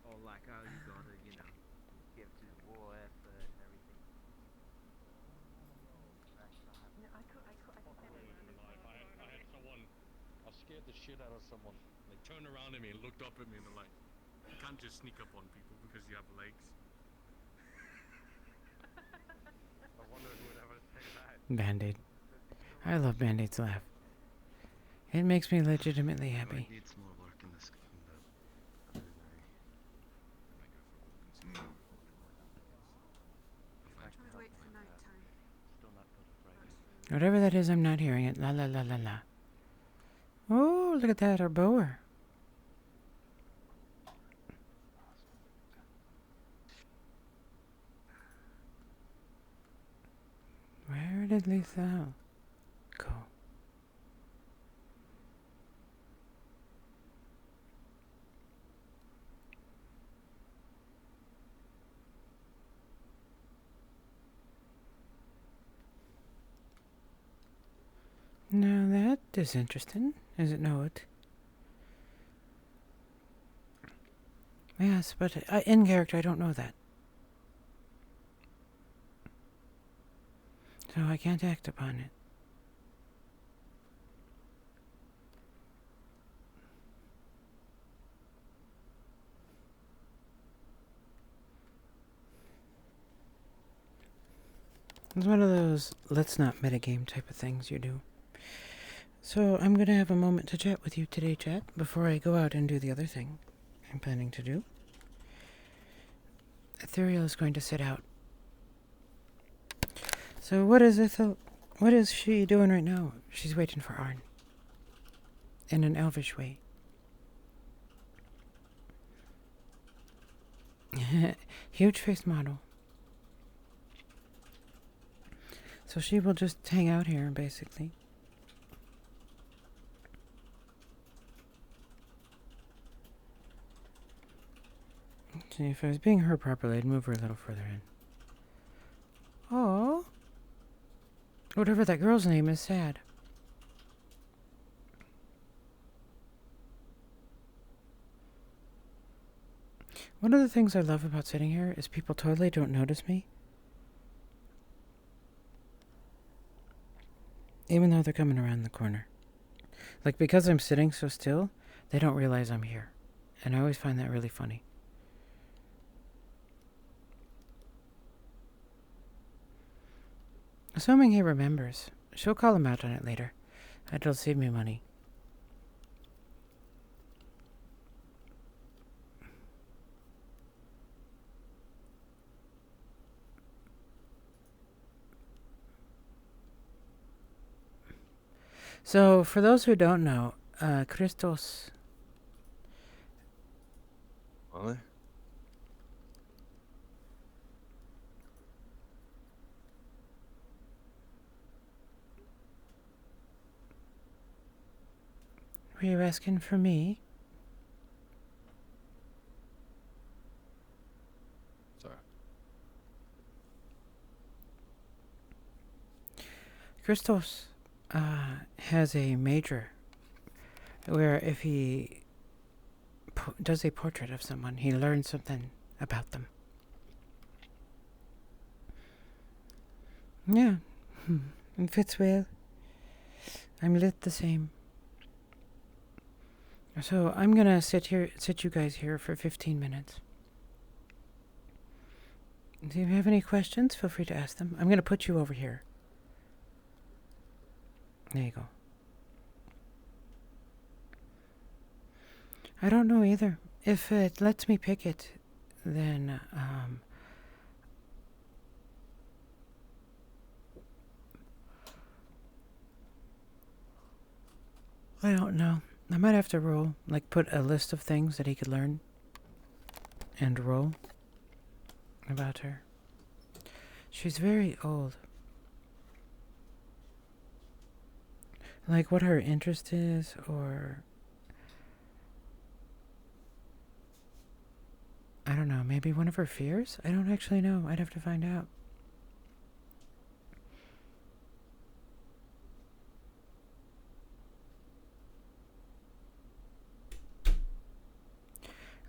Or like how you gotta, you know, give to the war effort and everything. No, I could never. I had someone. I scared the shit out of someone. They turned around at me and looked up at me and they're like, "You can't just sneak up on people because you have legs." I wonder who would ever say that. Band-Aid. I love Band-Aid's laugh. It makes me legitimately I happy. might need some more work in this culinary. Wait for night time. Still not good at Whatever that is, I'm not hearing it. La la la la la. Oh, look at that, our bower. Where did Lisa go? Now that is interesting, is it not? Yes, but in character I don't know that. So I can't act upon it. It's one of those let's not metagame type of things you do. So I'm going to have a moment to chat with you today, chat, before I go out and do the other thing I'm planning to do. Ethereal is going to sit out. So what is she doing right now? She's waiting for Arn. In an elvish way. Huge face model. So she will just hang out here, basically. See, if I was being her properly, I'd move her a little further in. Oh, whatever that girl's name is, sad. One of the things I love about sitting here is people totally don't notice me. Even though they're coming around the corner. Like, because I'm sitting so still, they don't realize I'm here. And I always find that really funny. Assuming he remembers. She'll call him out on it later. That'll save me money. So, for those who don't know, Christos... What? Were you asking for me? Sorry. Christos has a major where if he does a portrait of someone, he learns something about them. Yeah, it fits well. I'm lit the same. So I'm gonna sit you guys here for 15 minutes. Do you have any questions? Feel free to ask them. I'm gonna put you over here. There you go. I don't know either. If it lets me pick it, then, I don't know. I might have to roll. Like, put a list of things that he could learn. And roll. About her. She's very old. Like, what her interest is, or... I don't know, maybe one of her fears? I don't actually know. I'd have to find out.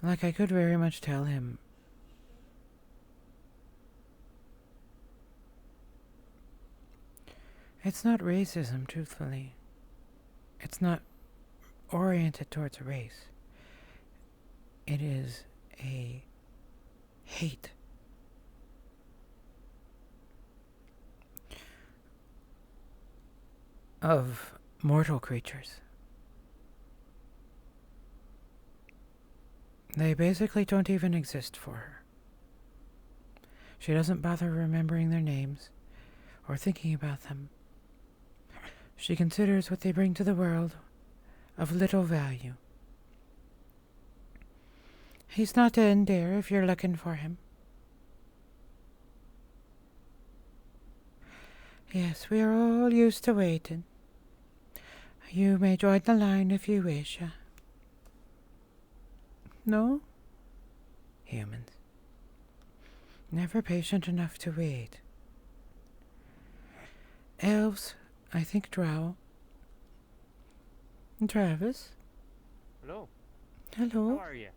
Like, I could very much tell him. It's not racism, truthfully. It's not oriented towards a race. It is a hate. Of mortal creatures. They basically don't even exist for her. She doesn't bother remembering their names or thinking about them. She considers what they bring to the world of little value. He's not in there if you're looking for him. Yes, we are all used to waiting. You may join the line if you wish. No? Humans. Never patient enough to wait. Elves, I think drow. Travis? Hello. Hello. How are you?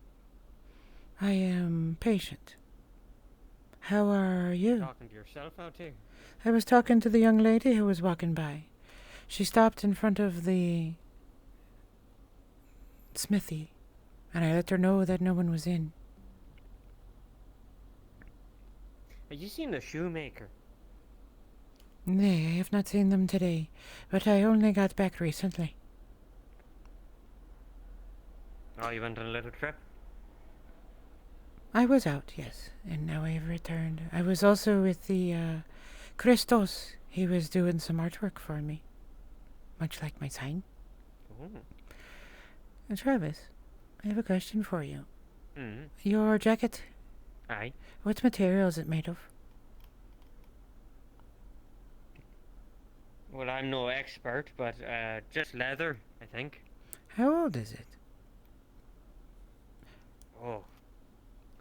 I am patient. How are you? Talking to yourself out here? I was talking to the young lady who was walking by. She stopped in front of the smithy, and I let her know that no one was in. Have you seen the shoemaker? Nay, I have not seen them today, but I only got back recently. Oh, you went on a little trip? I was out, yes, and now I have returned. I was also with the, Christos. He was doing some artwork for me, much like my sign. Ooh. Travis, I have a question for you. Mm-hmm. Your jacket? Aye. What material is it made of? Well, I'm no expert, but just leather, I think. How old is it? Oh,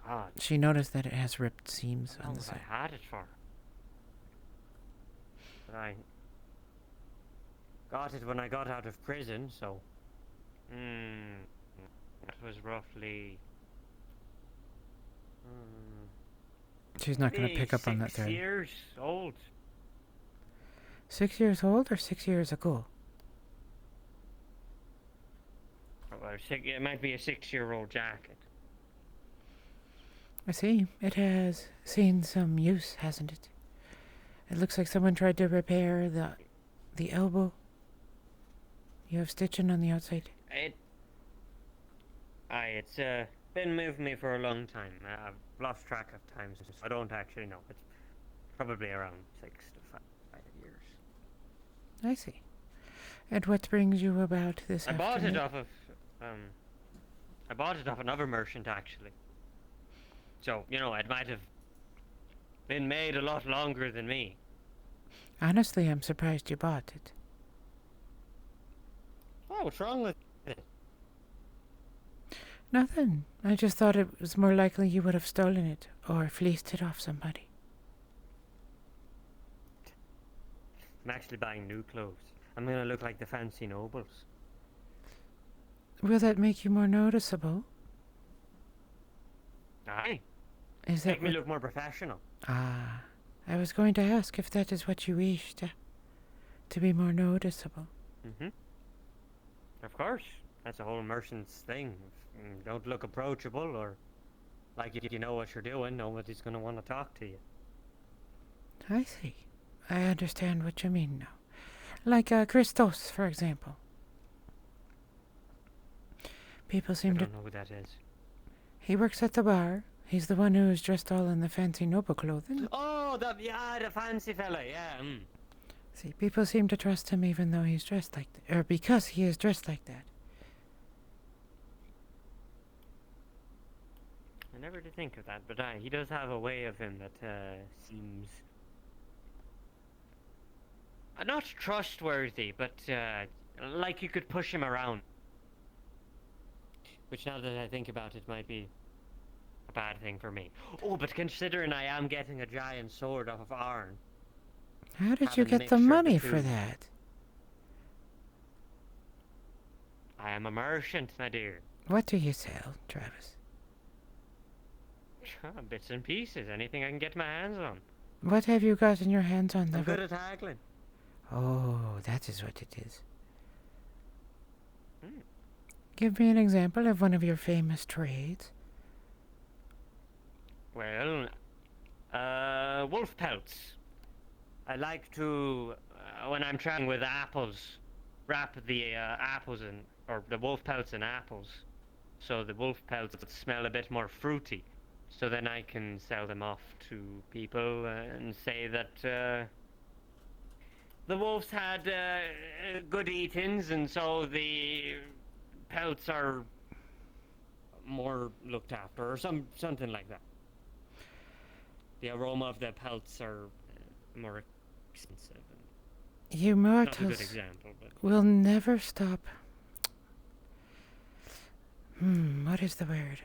God. She noticed that it has ripped seams How on long the have side. I had it for? But I got it when I got out of prison, so... that was roughly... She's not going to pick up on that 6 thread. years old. 6 years old or 6 years ago? Well, it might be a 6-year-old jacket. I see. It has seen some use, hasn't it? It looks like someone tried to repair the elbow. You have stitching on the outside. It's been with me for a long time. I've lost track of times. I don't actually know. It's probably around 6 to 5 years. I see. And what brings you about this I bought afternoon? it off of I bought it off another merchant, actually. So, you know, it might have been made a lot longer than me. Honestly, I'm surprised you bought it. Oh, what's wrong with it? Nothing. I just thought it was more likely you would have stolen it or fleeced it off somebody. I'm actually buying new clothes. I'm gonna look like the fancy nobles. Will that make you more noticeable? Aye. Is that Make me what- look more professional. Ah, I was going to ask if that is what you wished, to be more noticeable. Mm-hmm. Of course. That's a whole merchant's thing. Don't look approachable or like you know what you're doing, nobody's gonna want to talk to you. I see. I understand what you mean now. Like Christos, for example. People seem I to... don't know who that is. He works at the bar. He's the one who's dressed all in the fancy noble clothing. Oh, the fancy fella, yeah. See, people seem to trust him even though he's dressed like that. Or because he is dressed like that. I never did think of that, but he does have a way of him that seems... not trustworthy, but like you could push him around. Which, now that I think about it, might be a bad thing for me. Oh, but considering I am getting a giant sword off of Arn. How did you get the money for that? I am a merchant, my dear. What do you sell, Travis? Bits and pieces, anything I can get my hands on. What have you gotten your hands on? I'm good at haggling. Oh, that is what it is. Hmm. Give me an example of one of your famous trades. Well, wolf pelts. I like to, when I'm traveling with apples, wrap the apples in, or the wolf pelts in apples, so the wolf pelts smell a bit more fruity. So then I can sell them off to people and say that the wolves had good eatings, and so the pelts are more looked after, or something like that. The aroma of the pelts are more expensive. You Not a good mortals example, but will never stop. What is the word?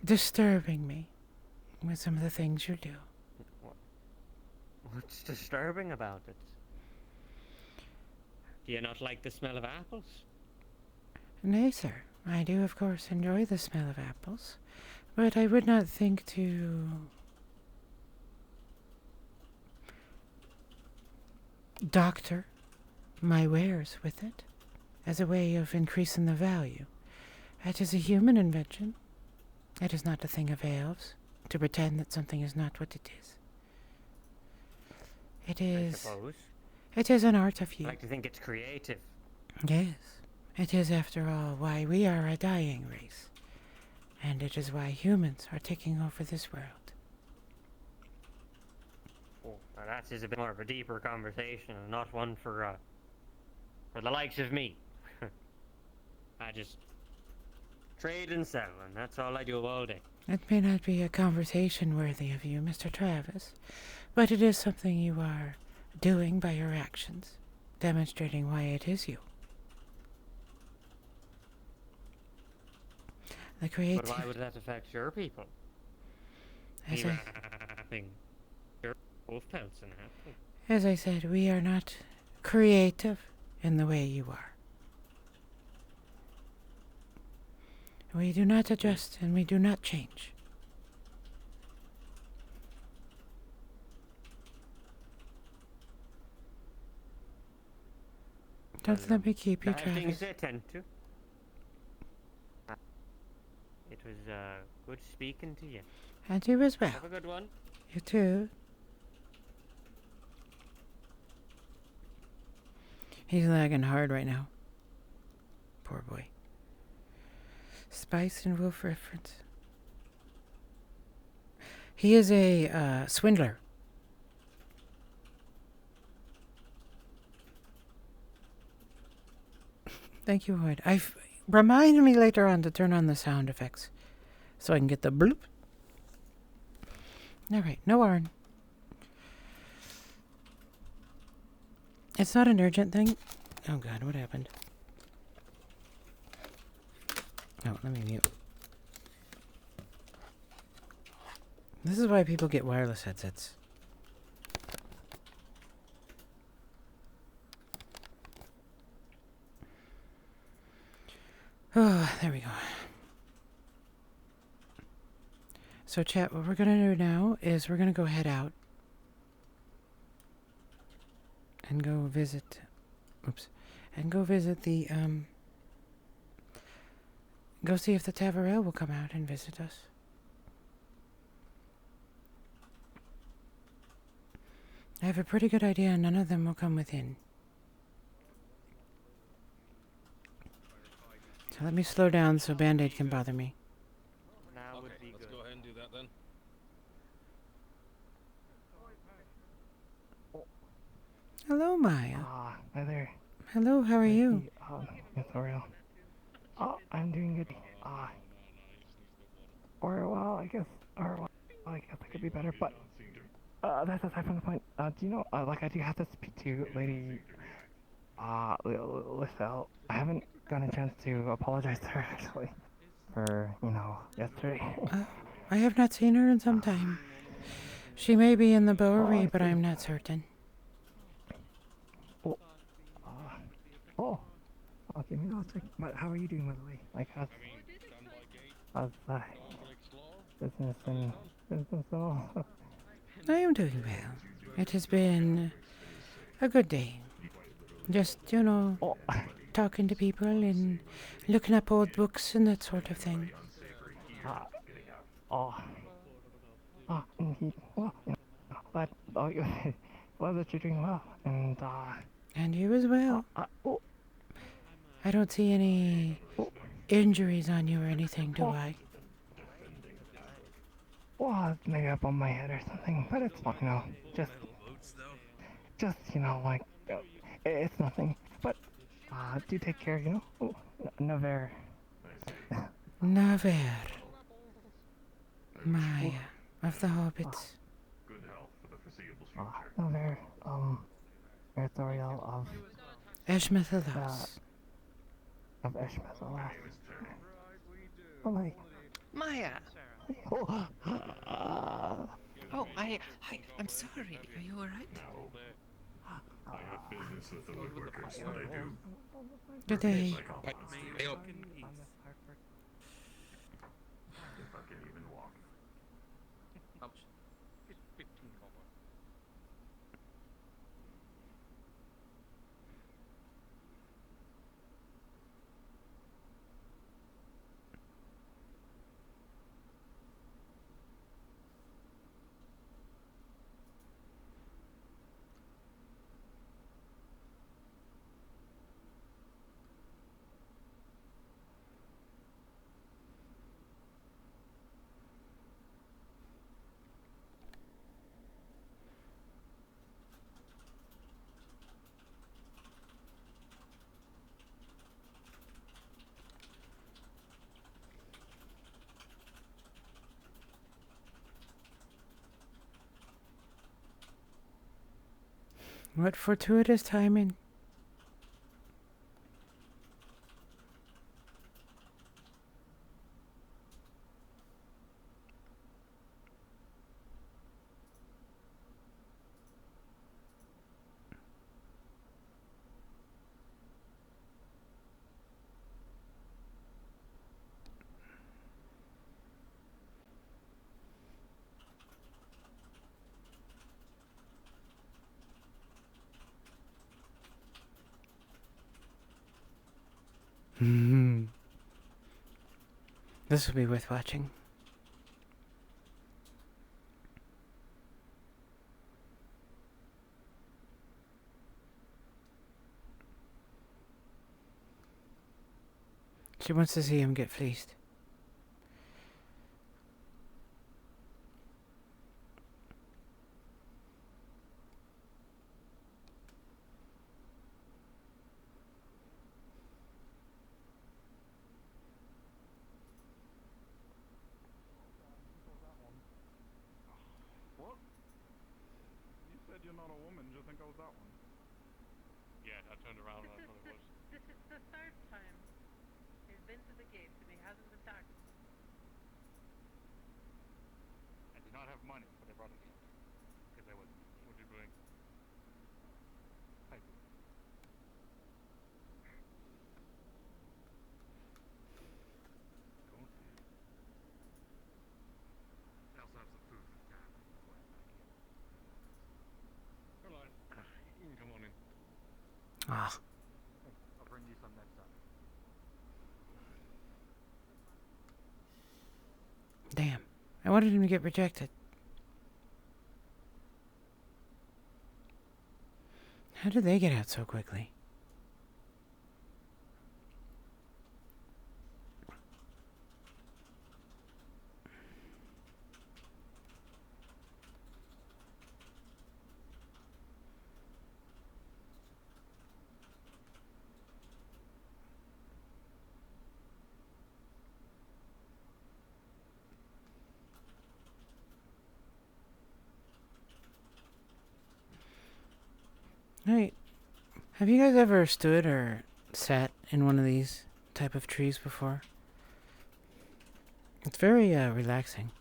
Disturbing me with some of the things you do. what's disturbing about it? Do you not like the smell of apples? Nay, sir. I do, of course, enjoy the smell of apples, but I would not think to doctor my wares with it as a way of increasing the value. It is a human invention. It is not a thing of elves to pretend that something is not what it is. It is. I suppose. It is an art of I use. like to think it's creative. Yes. It is, after all, why we are a dying race. And it is why humans are taking over this world. Oh, now that is a bit more of a deeper conversation, and not one for the likes of me. I just trade and sell, and that's all I do all day. It may not be a conversation worthy of you, Mr. Travis, but it is something you are doing by your actions, demonstrating why it is you. The creative. But why would that affect your people? As Me I, wrapping your wolf pelts in apple. as I said, we are not creative in the way you are. We do not adjust and we do not change. Don't let me keep you, I have things Travis. to attend to. It was good speaking to you. And you as well. Have a good one. You too. He's lagging hard right now. Poor boy. Spice and wolf reference. He is a swindler. Thank you, Wood. Remind me later on to turn on the sound effects so I can get the bloop. Alright, no Arn. It's not an urgent thing. Oh god, what happened? Oh, let me mute. This is why people get wireless headsets. Oh, there we go. So chat, what we're gonna do now is we're gonna go head out and go visit, the, go see if the Tavarel will come out and visit us. I have a pretty good idea none of them will come within. So let me slow down so Band-Aid can bother me. Now would be Let's good. go ahead and do that then. Hello, Maya. Hi there. Hello, how are you? Yes, Oriel. I'm doing good. I guess I could be better, but, that's aside from the point. Do you know, I do have to speak to Lady, Lisselle. I haven't gotten a chance to apologize to her, actually, for, yesterday. I have not seen her in some time. She may be in the Bowery, but I'm not certain. Okay, maybe I'll check. But how are you doing, by the way? Like, how's business It's been so. I am doing well. It has been a good day. Just, talking to people and looking up old books and that sort of thing. Indeed. Well, glad, glad that you're doing well, And you as well. I don't see any injuries on you or anything, do I? well, maybe up on my head or something, but it's not, just, it's nothing. But, do take care, Navarre. Navarre. Maya of the Hobbits. Good health for the foreseeable future. Navarre, Erzoriel of... Eshmethalos. Of Eshmethalos. Oh, like... Maya! Oh, Oh, I'm sorry. Are you alright? I have business with the woodworkers, what I do. Good day. Hey, up. If I can even walk. Ouch. 15 copper. What fortuitous timing. This will be worth watching. She wants to see him get fleeced. What? You said you're not a woman. Do you think I was that one? Yeah, I turned around and that's what it was. This is the third time. He's been to the gate and he hasn't attacked. I did not have money, but I brought it here. Because I was. What are you doing? Hi. Don't be. I also have some food for the cat. Caroline, you can come on in. Ah. I'll bring you some next time. Damn. I wanted him to get rejected. How did they get out so quickly? Hey, have you guys ever stood or sat in one of these type of trees before? It's very relaxing.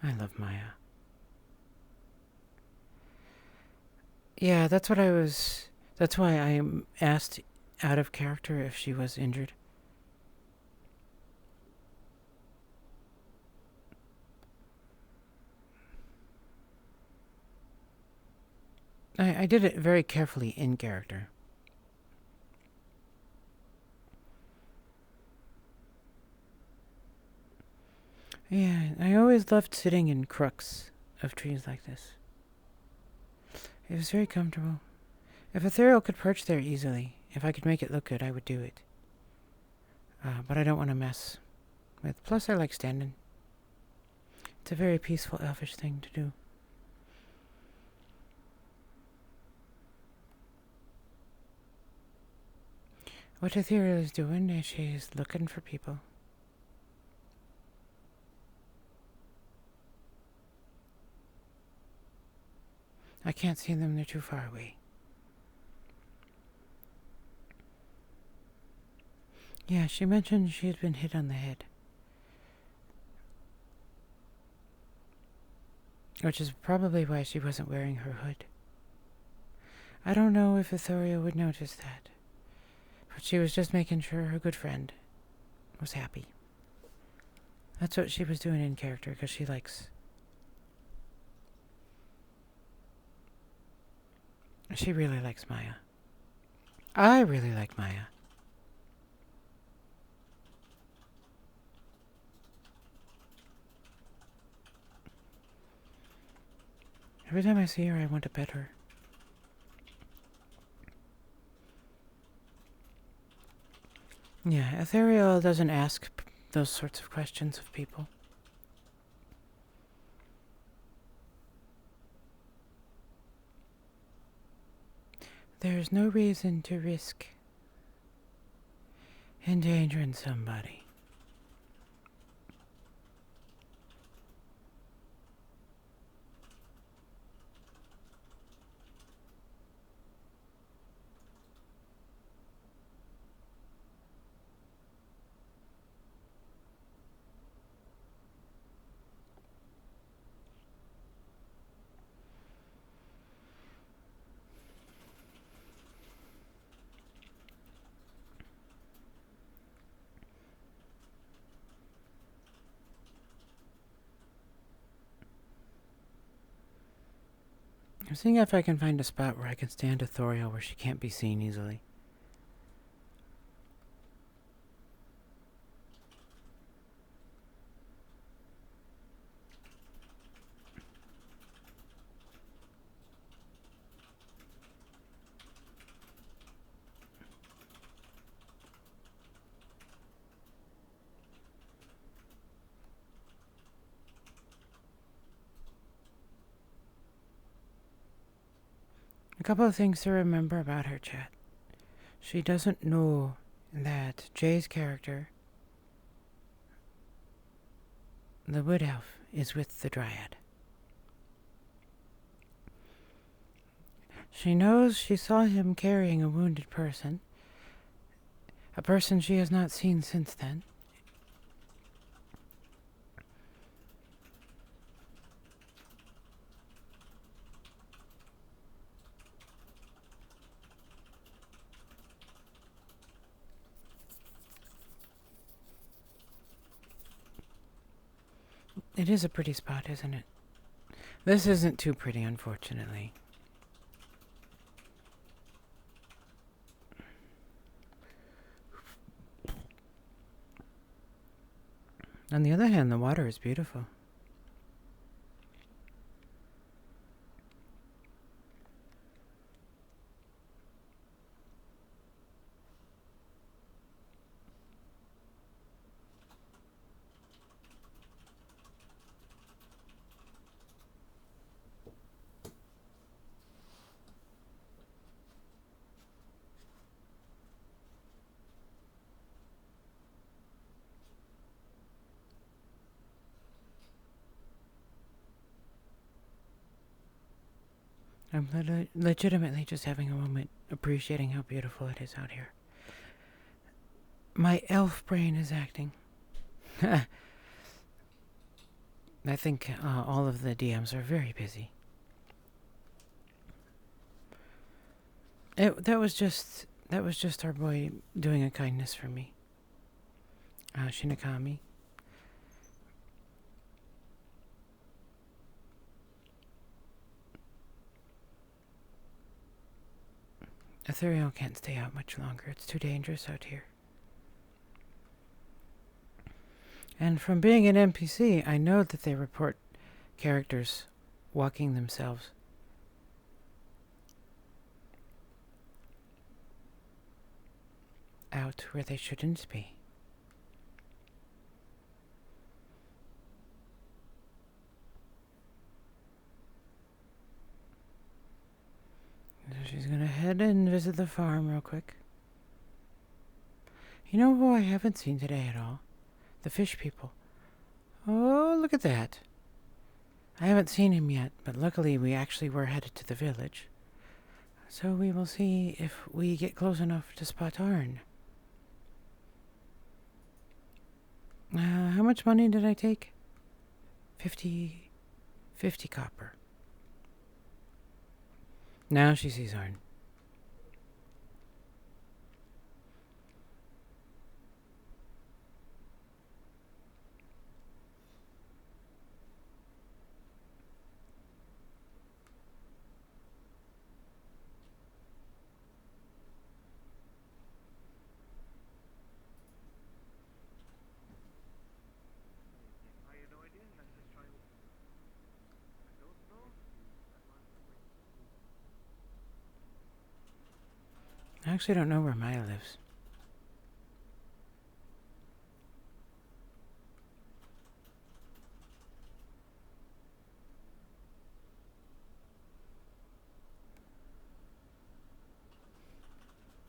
I love Maya. Yeah, that's what I was... That's why I asked out of character if she was injured. I did it very carefully in character. Yeah, I always loved sitting in crooks of trees like this. It was very comfortable. If Ethereal could perch there easily, if I could make it look good, I would do it. But I don't want to mess with... Plus, I like standing. It's a very peaceful, elfish thing to do. What Ethereal is doing is she's looking for people. I can't see them, they're too far away. Yeah, she mentioned she had been hit on the head. Which is probably why she wasn't wearing her hood. I don't know if Ethereal would notice that. But she was just making sure her good friend was happy. That's what she was doing in character, because she likes... She really likes Maya. I really like Maya. Every time I see her, I want to pet her. Yeah, Ethereal doesn't ask those sorts of questions of people. There's no reason to risk endangering somebody. I'm seeing if I can find a spot where I can stand Ethereal where she can't be seen easily. A couple of things to remember about her, chat. She doesn't know that Jay's character, the Wood Elf, is with the Dryad. She knows she saw him carrying a wounded person, a person she has not seen since then. It is a pretty spot, isn't it? This isn't too pretty, unfortunately. On the other hand, the water is beautiful. I'm legitimately just having a moment appreciating how beautiful it is out here. My elf brain is acting. I think all of the DMs are very busy. That was just our boy doing a kindness for me. Shinigami. Ethereal can't stay out much longer. It's too dangerous out here. And from being an NPC, I know that they report characters walking themselves. Out where they shouldn't be. So she's gonna head and visit the farm real quick. You know who I haven't seen today at all? The fish people. Oh, look at that. I haven't seen him yet, but luckily we actually were headed to the village. So we will see if we get close enough to spot Arn. How much money did I take? 50 copper. Now she sees Arn. I actually don't know where Maya lives.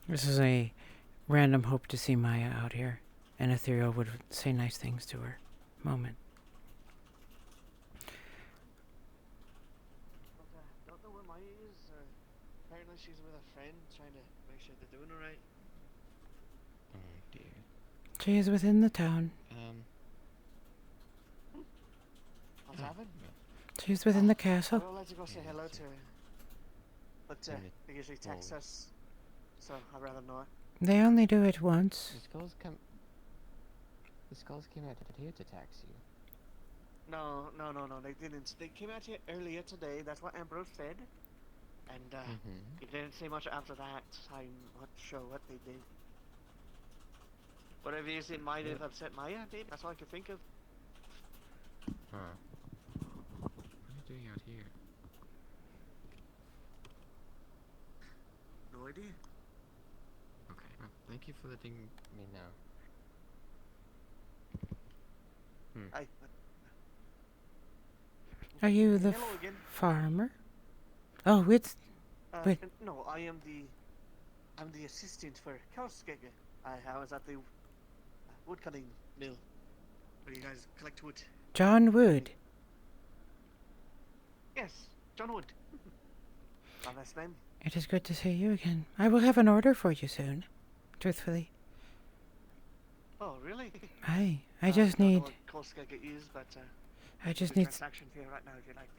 This is a random hope to see Maya out here, and Ethereal would say nice things to her moment. Don't know where Maya is. Apparently she's with a friend trying to make sure they're doing alright. Oh dear. She is within the town. What's happened? She's within the castle. I'll let you go say hello to her. But they usually text us, so I'd rather not. They only do it once. The skulls came out here to tax you. No, they didn't. They came out here earlier today, that's what Ambrose said. And, he didn't say much after that. I'm not sure what they did. Whatever it is, it might have upset Maya, maybe. That's all I could think of. Huh. What are you doing out here? No idea. Okay, well, thank you for letting me know. Are you the Hello again. farmer? Oh, it's... wait. No, I'm the assistant for Kauskega. I was at the woodcutting mill, where you guys collect wood. John Wood. Yes, John Wood. My last name. It is good to see you again. I will have an order for you soon, truthfully. Oh, really? I just don't need... know what Kauskega is, but I just the need... transaction here right now, if you like.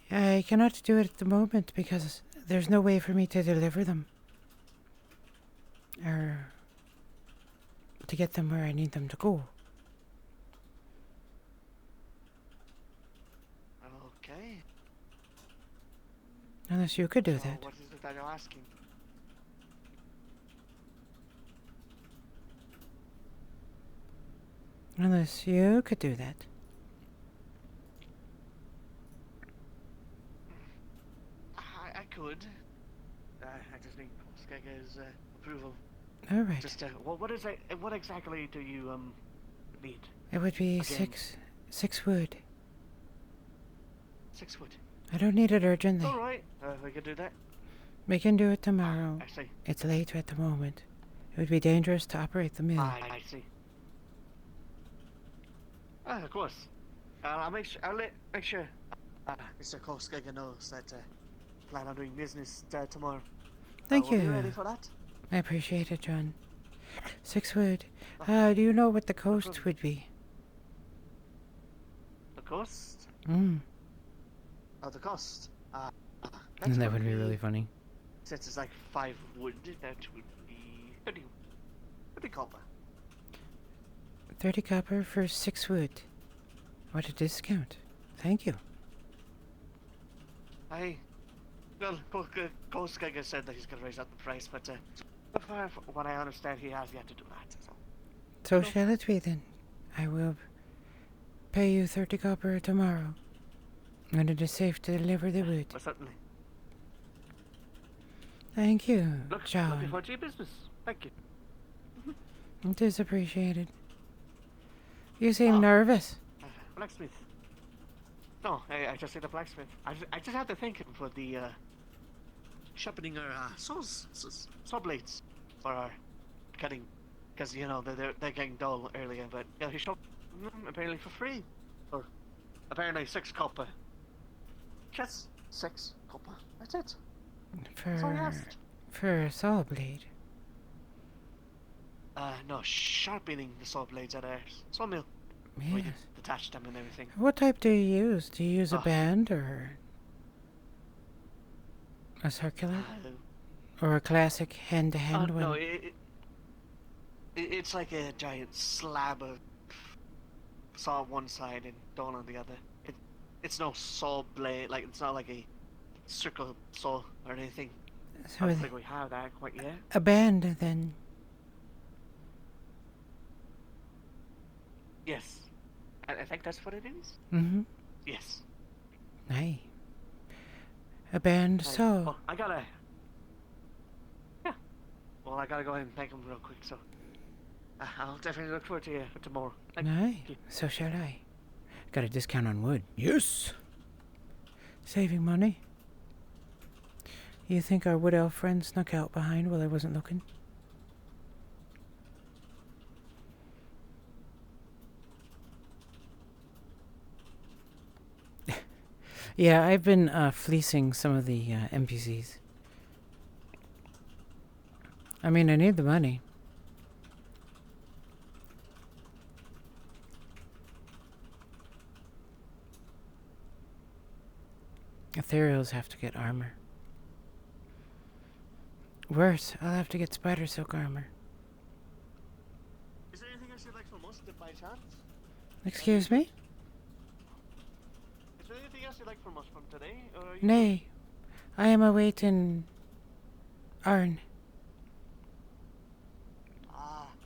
I cannot do it at the moment because there's no way for me to deliver them. Or to get them where I need them to go. Okay. Unless you could do So that. what is it that you're asking? Unless you could do that. I could. I just need Kauskega's approval. All right. Just what exactly do you need? It would be Again. six wood. 6 wood. I don't need it urgently. All right. We could do that. We can do it tomorrow. I see. It's late at the moment. It would be dangerous to operate the mill. I see. Of course. I'll make sure. Make sure. Mr. Kauskega knows that. Plan on doing business tomorrow. Thank we'll you. Be ready for that. I appreciate it, John. 6 wood. Do you know what the cost would be? cost? Mm. Oh, the cost. That would be really funny. Since it's like 5 wood, that would be 30 copper. 30 copper for 6 wood. What a discount. Thank you. Well, Ghostgeiger said that he's going to raise up the price, but so far, from what I understand, he has yet to do that. So shall it be then. I will pay you 30 copper tomorrow, when it is safe to deliver the wood. Well, certainly. Thank you, Looking John. forward to your business. Thank you. It is appreciated. You seem nervous. Blacksmith. No, I just said the blacksmith. I just had to think for the sharpening our saw blades for our cutting, because you know they're getting dull earlier. But yeah, he sharpened them apparently for free, or apparently 6 copper. Just 6 copper. That's it. That's all he asked. For a saw blade. No, sharpening the saw blades at our sawmill. Yes. We detach them and everything. What type do you use? Do you use a band or a circular? Or a classic hand-to-hand one? No, it's like a giant slab of saw on one side and dawn on the other. It's no saw blade, like it's not like a circle saw or anything. So I don't think we have that quite yet. a band, then. Yes. I think that's what it is. Mm-hmm. Yes. Aye. A band saw. Well, I gotta go ahead and thank him real quick, so I'll definitely look forward to you tomorrow. Aye. So shall I. Got a discount on wood. Yes. Saving money. You think our wood elf friend snuck out behind while I wasn't looking? Yeah, I've been fleecing some of the NPCs. I mean, I need the money. Ethereals have to get armor. Worse, I'll have to get spider silk armor. Is there anything else you'd like from us by chance? Excuse me? Is there anything else you'd like from us from today? Or are you Nay, I am awaiting Arn.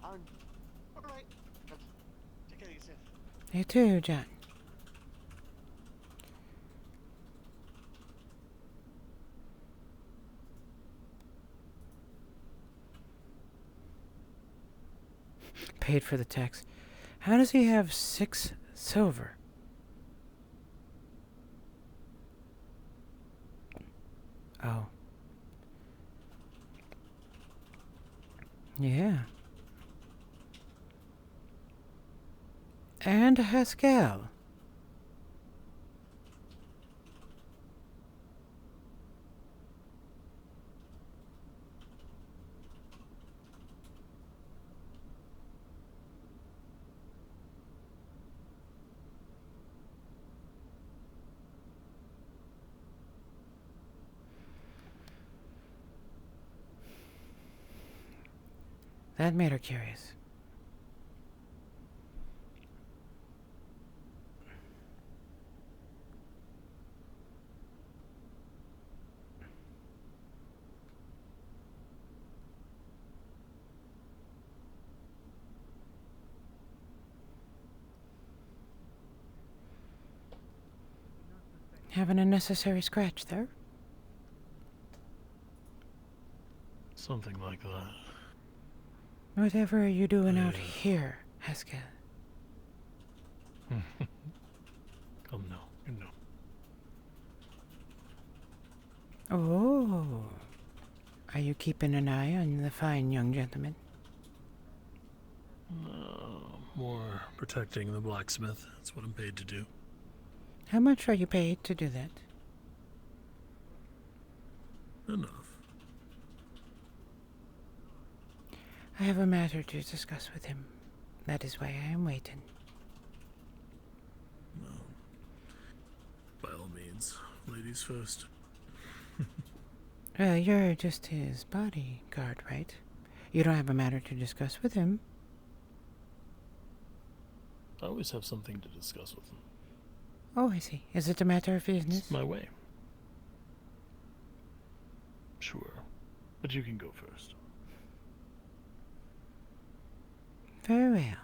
Arn. Alright. Take care of yourself. You too, John. Paid for the tax. How does he have 6 silver? Oh. Yeah. And a Haskell. That made her curious. Have an unnecessary scratch there? Something like that. Whatever are you doing out here, Haskell? Come now, you know. Oh. Are you keeping an eye on the fine young gentleman? More protecting the blacksmith. That's what I'm paid to do. How much are you paid to do that? Enough. I have a matter to discuss with him. That is why I am waiting. plans. Ladies first. Well, you're just his bodyguard, right? You don't have a matter to discuss with him. I always have something to discuss with him. Oh, I see. Is it a matter of business? It's my way. Sure. But you can go first. Very well.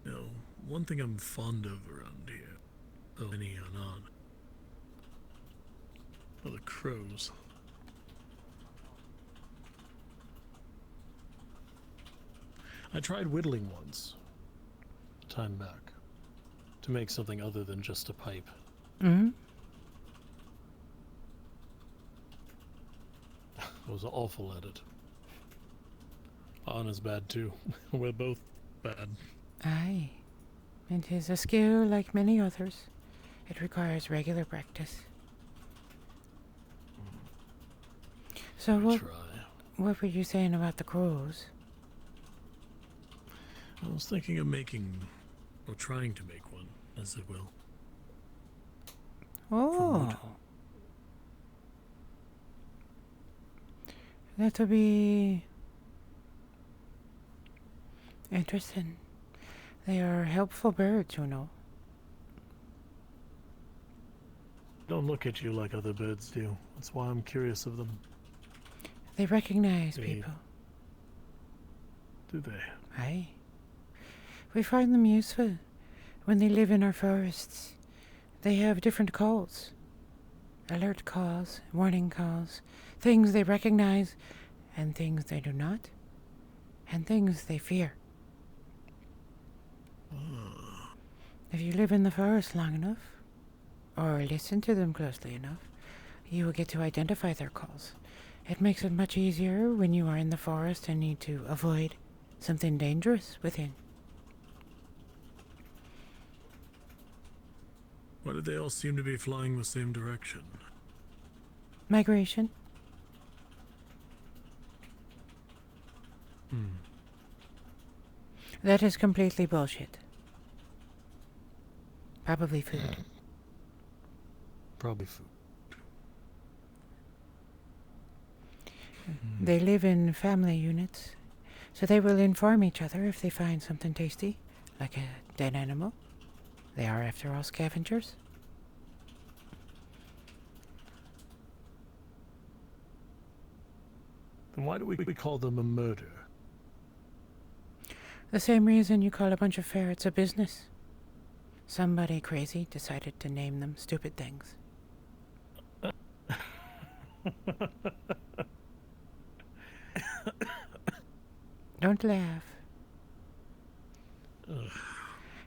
Now, one thing I'm fond of around here, though many are not, are the crows. I tried whittling once, time back, to make something other than just a pipe. Mm-hmm. I was awful at it. Anna's bad too. We're both bad. Aye. It is a skill like many others. It requires regular practice. So what were you saying about the crows? I was thinking of making, or trying to make one, as it will. Oh. That'll be interesting. They are helpful birds, you know. Don't look at you like other birds do. That's why I'm curious of them. They recognize people. Do they? Aye. We find them useful when they live in our forests. They have different calls. Alert calls, warning calls, things they recognize, and things they do not, and things they fear. If you live in the forest long enough, or listen to them closely enough, you will get to identify their calls. It makes it much easier when you are in the forest and need to avoid something dangerous within. Why do they all seem to be flying the same direction? Migration. That is completely bullshit. Probably food. Probably food. They live in family units, so they will inform each other if they find something tasty, like a dead animal. They are, after all, scavengers. Then why do we call them a murder? The same reason you call a bunch of ferrets a business. Somebody crazy decided to name them stupid things. Don't laugh.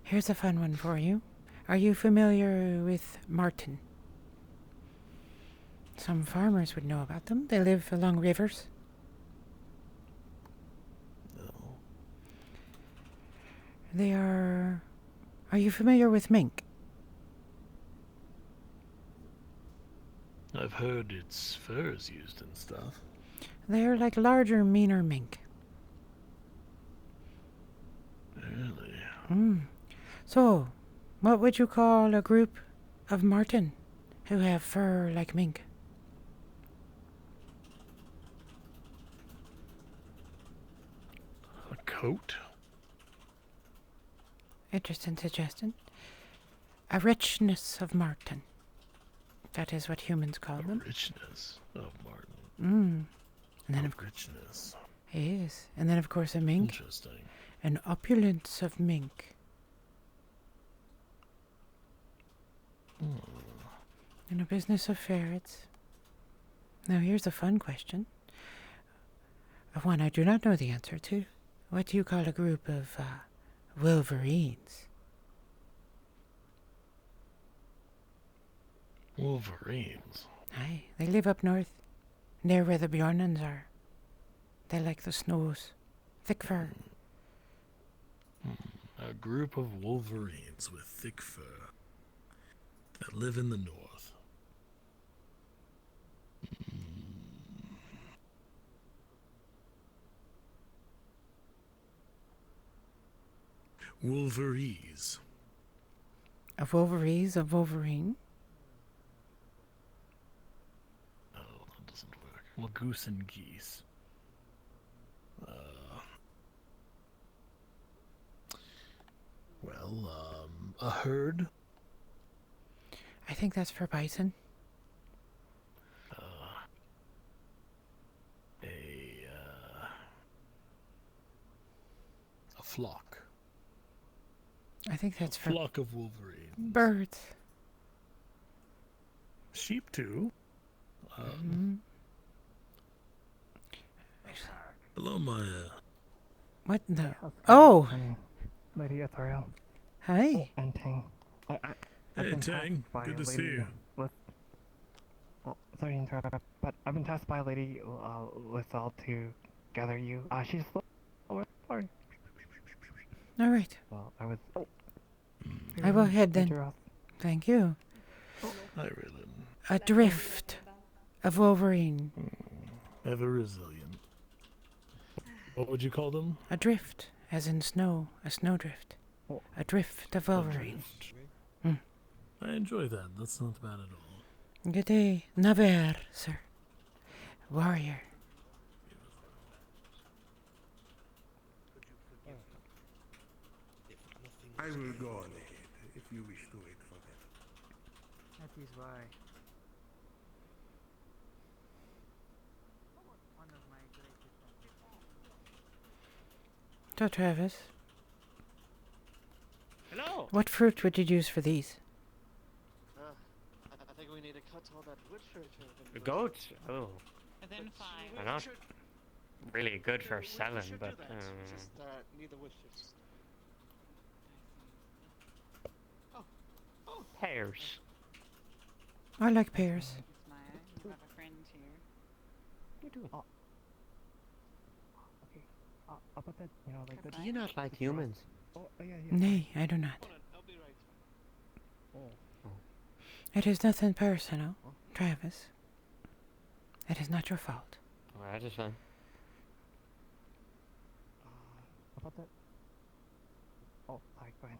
Here's a fun one for you. Are you familiar with marten? Some farmers would know about them. They live along rivers. They are... Are you familiar with mink? I've heard its fur is used and stuff. They're like larger, meaner mink. Really? So, what would you call a group of marten who have fur like mink? A coat? Interesting suggestion. A richness of marten. That is what humans call them. Richness of marten. And then richness. Yes. And then of course a mink. Interesting. An opulence of mink. And a business of ferrets. Now here's a fun question. One I do not know the answer to. What do you call a group of wolverines? Wolverines? Aye, they live up north, near where the Bjornans are. They like the snows. Thick fur. A group of wolverines with thick fur that live in the north. Wolverines. A Wolverines? A Wolverine? Oh, that doesn't work. Well, goose and geese. A herd? I think that's for bison. A flock. I think that's for Flock of wolverines. birds. Sheep too. Hello, Maya. What the? How's it Oh! going, Lady Ethereal. Hi. And Tang. I've Hey, been Tang. tasked by Good a to see lady you. With, sorry to interrupt, but I've been tasked by a lady Lizelle to gather you. She's sorry. All right. Well, I was. I will head then. Thank you. Hi, Raylan. A drift of Wolverine. Ever resilient. What would you call them? A drift, as in snow. A snowdrift. A drift of Wolverine. I enjoy that. That's not bad at all. Good day. Naver, sir. Warrior. I will go on ahead if you wish to wait for them. That is why. One of my greatest So, Travis. Hello. What fruit would you use for these? I think we need to cut all that wood for The goats? Oh. Identify. They're not really good for selling, but Just need the wood chips. pears. I like pears. Maya, you have a friend here. You do. Okay. About that, like the. Do you not like humans? Oh, yeah. Nay, I do not. I'll be right. It is nothing personal, Travis. It is not your fault. Alright, that's fine. About that. Oh, sorry, go ahead.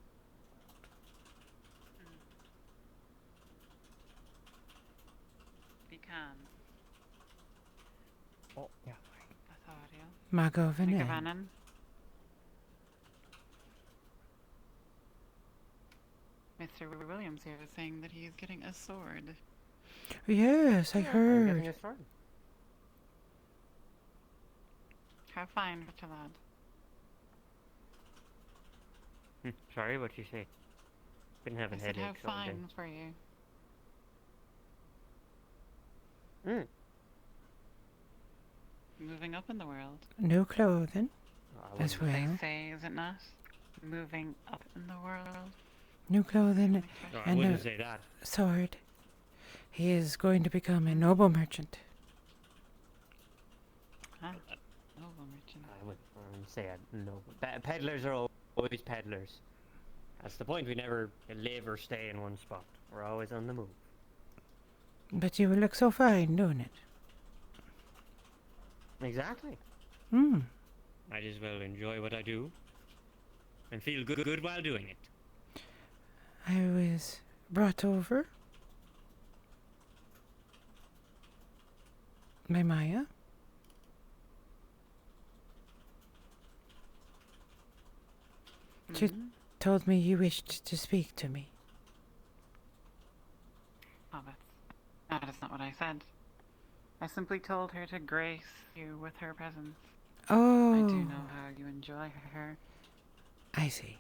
Be calm. Oh, yeah. Authorial. Mago Venet. Vannon. Mr. Williams here is saying that he's getting a sword. Yes, I heard. Getting a sword. How fine for a lad. Sorry, what you say? Been having I said, how headaches all day. fine for you. Moving up in the world. New clothing. As They well. say, is it not? Moving up in the world. New clothing No, I and wouldn't a say that. sword. He is going to become a noble merchant. Huh? Noble merchant. I wouldn't say that. No. Peddlers are always peddlers. That's the point. We never live or stay in one spot. We're always on the move. But you will look so fine doing it. Exactly. Hmm. Might as well enjoy what I do and feel good while doing it. I was brought over by Maya. She told me you wished to speak to me. Oh, that is not what I said. I simply told her to grace you with her presence. Oh. I do know how you enjoy her. I see.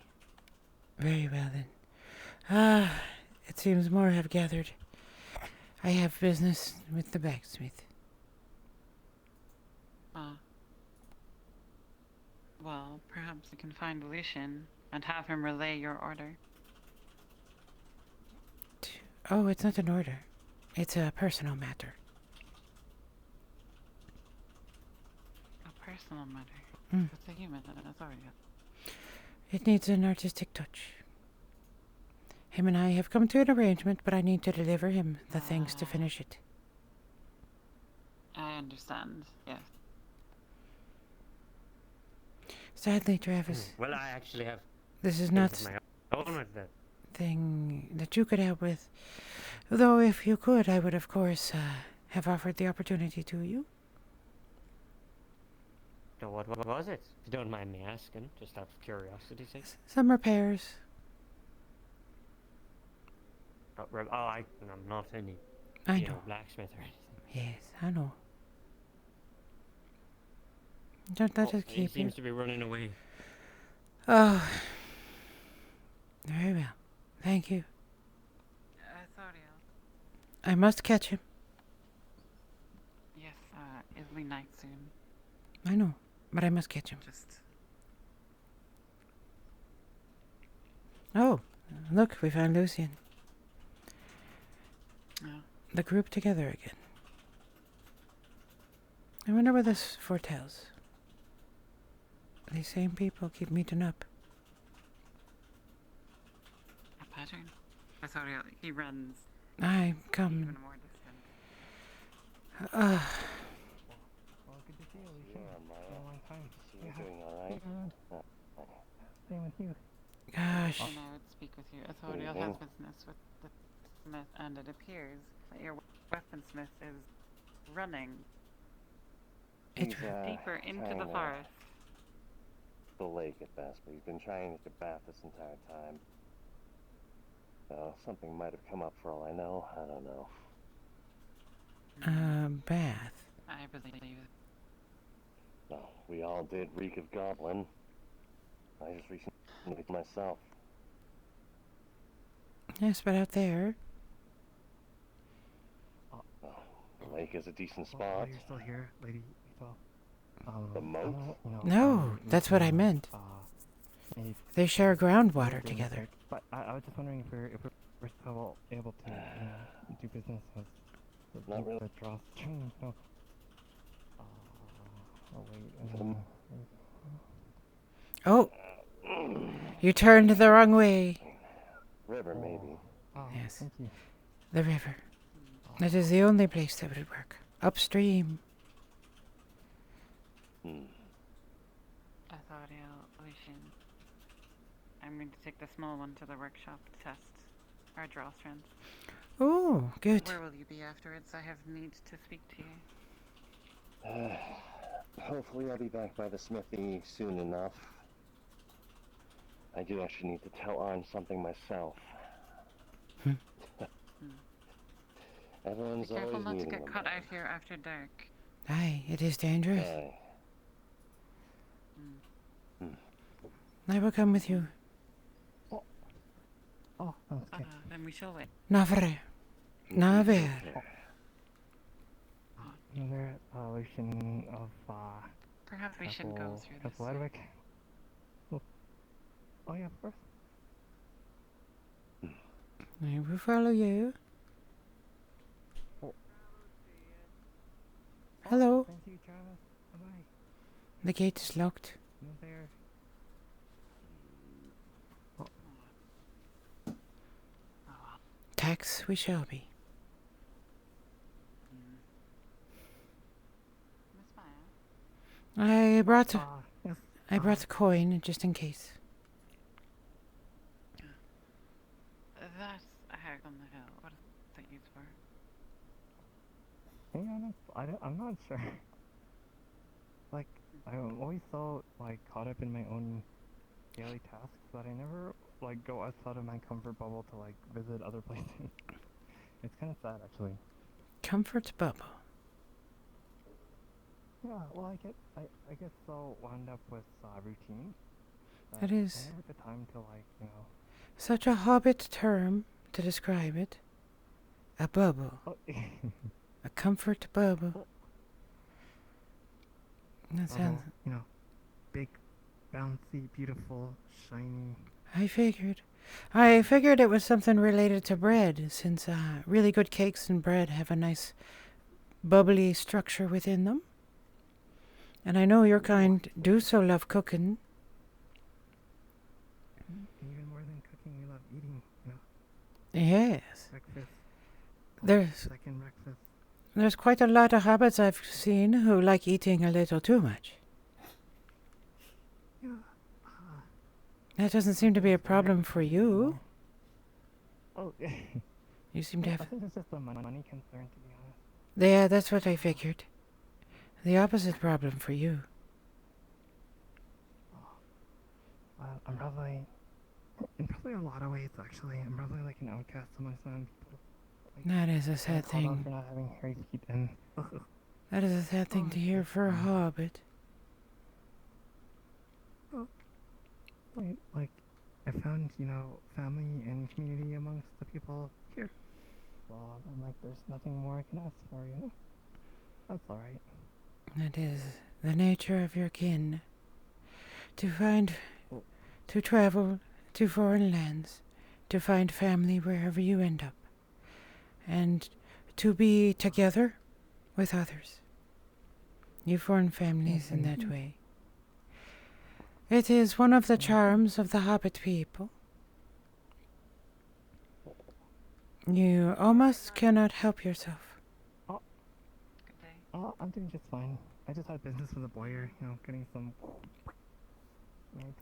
Very well then. It seems more have gathered. I have business with the blacksmith. Well, perhaps you can find Lucian and have him relay your order. Oh, it's not an order. It's a personal matter. A personal matter. Mm. It's a human authority. It needs an artistic touch. Him and I have come to an arrangement, but I need to deliver him the things to finish it. I understand, yes. Sadly, Travis. Well, I actually have this is things not of my own with it. thing that you could help with. Though if you could, I would of course have offered the opportunity to you. So what was it? If you don't mind me asking, just out of curiosity's sake. Some repairs. I'm not any, I you know. blacksmith or anything. Yes, I know. Don't let us He keep seems you. to be running away. Oh. Very well. Thank you. Thoriel. I must catch him. Yes, it'll be night soon. I know, but I must catch him. Just... Oh, look, we found Lucian. Oh. The group together again. I wonder what this foretells. These same people keep meeting up. A pattern? Thoriel, he runs. I come. Even more distant. Well, good to see you, Alicia. Yeah, It's been a long time. So you're doing alright? Same with you. Gosh. And I would speak with you. Thoriel has business with the smith, and it appears that your weaponsmith is running He's, deeper into trying the to- forest. The lake at best, but he's been trying to get bath this entire time. So something might have come up for all I know. I don't know. Bath. I believe. Well, we all did reek of goblin. I just recently myself. Yes, but out there. Well, the lake is a decent Well, spot. while you're still here, Lady Ethel. The moat? No, that's what I meant. They share groundwater together. But I was just wondering if we're still able to do business with Not really. the drawstring. No. Oh wait. Oh! You turned the wrong way. River, maybe. Oh, Yes. thank you. The river. That is the only place that would work. Upstream. Thoriel, Lucian. I'm going to take the small one to the workshop to test our drawstrings. Oh, good. Where will you be afterwards? I have need to speak to you. Hopefully I'll be back by the smithy soon enough. I do actually need to tell Arn something myself. Everyone's Be careful always not to needing get them. caught out here after dark. Aye, it is dangerous. Aye. I will come with you. Oh, okay. Then we shall wait. Navre. Naver. Another Lucian of Perhaps we should go through this. Ludwig. Oh yeah, of course. I will follow you. Hello. Thank you, Travis. Bye-bye. The gate is locked. No there. Tax we shall be. I brought yes. I brought a coin just in case. That's a hag on the hill. What is that used for? To be honest, I'm not sure. Like, I'm always so, like, caught up in my own daily tasks that I never, like, go outside of my comfort bubble to, like, visit other places. It's kind of sad, actually. Comfort bubble. Yeah, well, I get so wound up with routine. It is. I never get the time to, like, you know. Such a hobbit term to describe it. A bubble. Oh. A comfort bubble. That sounds... You know, big, bouncy, beautiful, shiny. I figured it was something related to bread, since really good cakes and bread have a nice bubbly structure within them. And I know your kind do so love cooking. Even more than cooking, we love eating, you know. Yes. Breakfast. Second breakfast. There's quite a lot of hobbits I've seen who like eating a little too much. Yeah. That doesn't seem to be a problem for you. Oh, You seem to I have... think it's just a money concern, to be honest. Yeah, that's what I figured. The opposite problem for you. Well, I'm probably, in probably a lot of ways, actually, I'm probably like an outcast amongst my own people. Like, That is a I'm sad called out thing. for not having hairy feet and... That is a sad thing to hear for a hobbit. Wait, like, I found, you know, family and community amongst the people here. Well, I'm like, there's nothing more I can ask for, you know? That's alright. That is the nature of your kin. To travel to foreign lands, to find family wherever you end up, and to be together with others. You form families in that way. It is one of the charms of the Hobbit people. You almost cannot help yourself. Oh, I'm doing just fine. I just had business with a lawyer, you know, getting some... Right.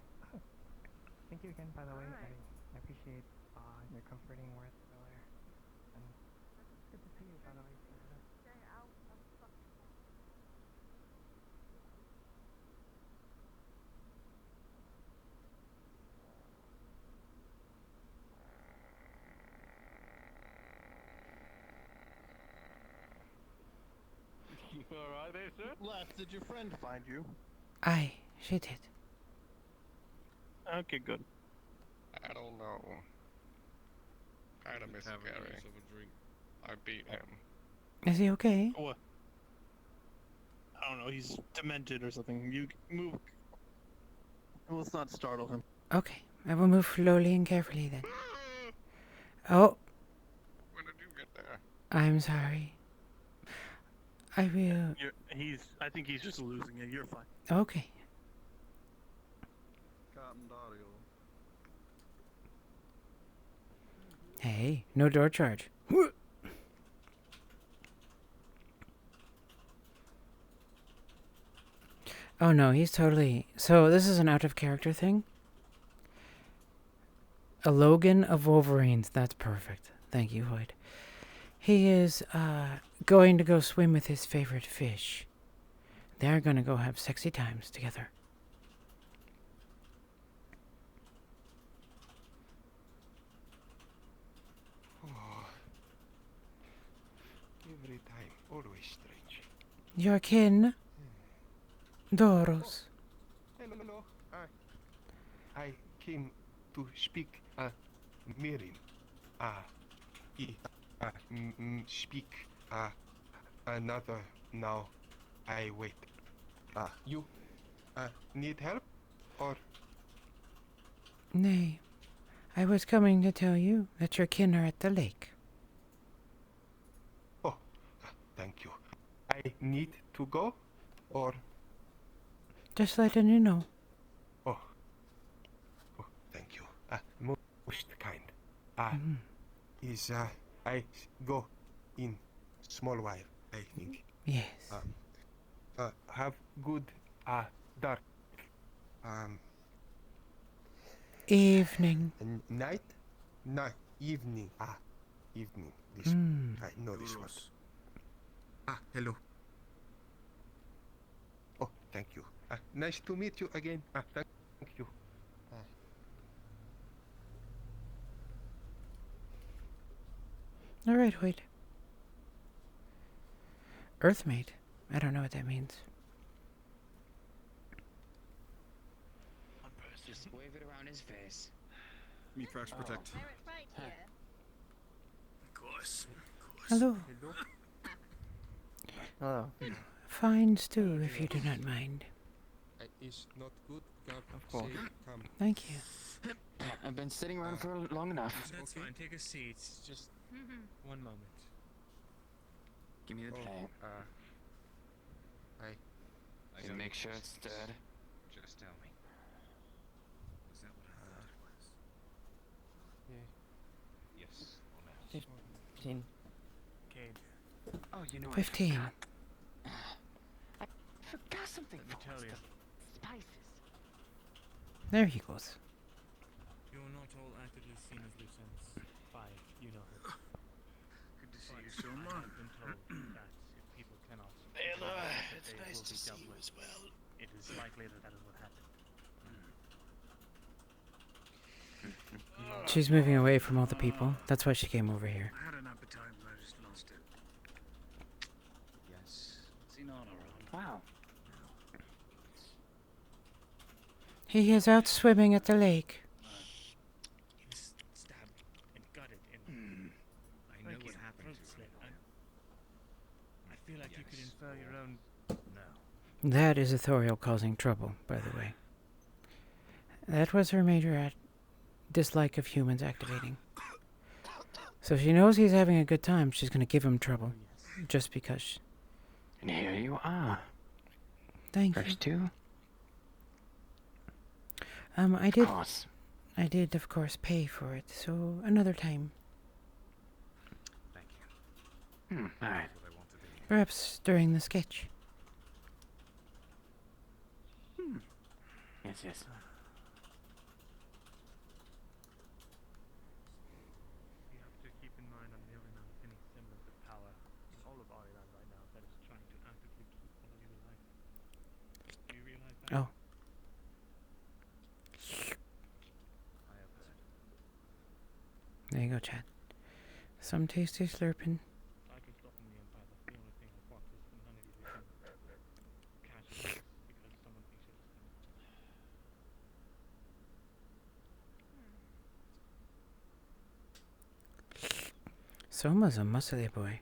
Thank you again, by the way. I appreciate your comforting words earlier. And it's good to see you, by the way. You alright there, sir? Les, did your friend find you? Aye, she did. Okay, good. I don't know. Kinda miss Gary. I beat him. Is he okay? What? I don't know, he's demented or something. You move. Let's not startle him. Okay, I will move slowly and carefully then. Oh. When did you get there? I'm sorry. I will... I think he's just losing it. You're fine. Okay. Hey, no door charge. Oh no, he's totally... So this is an out of character thing? A Logan of Wolverines. That's perfect. Thank you, Hoyt. He is going to go swim with his favorite fish. They're going to go have sexy times together. Every time, always strange. Your kin, Doros. Hello. I came to speak Mirin. Speak another now. I wait. You need help or? Nay, I was coming to tell you that your kin are at the lake. Oh, thank you. I need to go or? Just letting you know. Oh, thank you. Most kind. Is I go in small while, I think. Yes. Have good dark. Evening. Night? No, evening. Evening. This I know this one. Hello. Oh, thank you. Nice to meet you again. Thank you. All right, wait. Earthmate. I don't know what that means. Just wave it around his face. Me first, protect. Of course. Hello. Hello. Fine stew, if you do not mind. It's not good. Of course. Thank you. I've been sitting around for long enough. That's fine. Take a seat. Just one moment. Give me the plate. I Make sure it's stirred. Just tell me. Was that what I thought it was? Yes or no? 15. Cade. Oh, you know 15. I forgot something. Let me tell you. Spices. There he goes. You're not all actively seen as loose ends. By, you know. Good to see But you, Soma. I have been told that if people cannot... It's nice to see you as well. It is likely that that is what happened. She's moving away from all the people. That's why she came over here. I had an appetite, but I just lost it. Yes. Seen on around. Wow. He is out swimming at the lake. He was stabbed and gutted and... I know what happened to slit. I feel like you could infer your own... No. That is Ithoriel causing trouble, by the way. That was her major dislike of humans activating. So she knows he's having a good time. She's going to give him trouble. Just because. And here you are. Thank you. First two. I did. Of course. I did, of course, pay for it. So another time. Thank you. Alright. Perhaps during the sketch. Yes, yes. You have to keep in mind I'm the only man with any semblance of power in all of Ariland right now that is trying to actively keep all of you alive. Do you realize that? Oh. I have heard. There you go, Chad. Some tasty slurping. I can stop in the Empire. That's the only thing that works is for none of you to can cash it because someone thinks you're listening. Soma's a muscly boy.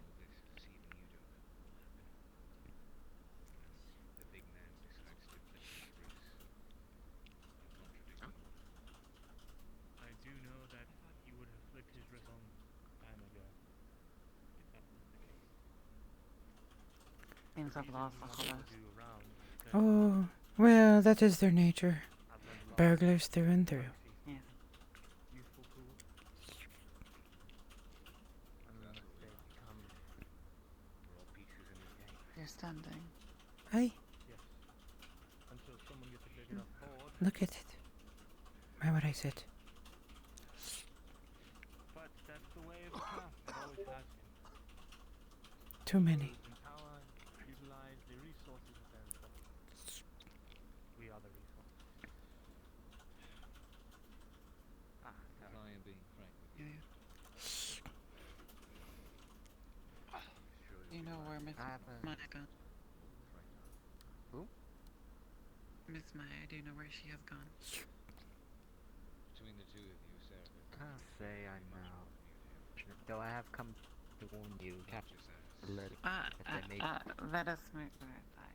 I do know that you would have flicked his wrist on time ago. If that was the case. Seems I've lost the whole Oh, well, that is their nature. Burglars through and through. Yeah. Useful tool. Unless they become raw pieces in the game. You're standing. Aye, Yes. Until someone gets a big enough board. look at it. Where would I sit? But that's the way of the past. It always has been. Too many. Those in power utilize the resources of their subjects. We are the resources. Ah, sorry. I am being frank with you. Do you know where Miss Maya gone? Who? Miss Maya, do you know where she has gone? Between the two of you, Sarah. Can't say I know. Though I have come to warn you, Captain. Let us move to our side.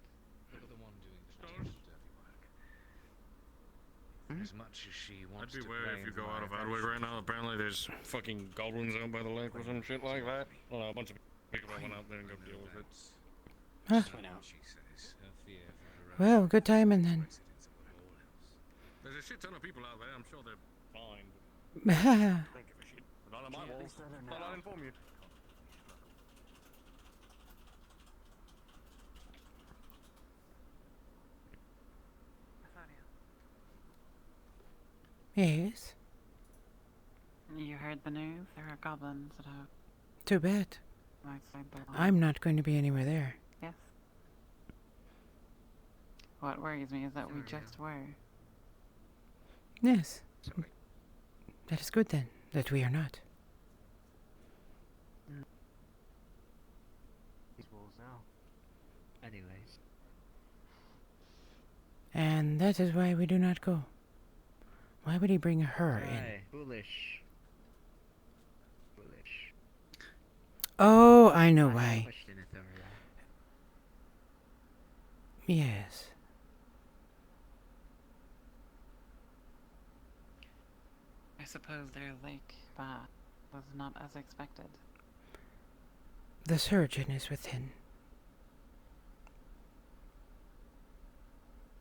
Look at the one doing the dirty work. As much as she wants I'd be to wary blame if you go my out of Adwig right now. Apparently there's fucking goblins out by the lake or some shit like that. Well, a bunch of people that went out there and go deal with it. Huh. She says her fear for her own. Well, good timing then. There's a shit ton of people out there. I'm sure they're fine. Haha. Don't give a shit. Not on my walls. Thought I'd inform you. Yes. You heard the news? There are goblins that have Too bad. outside their I'm not going to be anywhere there. Yes. What worries me is that we just were. Yes. That is good then, that we are not. These walls now. Anyways. And that is why we do not go. Why would he bring her in? Aye, foolish. Foolish. Oh, I know I why. question it over that. Yes. I suppose their lake bath was not as expected. The surgeon is within.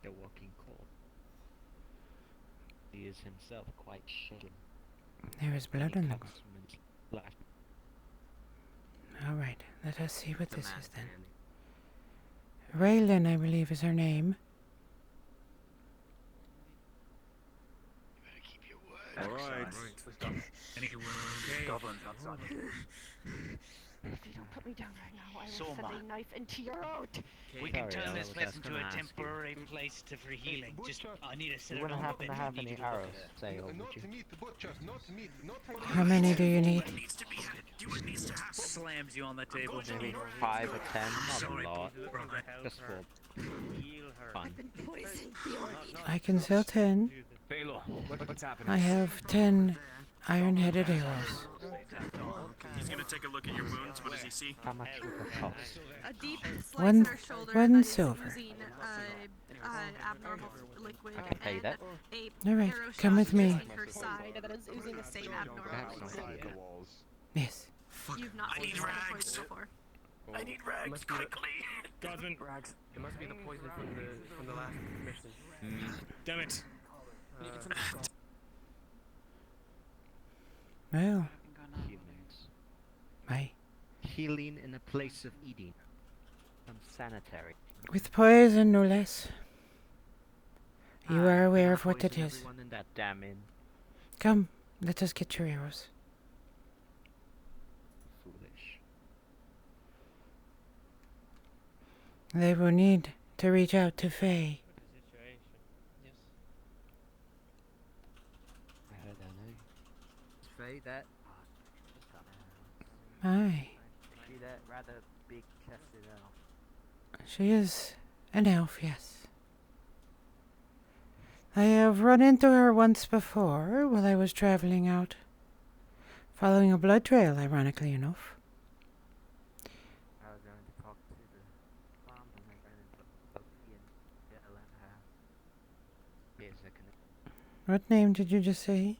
The walking cold. He is himself quite shaken. There is blood on the ground. Blood. Alright, let us see what this is then. Raylan, I believe, is her name. Alright. Goblins outside. If you don't put me down right now, I will Soma. send a knife into your heart. We can turn this place into a temporary place for healing. Just, I need to set You it wouldn't up a happen bit. to I have need any you to look arrows, at it. say, or would you? How many do you need? Slams you on the table. Maybe 5 or 10, not a lot. Just for fun. I can sell 10. Baylor, what's happening? I have 10 iron-headed arrows. He's gonna take a look at your wounds. What does he see? How much would that cost? A deep slice One- in her shoulder one that is silver. oozing, abnormal liquid, I can pay that. a Alright, arrow come shot with me. piercing her side that is oozing the same abnormal liquid. Yes. You've not seen this kind of poison before. I need rags quickly. Godsman. Rags. It must be the poison from the last mission. Damn it. Well, my Healing in a place of eating. Unsanitary. with poison, no less. You are aware of what it Poison is. everyone in that damn inn. Come, let us get your arrows. Foolish. They will need to reach out to Faye. I heard that name. Faye, that. Aye, See that rather big chested elf. she is an elf, yes. I have run into her once before while I was traveling out, following a blood trail, ironically enough. I was going to talk to the farm and I ran into Buffy and Ellen. Here's a connection. What name did you just say?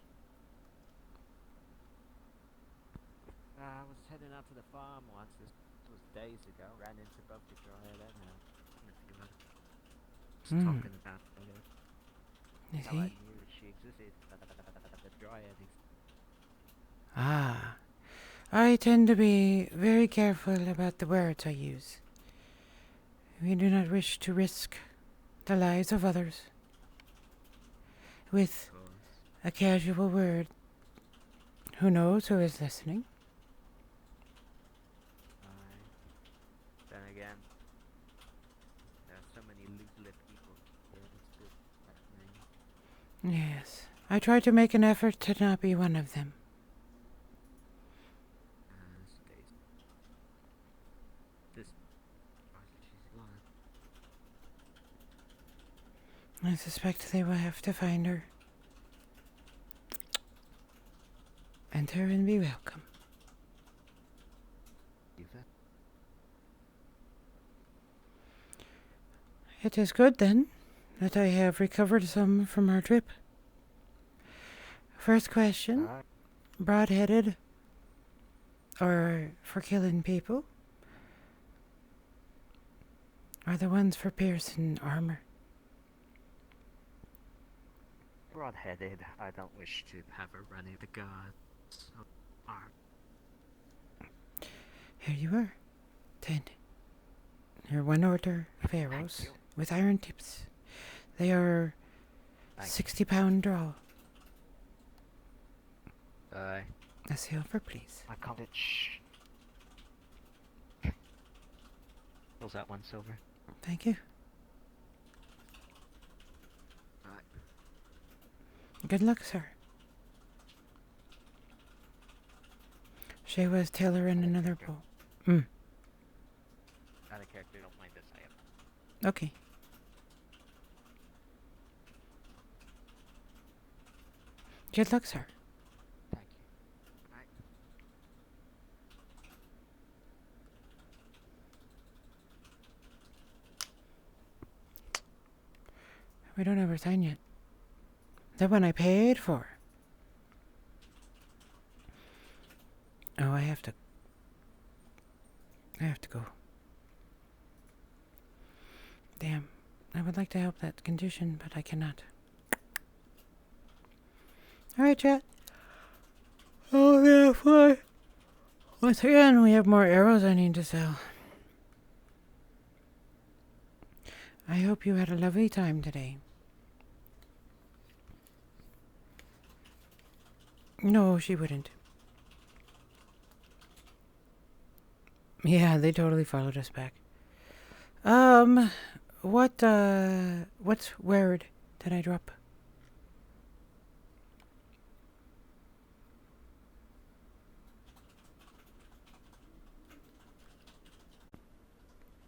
I was heading out to the farm once. This was days ago. Ran into both the Dryad and her. And a few others. Just talking about her. Is How I he? knew that she existed. The Dryad existed. Ah, I tend to be very careful about the words I use. We do not wish to risk the lives of others with a casual word. Who knows who is listening? Then again, there are so many loose-lipped people here. It's good. That name. Yes, I try to make an effort to not be one of them. This. She's alive. I suspect they will have to find her. Enter and be welcome. It is good, then, that I have recovered some from our trip. First question. Broad-headed or for killing people? Are the ones for piercing armor? Broad-headed. I don't wish to have her run into the gods of art. Here you are. 10. Your one order of arrows with iron tips. They are 60-pound draw. A silver, please. My cottage. Pulls out 1 silver. Thank you. Alright. Good luck, sir. She was Taylor in another bowl. Out of character, don't mind this. I am. Okay. Good luck, sir. Thank you. Right. We don't have our sign yet. The one I paid for. Oh, I have to go. Damn. I would like to help that condition, but I cannot. Alright, chat. Oh, yeah, fly. Once again, we have more arrows I need to sell. I hope you had a lovely time today. No, she wouldn't. Yeah, they totally followed us back. What word did I drop?